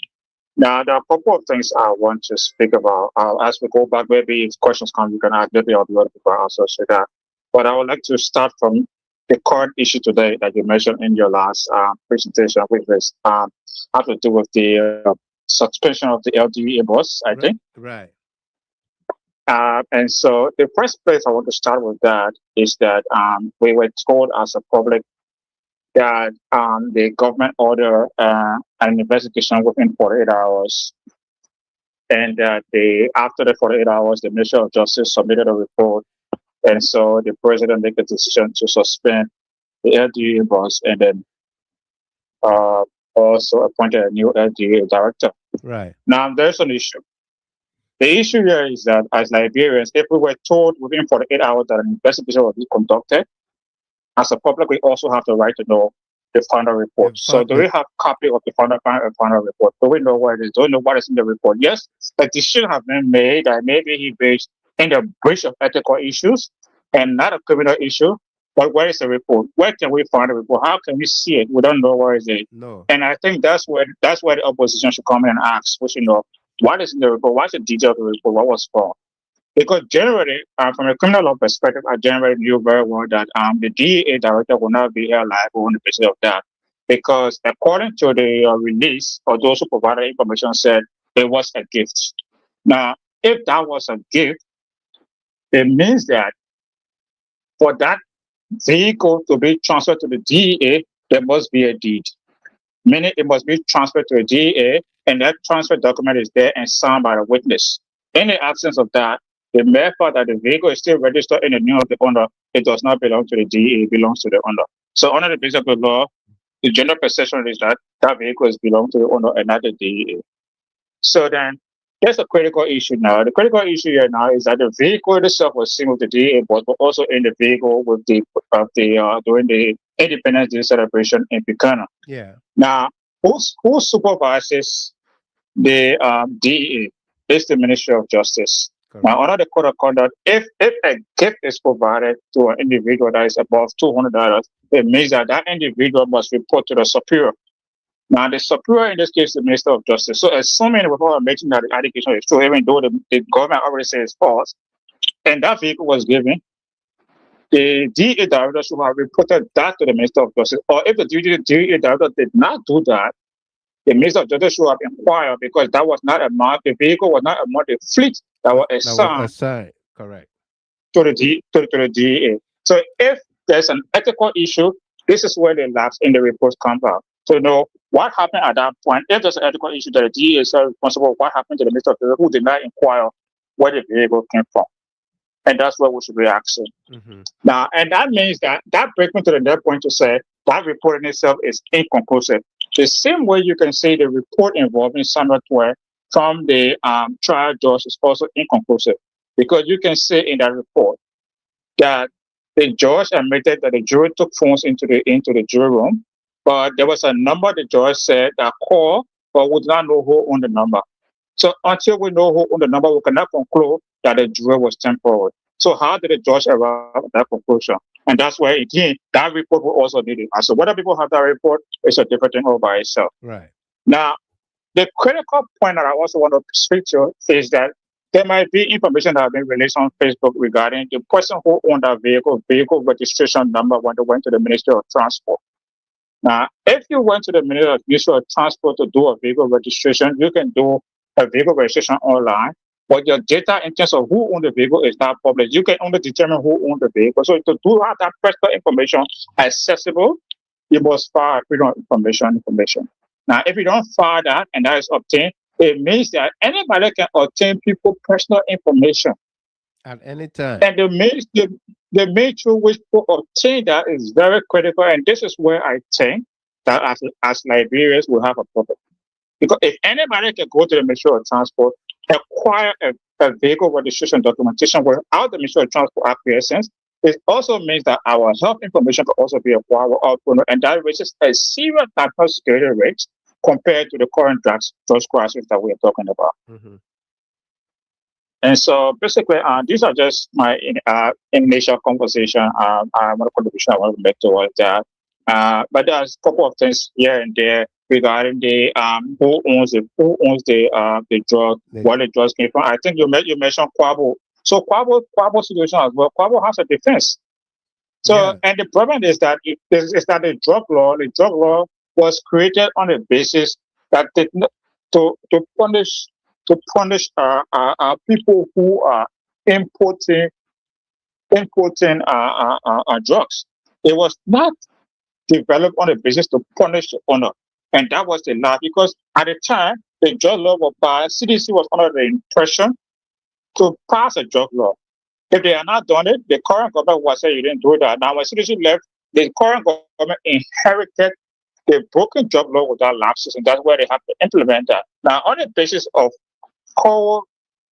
H: Now, there are a couple of things I want to speak about. As we go back, maybe if questions come, you can ask, maybe I'll be able to answer to that. But I would like to start from the current issue today that you mentioned in your last presentation, which is have to do with the suspension of the LDA boss, I think.
B: Right.
H: And so the first place I want to start with that is that we were told as a public that the government ordered an investigation within 48 hours, and that after the 48 hours, the Ministry of Justice submitted a report, and so the president made the decision to suspend the LDA boss, and then also appointed a new LDA director.
B: Right.
H: Now there's an issue. The issue here is that as Liberians, if we were told within 48 hours that an investigation will be conducted, as a public, we also have the right to know the final report. So do we have copy of the final report? Do we know what it is? Do we know what is in the report? Yes, a decision has been made that maybe he based in the breach of ethical issues and not a criminal issue. But where is the report? Where can we find the report? How can we see it? We don't know where is it.
B: No.
H: And I think that's where the opposition should come in and ask, which what is in the report? What's the detail of the report? What was found? Because generally, from a criminal law perspective, I generally knew very well that the DEA director will not be held liable on the basis of that. Because according to the release, or those who provided information said it was a gift. Now, if that was a gift, it means that for that vehicle to be transferred to the DEA, there must be a deed. Meaning it must be transferred to the DEA, and that transfer document is there and signed by the witness. In the absence of that, the mere fact that the vehicle is still registered in the name of the owner, it does not belong to the DEA, it belongs to the owner. So under the basis of the law, the general perception is that that vehicle is belong to the owner and not the DEA. So then there's a critical issue now. The critical issue here now is that the vehicle itself was seen with the DEA, but also in the vehicle with during the Independence Day celebration in Buchanan.
B: Yeah.
H: Now, who supervises the DEA? It's the Ministry of Justice. Correct. Now, under the code of conduct, if a gift is provided to an individual that is above $200, it means that that individual must report to the superior. Now, the superior in this case, the Minister of Justice. So, assuming without mentioning that the allegation is true, even though the government already says it's false, and that vehicle was given, the DEA director should have reported that to the Minister of Justice. Or if the DEA director did not do that, the Minister of Justice should have inquired, because that was not the vehicle was not among the fleet that was assigned.
B: Correct.
H: To the DEA. So if there's an ethical issue, this is where the lapse in the reports come out. So know what happened at that point. If there's an ethical issue that the DEA is responsible, what happened to the Minister of Justice who did not inquire where the vehicle came from? And that's what we should be asking. Mm-hmm. Now, and that means that brings me to the next point to say that report in itself is inconclusive. The same way you can say the report involving Samuel Twe from the trial judge is also inconclusive, because you can say in that report that the judge admitted that the jury took phones into the jury room, but there was a number the judge said that called, but we did not know who owned the number. So until we know who owned the number, we cannot conclude that the jury was temporary. So how did the judge arrive at that conclusion? And that's where, again, that report will also need it. So whether people have that report is a different thing all by itself.
B: Right.
H: Now, the critical point that I also want to speak to is that there might be information that has been released on Facebook regarding the person who owned that vehicle registration number when they went to the Ministry of Transport. Now, if you went to the Ministry of Transport to do a vehicle registration, you can do a vehicle registration online. But your data in terms of who owns the vehicle is not public. You can only determine who owns the vehicle. So to do have that personal information accessible, you must file freedom of information. Now, if you don't file that and that is obtained, it means that anybody can obtain people personal information.
B: At any time.
H: And the means through which people obtain that is very critical. And this is where I think that as Liberians we have a problem. Because if anybody can go to the Ministry of Transport, acquire a vehicle registration documentation without the Ministry of Transport acquiescence, it also means that our health information can also be acquired without, and that raises a serious national security risk compared to the current drugs crisis that we are talking about.
B: Mm-hmm.
H: And so basically, these are just my initial conversation. My contribution I want to make towards that. But there's a couple of things here and there regarding the who owns the drug, where the drugs came from. I think you mentioned Kwabo. So Kwabo situation as well. Kwabo has a defense. So and the problem is that the drug law was created on the basis that to punish people who are importing drugs. It was not developed on the basis to punish the owner, and that was the law. Because at the time, the drug law was passed, CDC was under the impression to pass a drug law. If they are not done it, the current government was saying you didn't do that. Now, when CDC left, the current government inherited the broken drug law without lapses, and that's where they have to implement that. Now, on the basis of Cole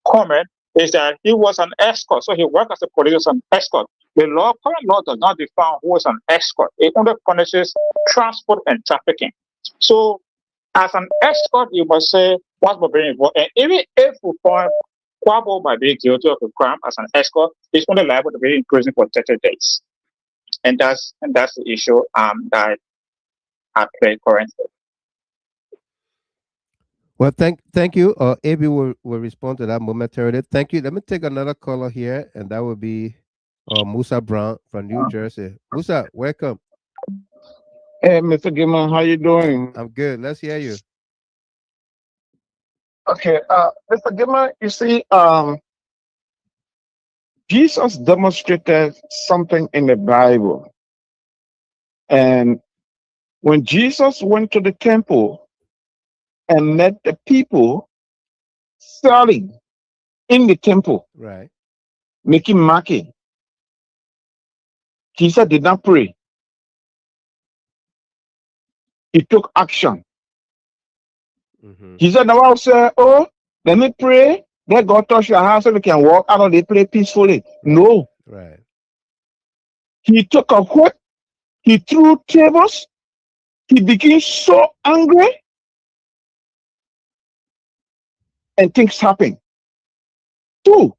H: comment is that he was an escort, so he worked as a police as an escort. The current law does not define who is an escort. It only punishes transport and trafficking. So, as an escort, you must say what's being involved. And even if we find Kwabo might be guilty of a crime as an escort, he's only liable to be in prison for 30 days. And that's the issue that I play currently.
B: Well, thank you. AB will respond to that momentarily. Thank you. Let me take another caller here, and that will be Musa Brown from New Jersey. Musa, welcome.
I: Hey, Mr. Gilman, how you doing?
B: I'm good. Let's hear you.
I: Okay, Mr. Gilman, you see, Jesus demonstrated something in the Bible. And when Jesus went to the temple and met the people selling in the temple,
B: right,
I: making market, Jesus did not pray. He took action.
B: Mm-hmm.
I: Jesus never said, "Oh, let me pray. Let God touch your house so we can walk out of the place peacefully." No.
B: Right.
I: He took a whip. He threw tables. He became so angry. And things happened. Two,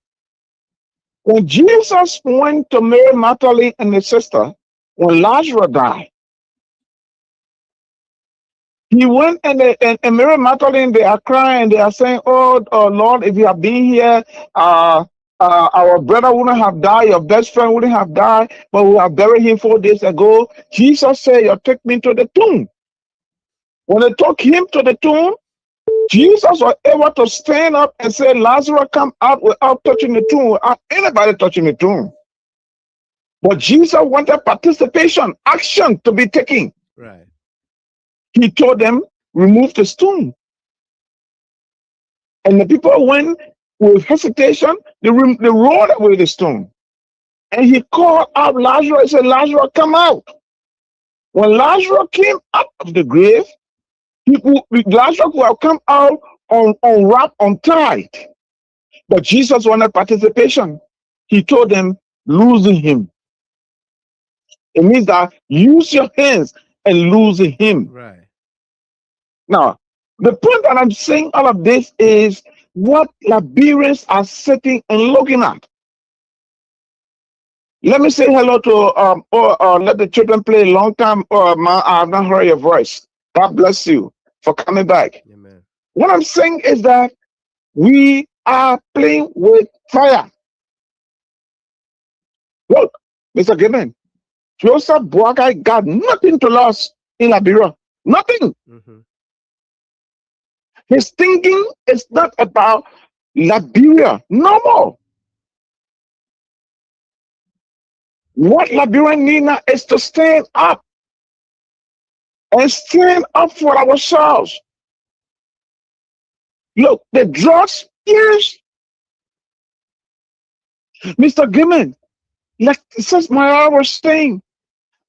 I: when Jesus went to Mary Magdalene and his sister, when Lazarus died, he went and Mary Magdalene, they are crying, they are saying, oh Lord, if you have been here, our brother wouldn't have died, your best friend wouldn't have died, but we have buried him 4 days ago. Jesus said, you take me to the tomb. When they took him to the tomb, Jesus was able to stand up and say, Lazarus, come out without touching the tomb, without anybody touching the tomb. But Jesus wanted participation, action to be taken.
B: Right.
I: He told them, remove the stone. And the people went with hesitation, they rolled away the stone. And he called out Lazarus and said, Lazarus, come out. When Lazarus came out of the grave, Lazarus would have come out unwrapped, untied. But Jesus wanted participation. He told them, losing him. It means that use your hands and losing him.
B: Right.
I: Now, the point that I'm saying all of this is what Liberians are sitting and looking at. Let me say hello to let the children play a long time. Man, I have not heard your voice. God bless you for coming back.
B: Amen.
I: What I'm saying is that we are playing with fire. Look, Mr. Gibbon, Joseph Boakai got nothing to lose in Liberia. Nothing.
B: Mm-hmm.
I: His thinking is not about Liberia. No more. What Liberian need now is to stand up and stand up for ourselves. Look, the drugs, yes, Mr. Gimmon, like since my was saying,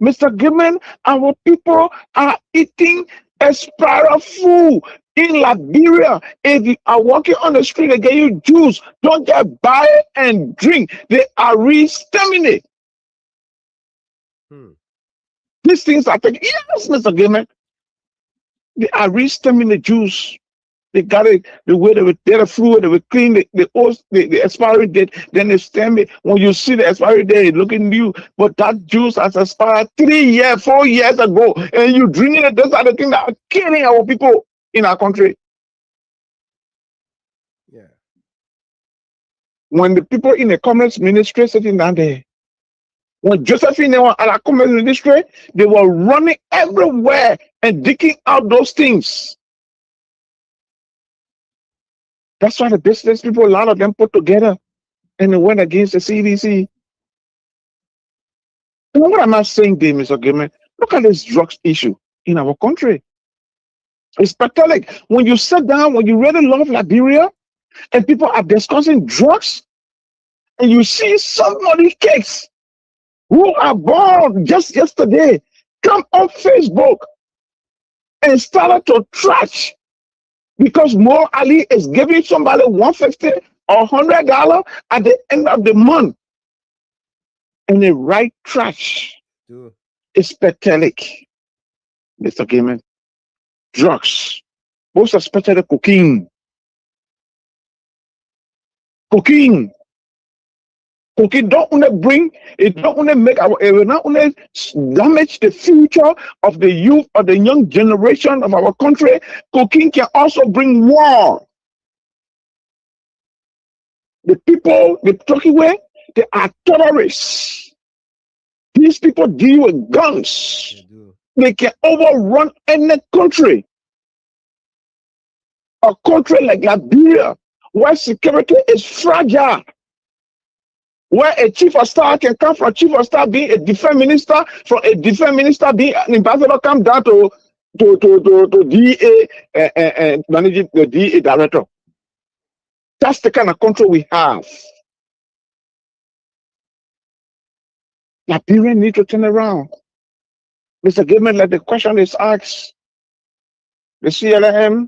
I: Mr. Gimmon, our people are eating expired food in Liberia. If you are walking on the street, they get you juice. Don't just buy it and drink. They are re-stemming. These things are taking, yes, Mr. Gimmon. They are re-stemming the juice. They got it the way they would get the fluid, they would clean the expiry date, then they stamp it. When you see the expiry date, it looking new, but that juice has expired 3 years, 4 years ago, and you drinking it. Those are the things that are killing our people in our country.
B: Yeah.
I: When the people in the commerce ministry sitting down there, when Josephine were at the commerce ministry, they were running everywhere and digging out those things. That's why the business people, a lot of them put together and they went against the CDC. And what am I saying there, Mr. Gilman? Look at this drugs issue in our country. It's pathetic. When you sit down, when you really love Liberia, and people are discussing drugs, and you see somebody kids who are born just yesterday come on Facebook and started to trash because Mo Ali is giving somebody $150 or $100 at the end of the month, and they write trash. It's pathetic, Mr. Gilman. Drugs, most especially cocaine. Cocaine don't only bring, it don't only make our, it will not only damage the future of the youth or the young generation of our country. Cocaine can also bring war. The people they're talking with, they are terrorists. These people deal with guns. They can overrun any country. A country like Liberia, where security is fragile, where a chief of staff can come from chief of staff being a defense minister, from a defense minister being an ambassador, come down to DEA and managing the DEA director. That's the kind of country we have. Liberia need to turn around. Mr. Gilman, like the question is asked, the CLM,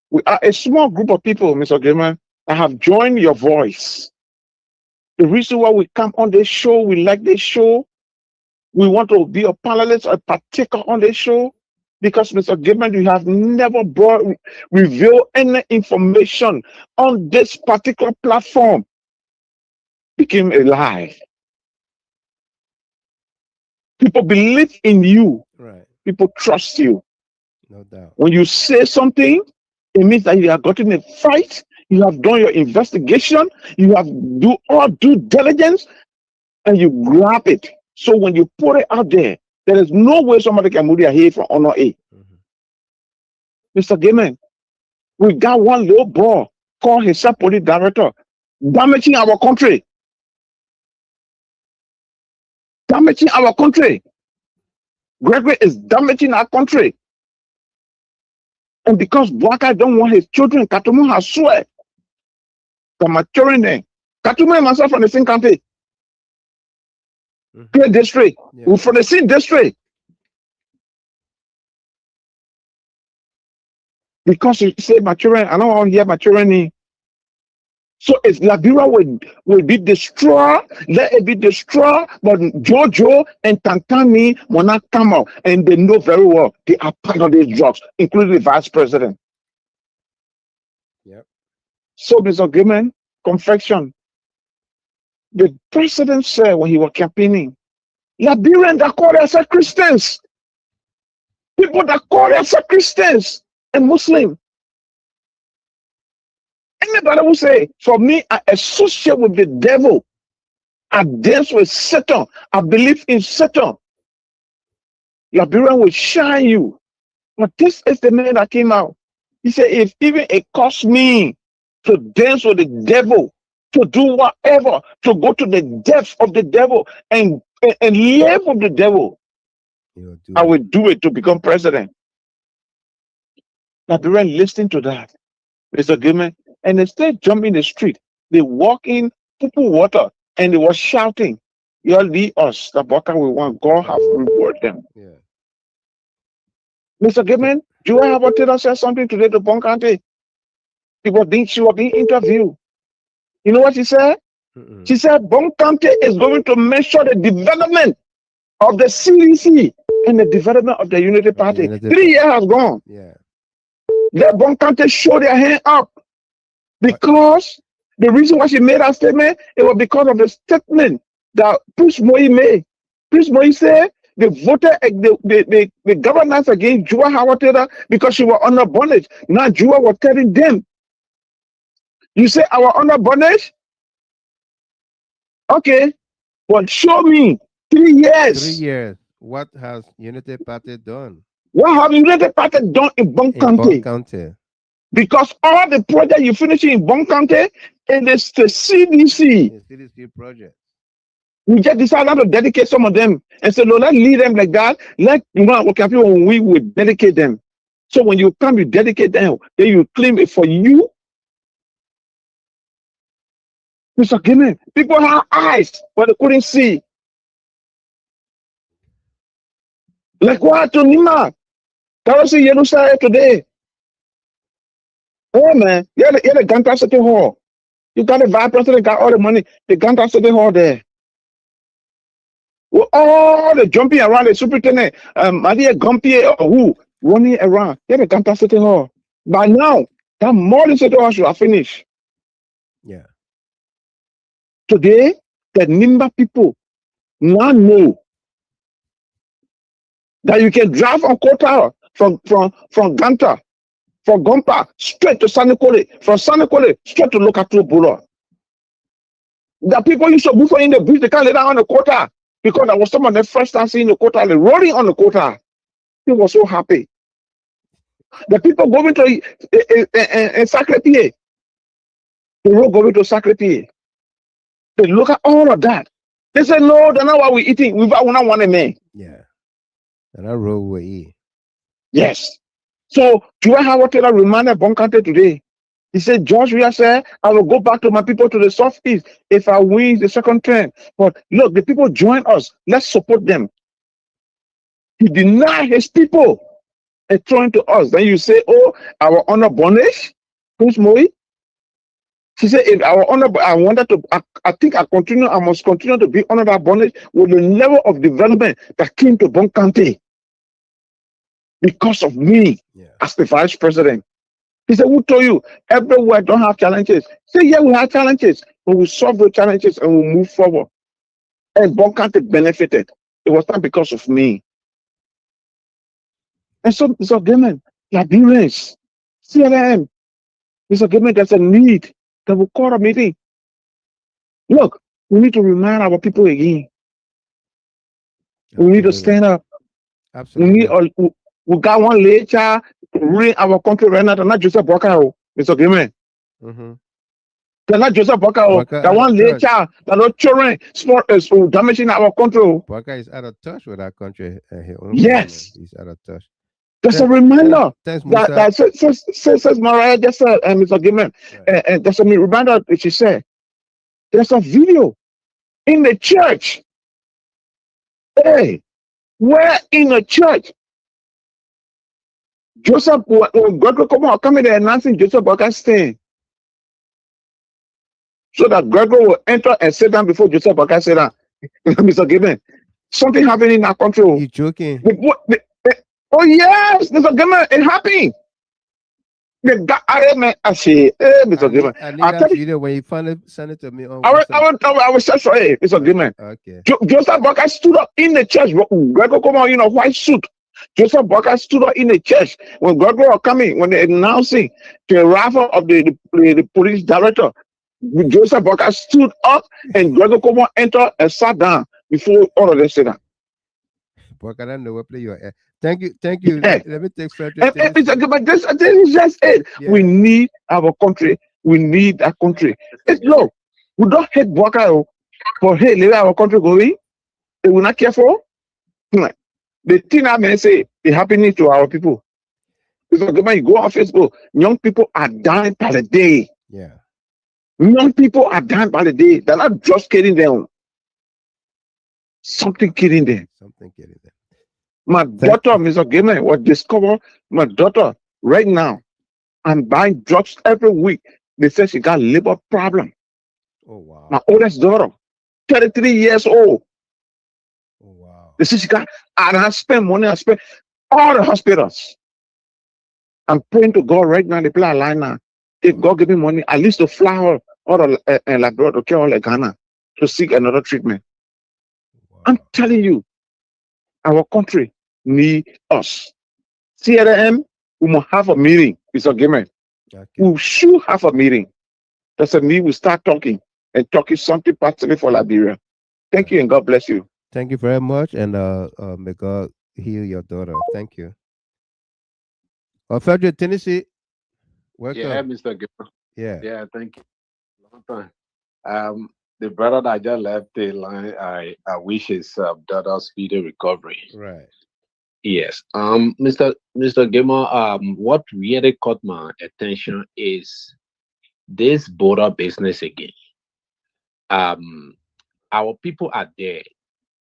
I: we are a small group of people, Mr. Gilman, that have joined your voice. The reason why we come on this show, we like this show, we want to be a panelist, a partaker on this show, because Mr. Gilman, you have never revealed any information on this particular platform. Became a lie. People believe in you.
B: Right.
I: People trust you.
B: No doubt.
I: When you say something, it means that you have gotten a fight, you have done your investigation, you have do all due diligence, and you grab it. So when you put it out there, there is no way somebody can move their head from honor A. Mr. Gaiman, we got one little boy called his police director, damaging our country. Damaging our country. Gregory is damaging our country. And because Bwaka don't want his children, Katumu has swear to maturing them. Katumu and myself from the same country. Clear district. Yeah. We're from the same district. Because you say maturing, I don't want to hear maturing. So if Liberia will be destroyed, let it be destroyed, but Jojo and Tantani will not come out. And they know very well they are part of these drugs, including the vice president.
B: Yep.
I: So, Mr. Gaiman, confession. The president said when he was campaigning, Liberians that call themselves Christians, people that call themselves Christians and Muslim. Anybody will say, for me, I associate with the devil. I dance with Satan. I believe in Satan. Liberian will shine you. But this is the man that came out. He said, if even it costs me to dance with the devil, to do whatever, to go to the depths of the devil and live with the devil,
B: He'll do
I: I
B: it.
I: will do it to become president. Liberians listen to that. Mr. Gilman. And they still jump in the street. They walk in, poo water, and they were shouting, "You lead us, the Baka we want. God have reward them."
B: Yeah.
I: Mr. Gilman, Joy Habertaylor said something today to Bonkante. She was being interviewed. You know what she said?
B: Mm-mm.
I: She said Bonkante is going to measure the development of the CDC and the development of the Unity Party.
B: Unity
I: 3 years has gone.
B: Yeah.
I: Let Bonkante show their hand up. Because the reason why she made that statement, it was because of the statement that Prince Moyi made. Prince Moyi said they voted the governance against Jua Howard Taylor because she was under bondage. Now Jua was telling them, "You say I was under bondage? Okay, but show me 3 years.
B: 3 years. What has Unity Party done
I: What have United Party done in Bon
B: in Bond
I: County?
B: County?
I: Because all the projects you finishing in Bon County, it is the CDC.
B: The CDC project.
I: We just decided to dedicate some of them and say, no, let's leave them like that. Let people we will dedicate them. So when you come, you dedicate them, then you claim it for you. Mr. Gimme, people have eyes, but they couldn't see. Like what to Nima? That was in Jerusalem today. Oh man, you're the Ganta City Hall. You got the vice president, got all the money. The Ganta City Hall there. With all the jumping around the superintendent, Maria Gumpy or who running around. Yeah, the Ganta City Hall. By now, that modern City Hall should have finished.
B: Yeah.
I: Today, the Nimba people now know that you can drive on Kota from Ganta, from Gompa, straight to Sanekole, from Sanekole, straight to Lokatu Bula. The people used to move in the bridge, they can't lay down on the Kota because that was some of the first time seeing the Kota, they rolling on the Kota. They were so happy. The people going to Sacré-Pied, the road going to Sacré-Pied. They look at all of that. They said, no, that's not what we're eating. We don't want a man.
B: Yeah. And I roll with E.
I: Yes. So, Joy Howard Taylor reminded Bonkante today. He said, George Weah said, I will go back to my people to the Southeast if I win the second term. But look, the people join us. Let's support them. He denied his people and throwing to us. Then you say, oh, our honor bondage? Who's Moe? She said, if our honor, I wanted to, I think I must continue to be under that bondage with the level of development that came to Bonkante because of me as the vice president. He said, who told you everywhere don't have challenges? Say, yeah, we have challenges, but we solve those challenges and we move forward. And Bonkante benefited. It was not because of me. And so, Mr. Gaiman, Liberians, CLM, Mr. Gaiman, there's a need that will call a meeting. Look, we need to remind our people again. We need to stand up.
B: Absolutely.
I: We got one later ruling our country right now. They're not Joseph Boakao, Mr. Gaiman. They're not Joseph Boakao. That one later, they're not children damaging our country.
B: Boakao is out of touch with our country.
I: Yes.
B: He's out of touch.
I: That's a reminder.
B: Thanks,
I: that says Mariah just said, Mr. Gaiman. And that's a reminder that she said. There's a video in the church. Hey, where in the church? Joseph, when Gregory come in there announcing Joseph Boakao staying. So that Gregory will enter and sit down before Joseph Boakao sit down. Mr. Gaiman, something happening in our country.
B: You joking?
I: Oh yes, Mr. Gaiman, it happened. The guy, I say, Mr. Gaiman.
B: I need that video when you finally send it to me.
I: I will search for it, Mr. Gaiman.
B: Okay.
I: Joseph Boakao stood up in the church. Gregory come out in a white suit. Joseph Boakao stood up in the church when Gregory was coming, when they announcing the arrival of the police director. Joseph Boakao stood up and Gregory come out, entered and sat down before all of them sat down.
B: Boakao, I don't know what play you are. Thank you.
I: Yeah.
B: Let me take Frederick.
I: But this is just it. Yeah. We need our country. We need our country. Look, we don't hate Boakao, but hey, let our country going. They will not care for. The thing I may say is happening to our people. Because when you go on Facebook, young people are dying by the day.
B: Yeah.
I: Young people are dying by the day. They're not just killing them. Something killing them.
B: Something getting there.
I: My
B: Thank
I: daughter, Mr. Gamer, was discovered. My daughter, right now, I'm buying drugs every week. They say she got liver problem.
B: Oh wow.
I: My oldest daughter, 33 years old.
B: Oh wow.
I: They say she got, and I spend money, I spend all the hospitals. I'm praying to God right now, the play a line now. If God give me money, at least to fly her or Liberia to care all Ghana to seek another treatment. I'm
B: Wow.
I: telling you, our country need us. CLM, we must have a meeting, Mr. Gamer.
B: Okay.
I: We should have a meeting. Doesn't mean we start talking and talking something possibly for Liberia. Thank you and God bless you.
B: Thank you very much, and may God heal your daughter. Thank you. Frederick, Tennessee,
J: Yeah,
B: welcome.
J: Mr. Gill.
B: Yeah.
J: Yeah, thank you. Long time. Um, the brother that just left the line, I wish his daughter speedy recovery.
B: Right.
J: Yes. Mr. Gamer, what really caught my attention is this border business again. Um, our people are there,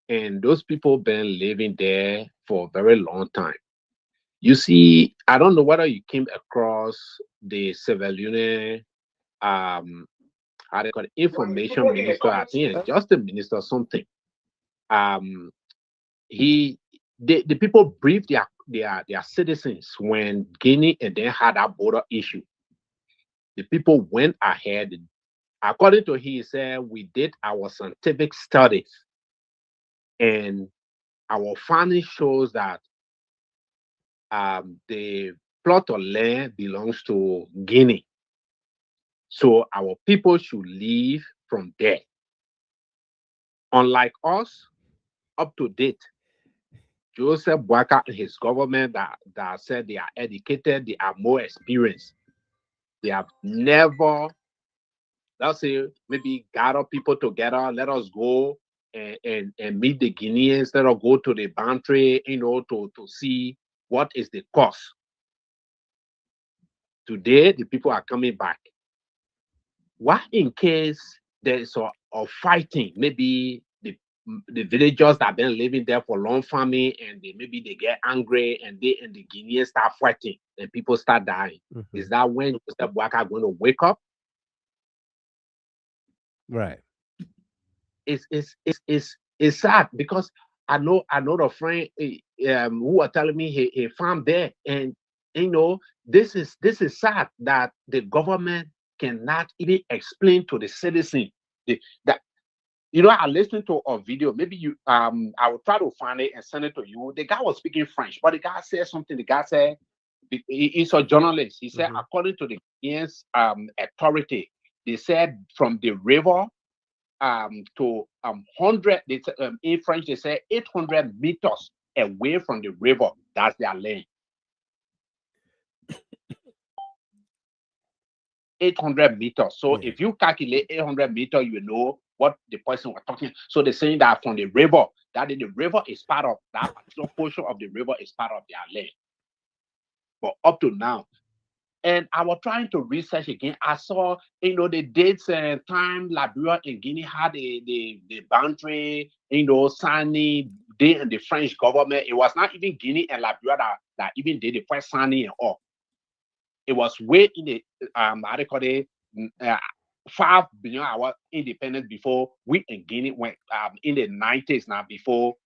J: and those people been living there for a very long time. You see, I don't know whether you came across the Sierra Leone um how they call it, information minister. I think it's just a minister or something. Um, he the people briefed their citizens when Guinea and then had that border issue. The people went ahead. According to he said, we did our scientific studies, and our finding shows that the plot of land belongs to Guinea. So our people should leave from there. Unlike us, up to date, Joseph Boakai and his government that said they are educated, they are more experienced. They have never, let's say, maybe gather people together, let us go and meet the Guineans, let us go to the boundary, to see what is the cost. Today, the people are coming back. What in case there's a fighting, maybe the villagers that have been living there for long farming and maybe they get angry and they and the Guineans start fighting and people start dying.
B: Mhm.
J: Is that when Mr. Bwaka going to wake up?
B: Right.
J: It's sad because I know a friend who are telling me he farm there, and this is sad that the government cannot even explain to the citizen that I listened to a video. Maybe I will try to find it and send it to you. The guy was speaking French, but the guy said something. The guy said he's a journalist. He said,
B: Mhm.
J: according to the Guineans authority, they said from the river to 100. In French they say 800 meters away from the river. That's their land. 800 meters. So
B: Yeah.
J: if you calculate 800 meters, you know what the person was talking. So they're saying that from the river, that the river is part of that particular portion of the river is part of their land. But up to now, and I was trying to research again. I saw, the dates and time Liberia and Guinea had the boundary, signing, they and the French government. It was not even Guinea and Liberia that even did the first signing and all. It was way in the how they call it, 5 billion our independence before we in Guinea went in the 90s now before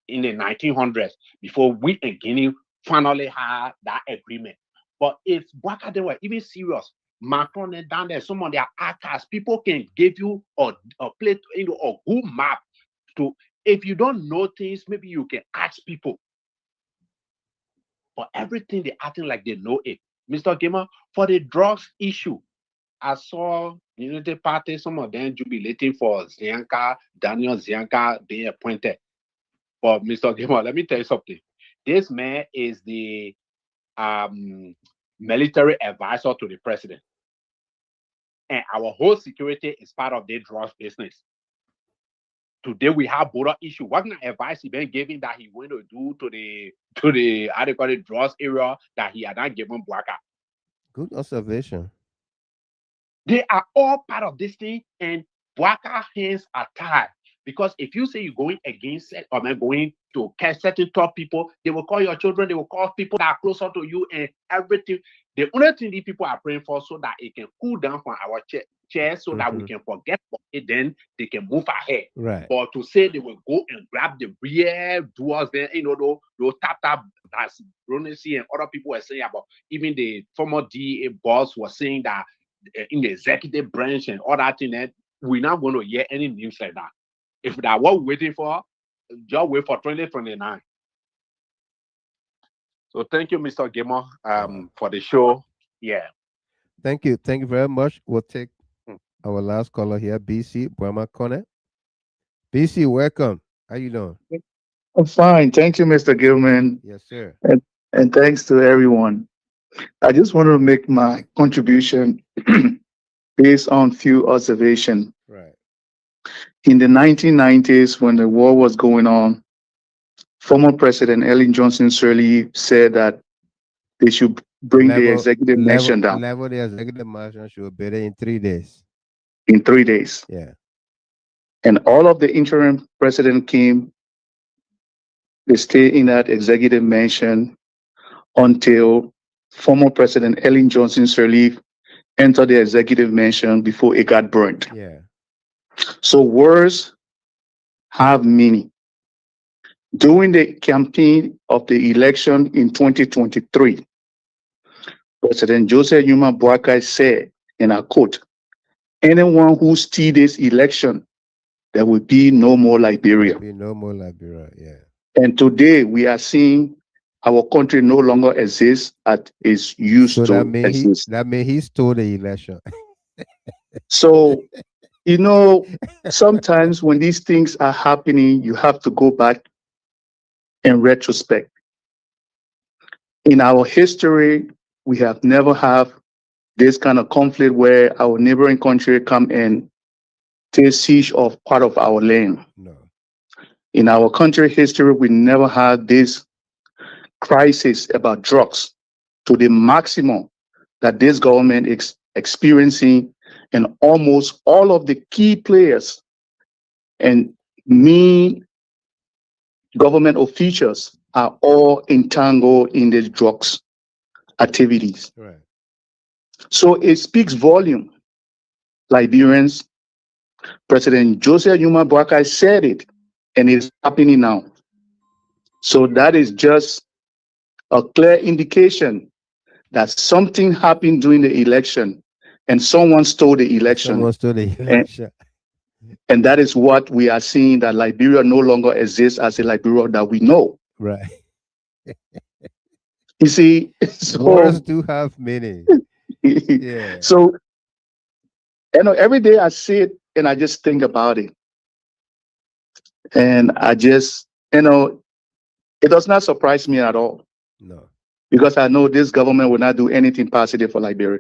J: in the 1900s before we in Guinea finally had that agreement. But if Bwaka they were even serious, Macron and down there, some of their actors, people can give you a plate, a good map to. If you don't know things, maybe you can ask people. For everything, they acting like they know it. Mr. Gamer, for the drugs issue, I saw Unity Party, some of them jubilating for Daniel Zianka being appointed. But Mr. Gamer, let me tell you something. This man is the um, military advisor to the president. And our whole security is part of the drugs business. Today we have border issue. What kind of advice he been giving that he went to do to the how they call it drugs area that he had not given Bwaka?
B: Good observation.
J: They are all part of this thing, and Bwaka hands are tied. Because if you say you're going against it, or going to catch certain top people, they will call your children, they will call people that are closer to you, and everything. The only thing these people are praying for so that it can cool down from our chairs so that we
B: Hmm.
J: can forget about it, then they can move ahead.
B: Right.
J: But to say they will go and grab the real doers, then those tap as Ronesi and other people were saying about, even the former DEA boss was saying that in the executive branch and all that thing, that we're not going to hear any news like that. If that what we're waiting for, just wait for 2029. So thank you, Mr. Gamer, for the show. Yeah.
B: Thank you. Thank you very much. We'll take
J: Mm.
B: our last caller here, BC Brahma Kone. BC, welcome. How you doing?
I: I'm fine. Thank you, Mr. Gilman.
B: Yes, sir.
I: And, and thanks to everyone. I just want to make my contribution based on few observations.
B: Right.
I: In the 1990s, when the war was going on, former President Ellen Johnson Sirleaf said that they should bring the executive mansion down
B: Level the executive mansion should be there in 3 days.
I: in 3 days.
B: Yeah.
I: And all of the interim president came, they stayed in that executive mansion until former President Ellen Johnson Sirleaf entered the executive mansion before it got burned.
B: Yeah.
I: So words have meaning. During the campaign of the election in 2023, President Joseph Yuma Boakai said, and I quote, anyone who steals this election, there will be no more Liberia.
B: Be no more Liberia. Yeah.
I: And today we are seeing our country no longer exists as it's used
B: So
I: to exist.
B: that mean he stole the election.
I: So, sometimes when these things are happening, you have to go back in retrospect. In our history, we have never had this kind of conflict where our neighboring country come and take siege of part of our land.
B: No.
I: In our country history, we never had this crisis about drugs to the maximum that this government is experiencing, and almost all of the key players and main government officials are all entangled in these drugs activities.
B: Right.
I: So it speaks volume. Liberians, President Joseph Yuma Boakai said it, and it's happening now. So that is just a clear indication that something happened during the election and someone stole the election.
B: Someone stole the election.
I: And that is what we are seeing, that Liberia no longer exists as a Liberia that we know.
B: Right.
I: You see, so,
B: Words do have meaning. Yeah.
I: So, every day I see it and I just think about it. And I just, it does not surprise me at all.
B: No.
I: Because I know this government will not do anything positive for Liberia.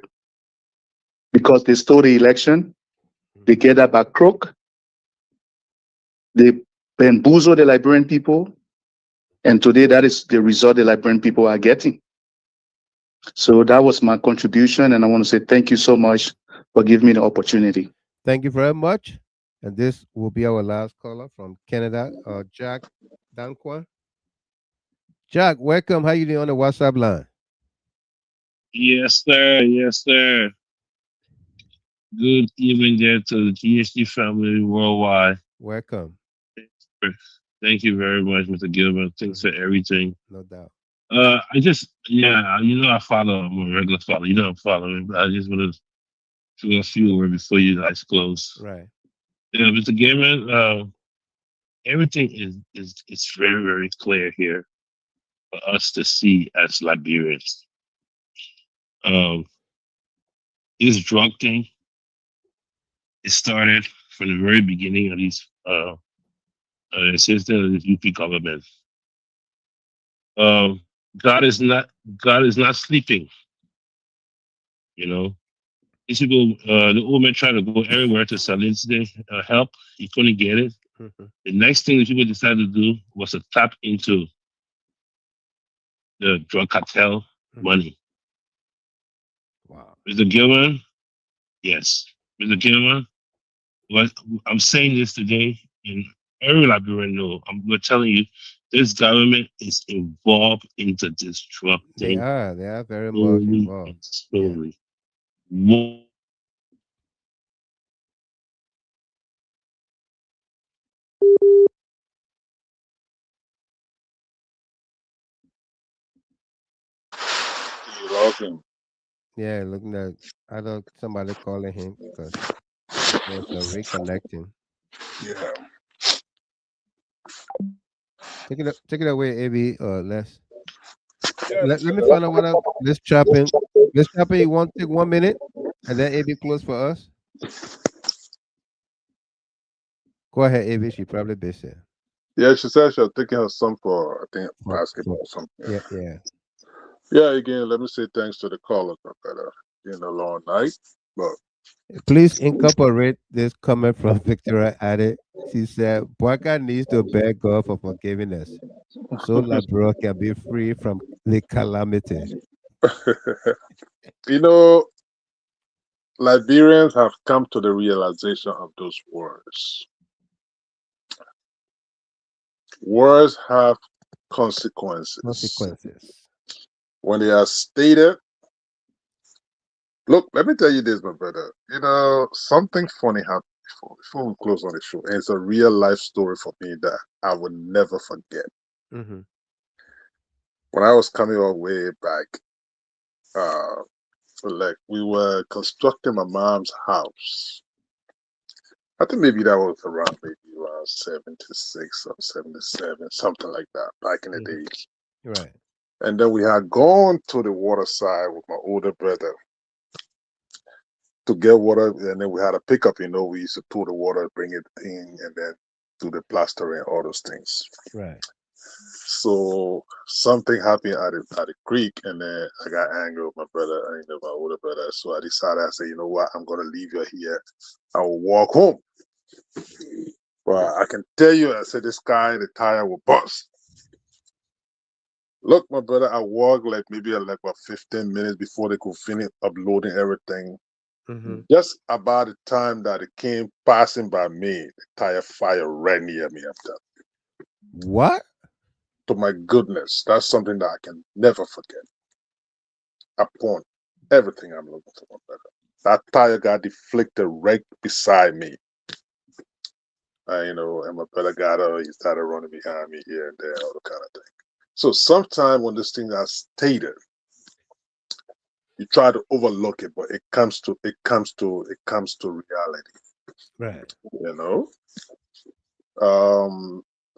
I: Because they stole the election, they get that back crook, they bamboozle the Liberian people, and today that is the result the Liberian people are getting. So that was my contribution, and I want to say thank you so much for giving me the opportunity.
B: Thank you very much. And this will be our last caller from Canada, Jack Danqua. Jack, welcome. How you doing on the WhatsApp line?
K: Yes, sir. Yes, sir. Good evening there to the GHD family worldwide.
B: Welcome.
K: Thank you very much, Mr. Gilbert. Thanks for everything.
B: No doubt.
K: I just, I follow. I'm a regular follower. You know I'm following, but I just want to do a few words before you guys close.
B: Right.
K: Yeah, Mr. Gilbert, everything is very, very clear here for us to see as Liberians. This drug thing, it started from the very beginning of these system of this UP government. God is not sleeping. These people, the old man tried to go everywhere to solicit help. He couldn't get it.
B: Mhm.
K: The next thing the people decided to do was to tap into the drug cartel
B: Mhm.
K: money.
B: Wow.
K: Mr. Gilman, yes. Mr. Gilman, what I'm saying this today, and every Liberian know, we're telling you, this government is involved into
B: They
K: disrupting
B: are. They are very much
K: slowly
B: involved.
K: and
B: Yeah.
K: slowly. More
C: You lost him.
B: Yeah. Looking at, I don't somebody calling him because there's a reconnecting.
C: Yeah.
B: Take it away, AB. Let's
C: Yeah,
B: let me find out what up. Let's chop in. Let's chop in. You want to take 1 minute, and then AB close for us. Go ahead, AB. She probably busy.
C: yeah, she said she was taking her son for, I think, basketball
B: For
C: or something.
B: yeah, yeah.
C: Yeah, again, let me say thanks to the callers, my brother. Been a long night, but
B: Please incorporate this comment from Victoria Addy. She said, Boyka needs to beg God for forgiveness so Labro can be free from the calamity.
C: you know, Liberians have come to the realization of those words. Words have consequences.
B: Consequences.
C: When they are stated, look, let me tell you this, my brother. You know, something funny happened before we close on the show. And it's a real life story for me that I will never forget.
B: Mm-hmm.
C: When I was coming all way back, uh, like we were constructing my mom's house. I think maybe that was around 76 or 77, something like that, back in the
B: Mm-hmm.
C: days.
B: Right.
C: And then we had gone to the water side with my older brother to get water, and then we had a pickup. You know, we used to pull the water, bring it in, and then do the plastering, all those things.
B: Right.
C: So something happened at the creek, and then I got angry with my brother, my older brother. So I decided, I said, you know what, I'm gonna leave you here. I will walk home. Well, I can tell you, I said, this guy, the tire will bust. Look, my brother, I walked like maybe like about 15 minutes before they could finish uploading everything.
B: Mm-hmm.
C: Just about the time that it came passing by me, the tire fire right near me after.
B: What?
C: To my goodness, that's something that I can never forget. Upon everything I'm looking for, my brother. That tire got deflected right beside me. And my brother got up, he started running behind me here and there, all the kind of thing. So sometimes when this thing are stated, you try to overlook it, but it comes to reality,
B: Right.
C: you know.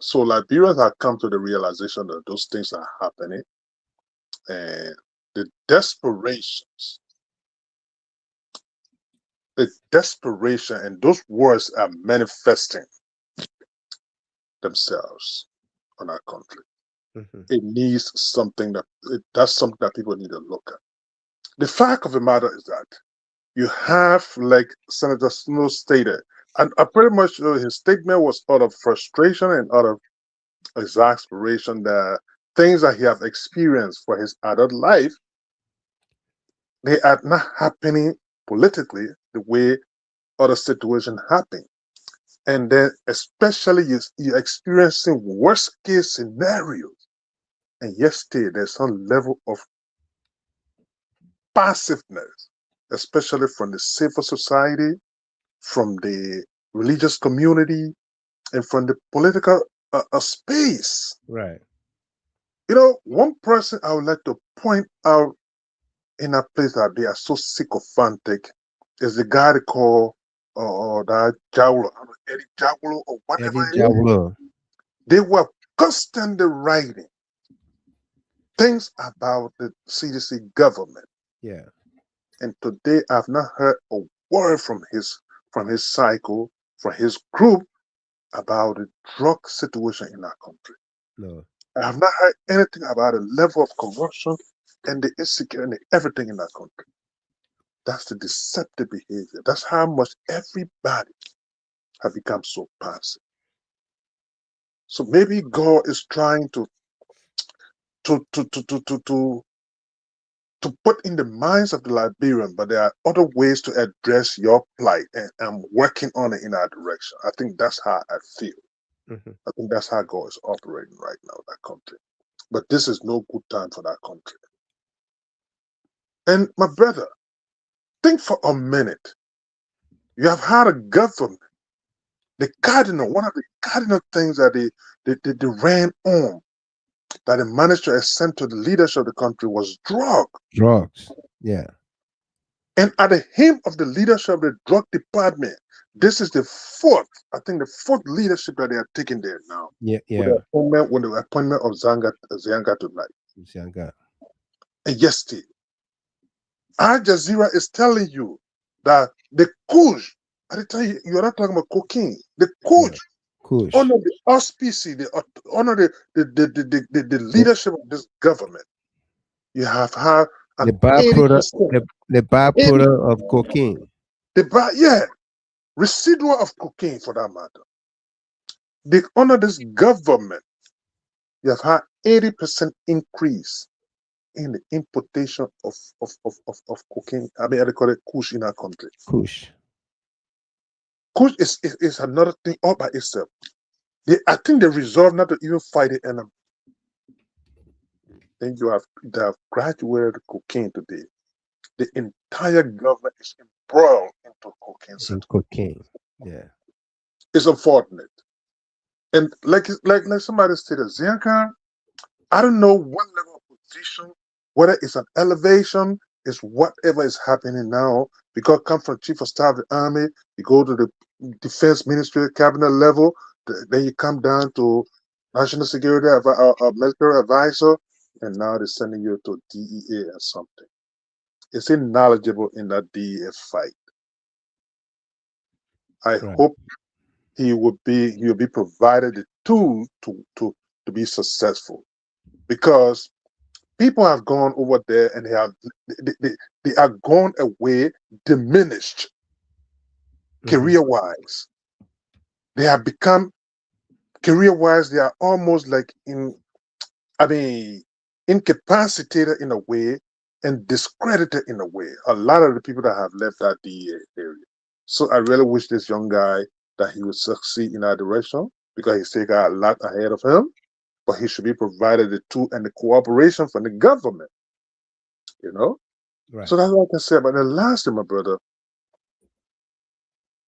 C: So Liberians have come to the realization that those things are happening, and the desperations, the desperation, and those words are manifesting themselves on our country.
B: Mm-hmm.
C: It needs that's something that people need to look at. The fact of the matter is that you have, like Senator Snow stated, and pretty much his statement was out of frustration and out of exasperation that things that he have experienced for his adult life, they are not happening politically the way other situations happen. And then especially you're experiencing worst case scenarios. And yet still there's some level of passiveness, especially from the civil society, from the religious community, and from the political space.
B: Right.
C: One person I would like to point out in a place that they are so sycophantic is the guy they call that Jawlo, I don't know, Eddie Jawlo or whatever
B: Eddie
C: it is.
B: Jawlo.
C: They were constantly writing things about the CDC government.
B: Yeah.
C: And today I've not heard a word from his cycle, from his group about the drug situation in our country.
B: No.
C: I have not heard anything about the level of corruption and the insecurity and everything in our country. That's the deceptive behavior. That's how much everybody have become so passive. So maybe God is trying to to to to to to to, to put in the minds of the Liberian, but there are other ways to address your plight, and I'm working on it in that direction. I think that's how I feel.
B: Mhm.
C: I think that's how God is operating right now in that country. But this is no good time for that country. And my brother, think for a minute. You have had a government. The cardinal, one of the cardinal things that they ran on, that they managed to extend to the leadership of the country was drug.
B: Drugs. Yeah.
C: And at the hem of the leadership of the drug department, this is the fourth, I think the fourth leadership that they are taking there now.
B: Yeah.
C: With
B: Yeah.
C: the appointment of Zanga tonight.
B: Sianga.
C: And yes, Steve, Al Jazeera is telling you that the Kush, I tell you, you're not talking about cocaine. The
B: Yeah.
C: Kush,
B: Kush.
C: under the auspices, under the leadership of this government, you have had an
B: The byproduct.
C: 80%,
B: The
C: 80,
B: byproduct of cocaine.
C: yeah, residual of cocaine for that matter. Under this government, you have had 80% increase in the importation of cocaine. I mean, I call it Kush in our country.
B: Kush.
C: Kush is another thing all by itself. I think they resolved not to even fight it, and then they have graduated cocaine today. The entire government is embroiled into cocaine
B: In
C: settlement.
B: cocaine. Yeah.
C: It's unfortunate. And like somebody stated, Zianka, I don't know what level of position, whether it's an elevation, it's whatever is happening now, because come from Chief of Staff of the Army, you go to the Defense Ministry cabinet level, then you come down to National Security Military Advisor, and now they're sending you to DEA or something. Is he knowledgeable in that DEA fight? I
B: Right.
C: hope he will be provided the tool to be successful, because people have gone over there and they are gone away diminished career wise. They have become career wise. They are almost like incapacitated in a way and discredited in a way. A lot of the people that have left that DEA area. So I really wish this young guy that he would succeed in that direction, because he's still got a lot ahead of him. But he should be provided the tool and the cooperation from the government. You know.
B: Right.
C: So that's what I can say. But the last thing, my brother,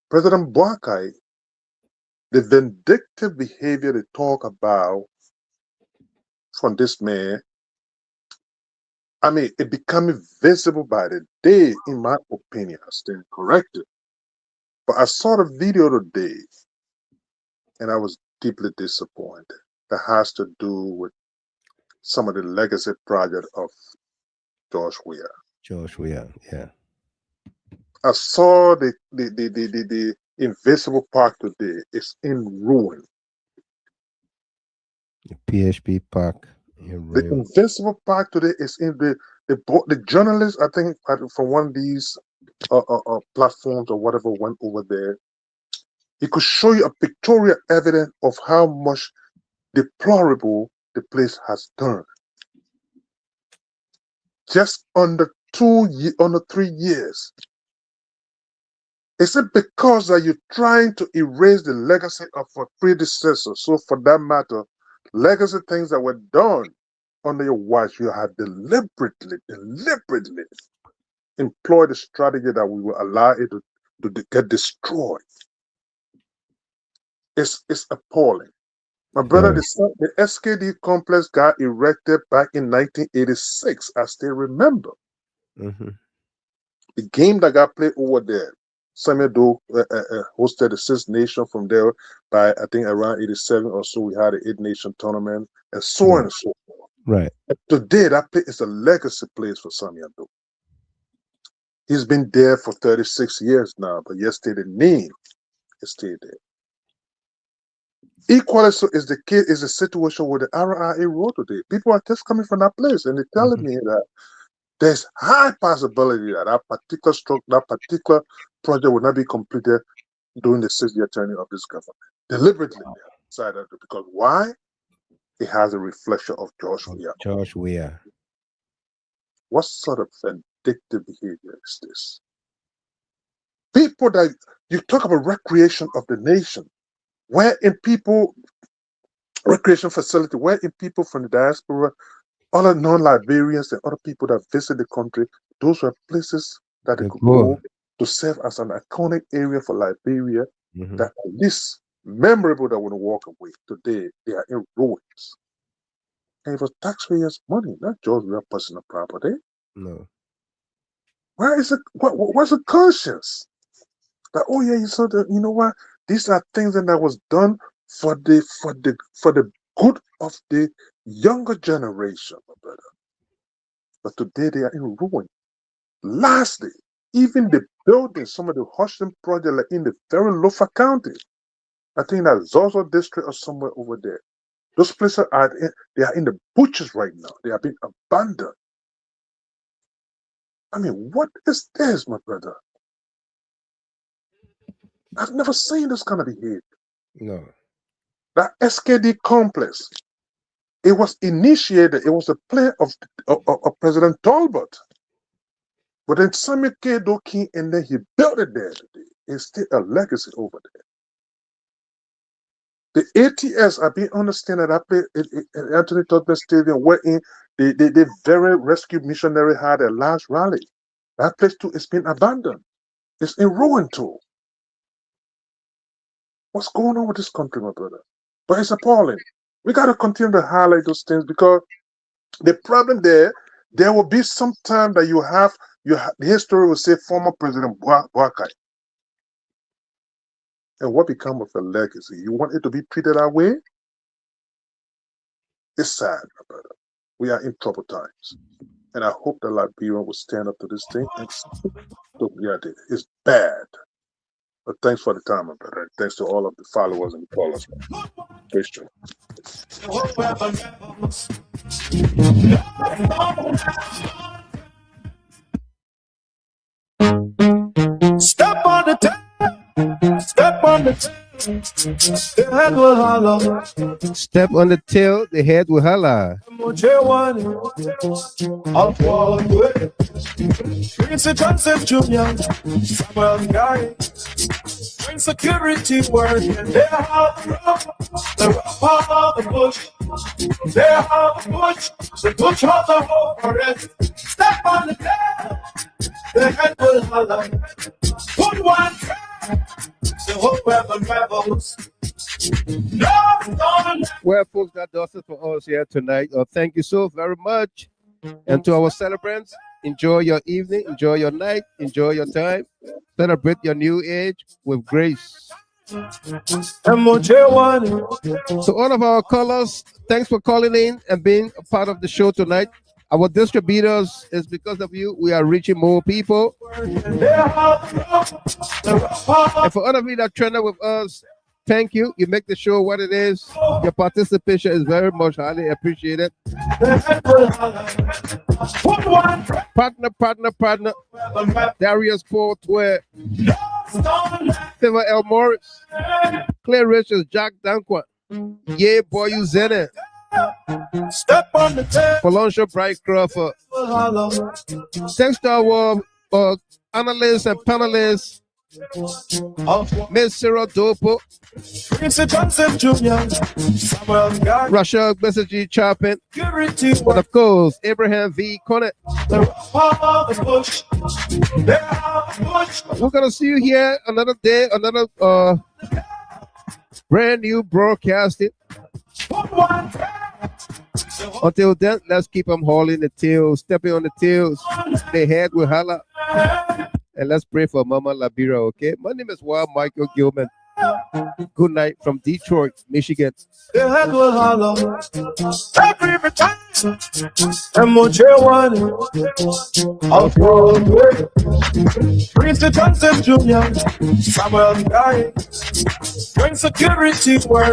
C: President Boakai, the vindictive behavior they talk about from this man, I mean, it becoming visible by the day, in my opinion. I stand corrected. But I saw the video today, and I was deeply disappointed. That has to do with some of the legacy project of George Weah.
B: George Weah. Yeah.
C: I saw the Invisible Park today. It's in ruin.
B: The PHP Park in
C: The
B: ruin.
C: Invisible Park today is in the journalist, I think, from one of these platforms or whatever, went over there. He could show you a pictorial evidence of how much deplorable the place has done. Just under 3 years. Is it because that you're trying to erase the legacy of a predecessor? So for that matter, legacy things that were done under your watch, you have deliberately employed a strategy that we will allow it to get destroyed. It's appalling. My brother,
B: Very.
C: the SKD complex got erected back in 1986, I still remember.
B: Mm-hmm.
C: The game that got played over there, Samuel Doe hosted the Six Nations from there by, I think, around 87 or so. We had an 8-nation tournament and so on
B: Right.
C: and so forth.
B: Right.
C: And today, that place is a legacy place for Samuel Doe. He's been there for 36 years now, but yesterday the name is still there. Equally so is the case, is the situation with the RIA Road today. People are just coming from that place and they're telling me that there's high possibility that that particular project will not be completed during the 6-year tenure of this government. Deliberately. side of it. Because why? It has a reflection of George Weah.
B: George Weah.
C: What sort of vindictive behavior is this? People that you talk about recreation of the nation, where in people recreation facility, where in people from the diaspora, other non-Liberians and other people that visit the country, those were places that they could go to serve as an iconic area for Liberia that at least memorable that want to walk away. Today, they are in ruins. And it was taxpayers' money, not George Weah personal property.
B: No.
C: Where is it? What's the conscience? That you know what? These are things that was done for the good of the younger generation, my brother. But today they are in ruin. Lastly, even the buildings, some of the Hudson projects like in the very Lofa County, I think that Zozo district or somewhere over there. Those places are in the butchers right now. They are being abandoned. I mean, what is this, my brother? I've never seen this kind of behavior.
B: No.
C: That SKD complex, it was initiated, it was a plan of President Talbot. But then Samuel K. Doki, and then he built it there today. It's still a legacy over there. The ATS, I been understanding that I played at Anthony Tottenham Stadium, wherein the very rescue missionary had a large rally. That place too is been abandoned. It's in ruin too. What's going on with this country, my brother? But it's appalling. We got to continue to highlight those things because the problem there will be some time that the history will say former President Boakai. And what become of the legacy? You want it to be treated that way? It's sad, my brother. We are in troubled times. And I hope that Liberia will stand up to this thing. It's bad. But thanks for the time, my brother. Thanks to all of the followers and callers. Christian.
A: Step on the tail. Step on the tail. The head will holler.
B: Step on the tail, the head will holler.
A: Prince Joseph Jr., Samuel Guy, bring security work, and they have the rough of the bush. They have the bush of the whole forest. Step on the tail, the head will holler. Put one track, the whole weapon rebels.
B: Well, folks, that does it for us here tonight. Thank you so very much. And to our celebrants, enjoy your evening, enjoy your night, enjoy your time. Celebrate your new age with grace. To all of our callers, thanks for calling in and being a part of the show tonight. Our distributors, is because of you, we are reaching more people. And for all of you that trend with us, thank you. You make the show what it is. Your participation is very much highly appreciated. Partner. Darius Paul Twer. Silver L. Morris. Claire Richards, Jack Danquan. Yeah, boy, you Zenit.
A: Step on the tail.
B: Polonsha Bright Crawford. Thanks to our analysts and panelists. Miss Cyril Dopo,
A: Prince Joseph Jr., Samuel Guy,
B: Rashad Messagy Chapin, and of course, Abraham V. Conant. We're going to see you here another day, another brand new broadcasting. Until then, let's keep them hauling the tails, stepping on the tails. Their head will holler. And let's pray for Mama Liberia, okay? My name is Wild Michael Gilman. Good night from Detroit, Michigan.
A: The head will holler. Every time. MOJ1. Prince Joseph Jr., Samuel Guy. Bring security work.